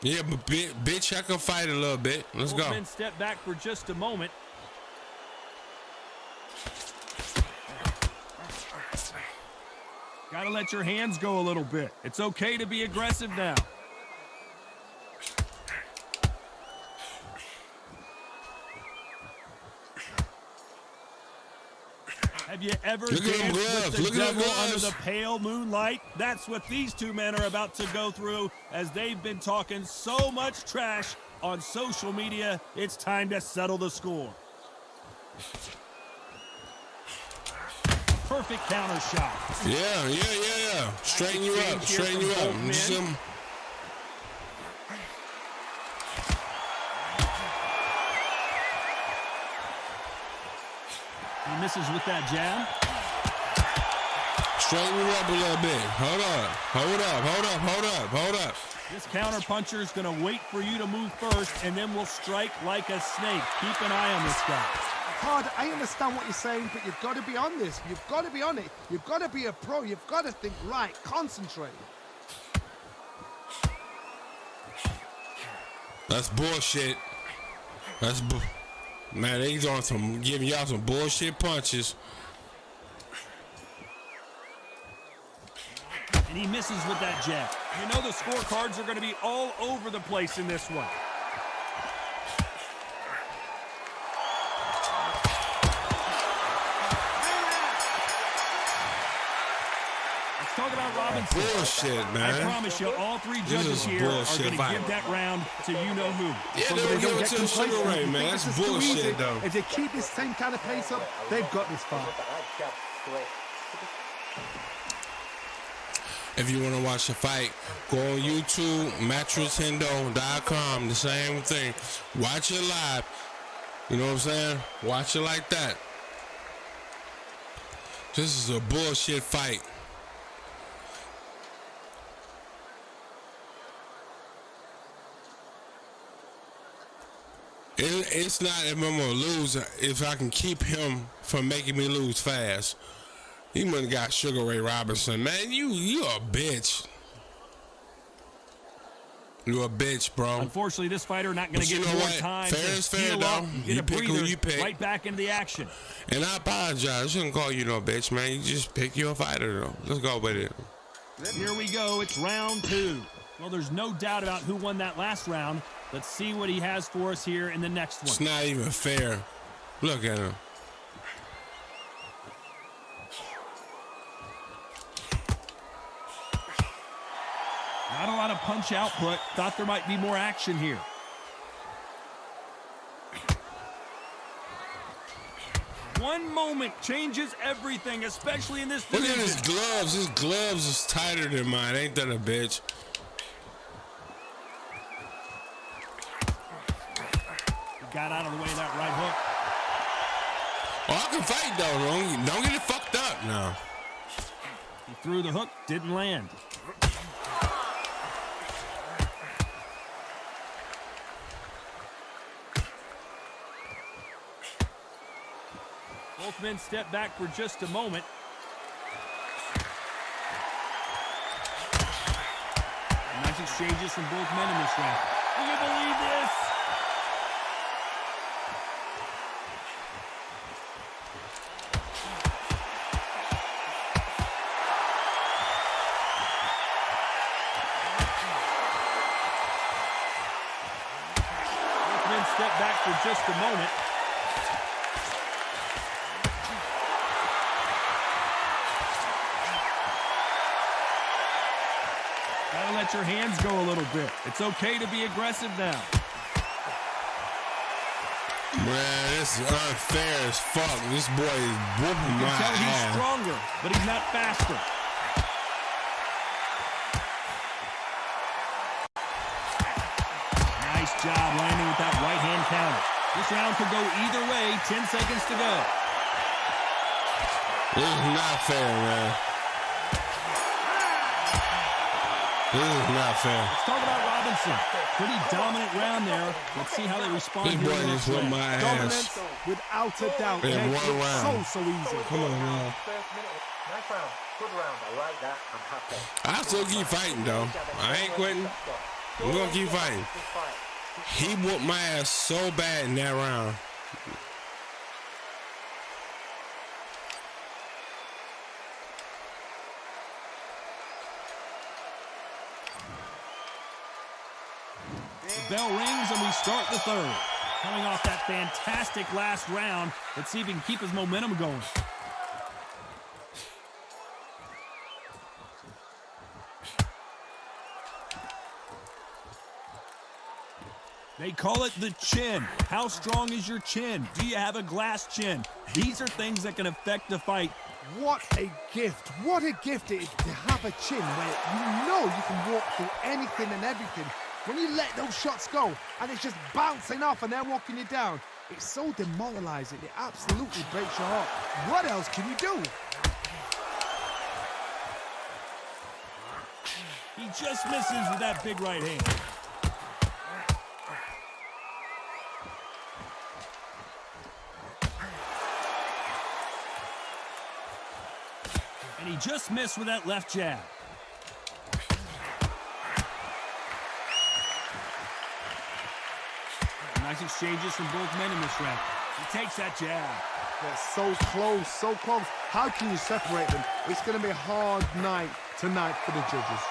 Yeah, but bitch, I can fight a little bit. Let's Both go. men step back for just a moment. Gotta let your hands go a little bit. It's okay to be aggressive now. Have you ever Look at them danced gloves. with the Look at them devil under gloves. the pale moonlight? That's what these two men are about to go through as they've been talking so much trash on social media. It's time to settle the score. Perfect counter shot. Yeah. Straighten you up. Straighten you up. Just, He misses with that jab. straighten you up a little bit. Hold up. This counter puncher is going to wait for you to move first, and then will strike like a snake. Keep an eye on this guy. Todd, I understand what you're saying, but you've got to be on this. You've got to be on it. You've got to be a pro. You've got to think right. Concentrate. That's bullshit. Man, they on some giving y'all some bullshit punches. And he misses with that jab. You know the scorecards are going to be all over the place in this one. Let's talk about Robinson. Bullshit, I man. promise you, all three This judges is a here are bullshit going to fight. give that round to you-know-who. Yeah, they don't give it to Sugar Ray, man. That's This is too easy. bullshit, though. If they keep this same kind of pace up, they've got this fight. If you want to watch the fight, go on YouTube, mattresshindo.com, the same thing. Watch it live. You know what I'm saying? Watch it like that. This is a bullshit fight. It's not if I'm going to lose, if I can keep him from making me lose fast. He must have got Sugar Ray Robinson. Man, you a bitch. You a bitch, bro. Unfortunately, this fighter not going But to you get know more what? time Fair to is fair, heal up though. and get You a pick who breather you pick. right back into the action. And I apologize. I shouldn't call you no bitch, man. You just pick your fighter, though. Let's go with it. Here we go. It's round two. Well, there's no doubt about who won that last round. Let's see what he has for us here in the next one. It's not even fair. Look at him. punch output. Thought there might be more action here. One moment changes everything, especially in this division. Look at his gloves. His gloves is tighter than mine. Ain't that a bitch? He got out of the way of that right hook. Oh, I can fight though. Don't get it fucked up now. He threw the hook, didn't land. Both men step back for just a moment. Nice exchanges from both men in this round. Can you believe this? Both men step back for just a moment. Gotta let your hands go a little bit. It's okay to be aggressive now. Man, this is unfair as fuck. This boy is whooping You my can tell he's ass. stronger, but he's not faster. Nice job landing with that right hand counter. This round could go either way. 10 seconds to go. This is not fair, man. This is not fair. Let's talk about Robinson. Pretty dominant round there. Let's see how they respond This here boy in the just next whooped round. my Dominance, ass. without a doubt, In makes one it round. so easy. Come on, man. First minute. Nice round. Good round. I like that. I'm happy. I still keep fighting though. I ain't quitting. I'm gonna keep fighting. He whooped my ass so bad in that round. The bell rings and we start the third. Coming off that fantastic last round, let's see if he can keep his momentum going. They call it the chin. How strong is your chin? Do you have a glass chin? These are things that can affect the fight. What a gift. What a gift it is to have a chin where you know you can walk through anything and everything. When you let those shots go and it's just bouncing off and they're walking you down, it's so demoralizing. It absolutely breaks your heart. What else can you do? He just misses with that big right hand. And he just missed with that left jab. Nice exchanges from both men in this round. He takes that jab. They're so close, so close. How can you separate them? It's going to be a hard night tonight for the judges.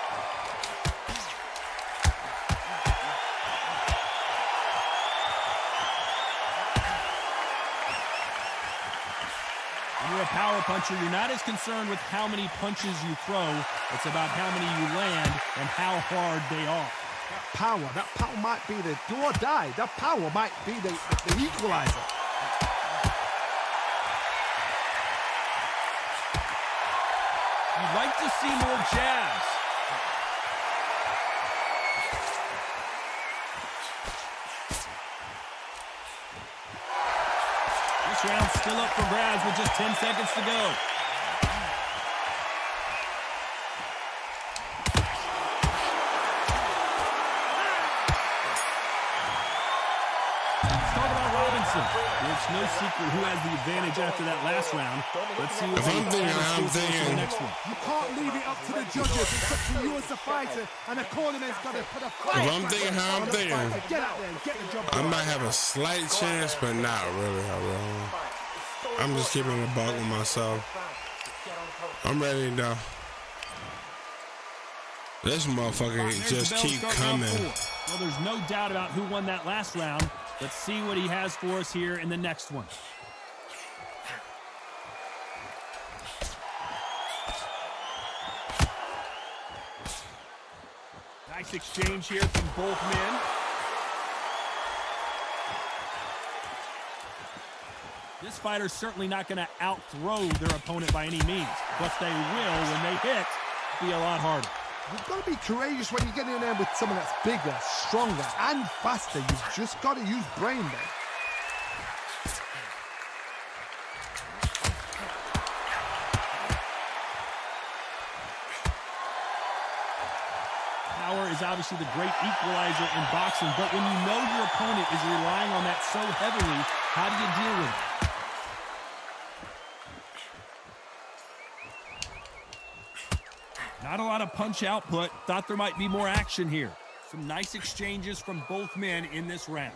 When you're a power puncher, you're not as concerned with how many punches you throw. It's about how many you land and how hard they are. That power might be the do or die. That power might be the equalizer. You'd like to see more jabs. This round's still up for grabs with just 10 seconds to go. Let's talk about Robinson. It's no secret who has the advantage after that last round. Let's see what If I'm thinking, I'm for the thinking. next one. You can't leave it up to the judges. It's up to you as a fighter, and the cornerman's got to put a fight. If I'm thinking how I'm thinking, Get out there and get the job I done. might have a slight chance, but not really. I'm just keeping a bug with myself. I'm ready though. This motherfucker There's just the bell keep start round coming. 4. Well, there's no doubt about who won that last round. Let's see what he has for us here in the next one. Nice exchange here from both men. This fighter's certainly not going to out-throw their opponent by any means, but they will, when they hit, be a lot harder. You've got to be courageous when you get in there with someone that's bigger, stronger, and faster. You've just got to use brain there. Power is obviously the great equalizer in boxing, but when you know your opponent is relying on that so heavily, how do you deal with it? Not a lot of punch output. Thought there might be more action here. Some nice exchanges from both men in this round.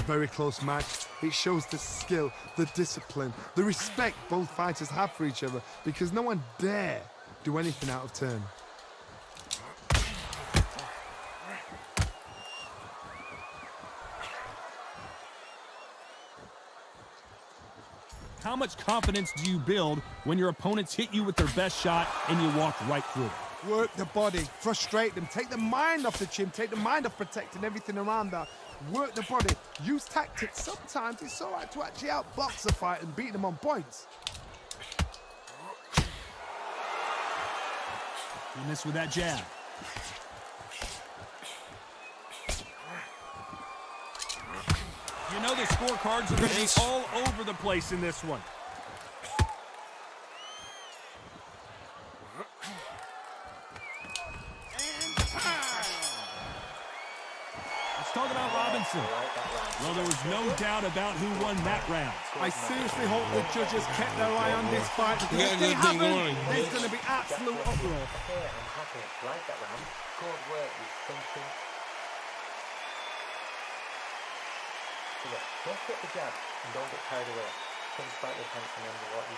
Very close match. It shows the skill, the discipline, the respect both fighters have for each other, because no one dare do anything out of turn. How much confidence do you build when your opponents hit you with their best shot and you walk right through it? Work the body, frustrate them, take the mind off the chin, take the mind off protecting everything around that. Work the body, use tactics. Sometimes it's all right to actually outbox a fight and beat them on points. You miss with that jab. You know the scorecards are going to be all over the place in this one. Let's talk about Robinson. Well, there was no doubt about who won that round. I seriously hope the judges kept their eye on this fight, because if they haven't, there's going to be absolute uproar. I'm happy. Like that round. Good work. You're thinking. Don't get the jab and don't get carried away. Think slightly tense and remember what you...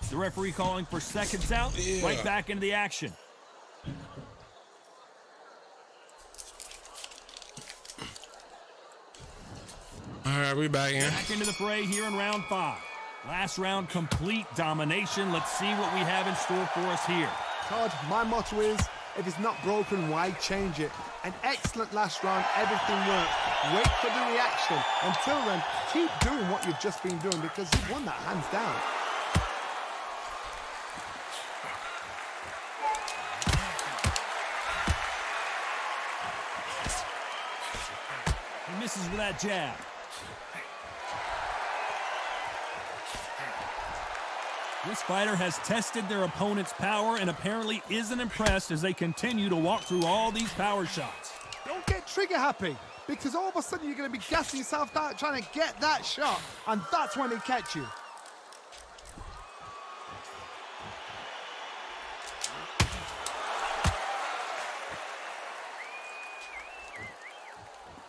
The referee calling for seconds out, right back into the action. All right, we back in. Back into the fray here in round 5. Last round, complete domination. Let's see what we have in store for us here. Todd, my motto is, if it's not broken, why change it? An excellent last round, everything worked. Wait for the reaction. Until then, keep doing what you've just been doing, because you've won that hands down. He misses with that jab. This fighter has tested their opponent's power and apparently isn't impressed as they continue to walk through all these power shots. Don't get trigger happy, because all of a sudden you're going to be gassing yourself out trying to get that shot, and that's when they catch you.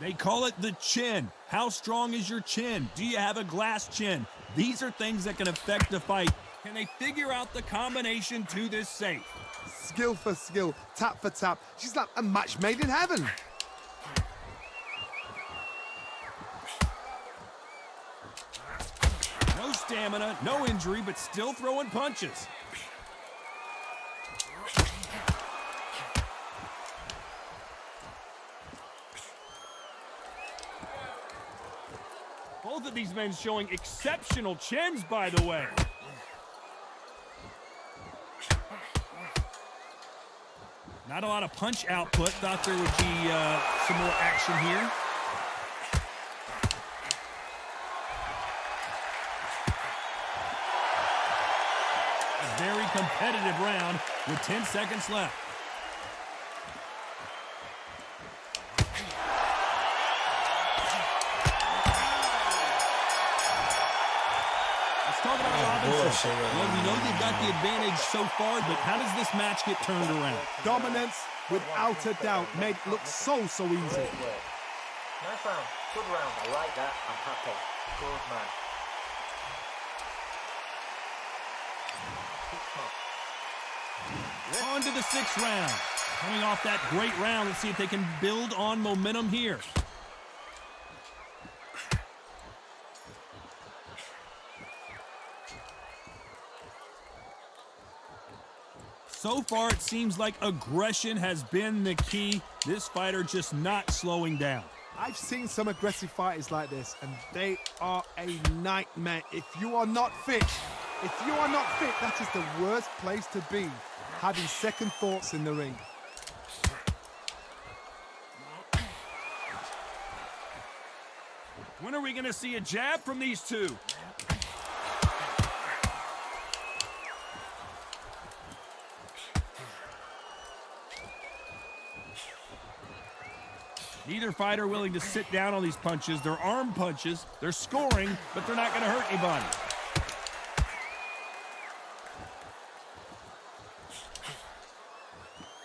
They call it the chin. How strong is your chin? Do you have a glass chin? These are things that can affect the fight. Can they figure out the combination to this safe? Skill for skill, tap for tap. She's like a match made in heaven. No stamina, no injury, but still throwing punches. Both of these men showing exceptional chins, by the way. Not a lot of punch output. Thought there would be some more action here. A very competitive round with 10 seconds left. Let's talk about Robinson. Well, we know they've got the advantage so far, but how does this match get turned around? Dominance, without a doubt, made it look so easy. Nice round. Good round. I like that. I'm happy. Good man. On to the 6th round. Coming off that great round, let's see if they can build on momentum here. So far, it seems like aggression has been the key. This fighter just not slowing down. I've seen some aggressive fighters like this, and they are a nightmare. If you are not fit, that is the worst place to be, having second thoughts in the ring. When are we going to see a jab from these two? Neither fighter willing to sit down on these punches. They're arm punches. They're scoring, but they're not going to hurt anybody.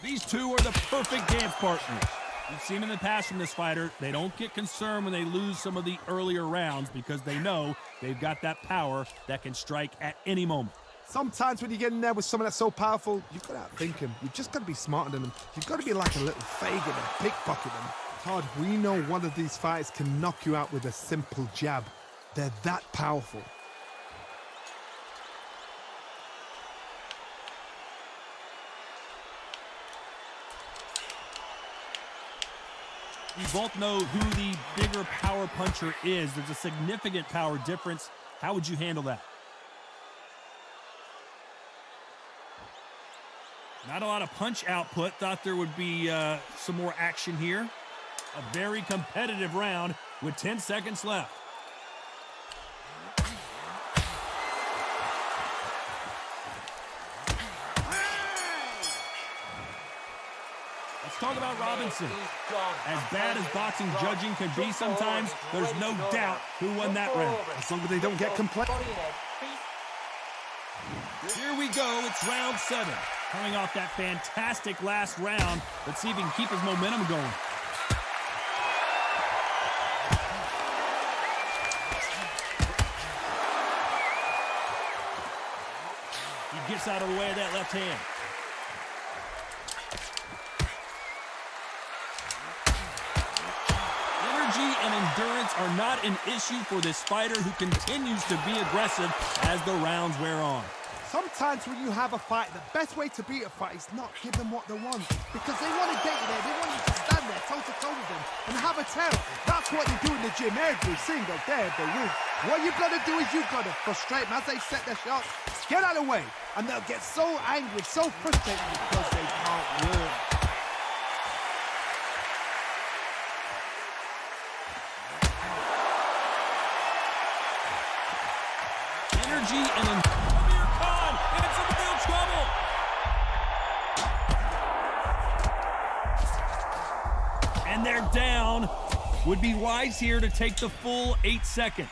These two are the perfect dance partners. We've seen in the past from this fighter, they don't get concerned when they lose some of the earlier rounds because they know they've got that power that can strike at any moment. Sometimes when you get in there with someone that's so powerful, you've got to outthink him. You've just got to be smarter than him. You've got to be like a little Fagin and pickpocket him. Todd, we know one of these fighters can knock you out with a simple jab. They're that powerful. We both know who the bigger power puncher is. There's a significant power difference. How would you handle that? Not a lot of punch output. Thought there would be some more action here. A very competitive round with 10 seconds left. Let's talk about Robinson. As bad as boxing judging can be sometimes, there's no doubt who won that round. As long as they don't get complete. Here we go, it's round 7. Coming off that fantastic last round, let's see if he can keep his momentum going. He gets out of the way of that left hand. Energy and endurance are not an issue for this fighter who continues to be aggressive as the rounds wear on. Sometimes when you have a fight, the best way to beat a fight is not give them what they want. Because they want to get you there. They want you to stand there toe-to-toe with them and have a tell. That's what they do in the gym every single day of the week. What you've got to do is you've got to frustrate them as they set their shots. Get out of the way. And they'll get so angry, so frustrated because they can't win. Energy and Amir Khan in some real trouble. And they're down. Would be wise here to take the full 8 seconds.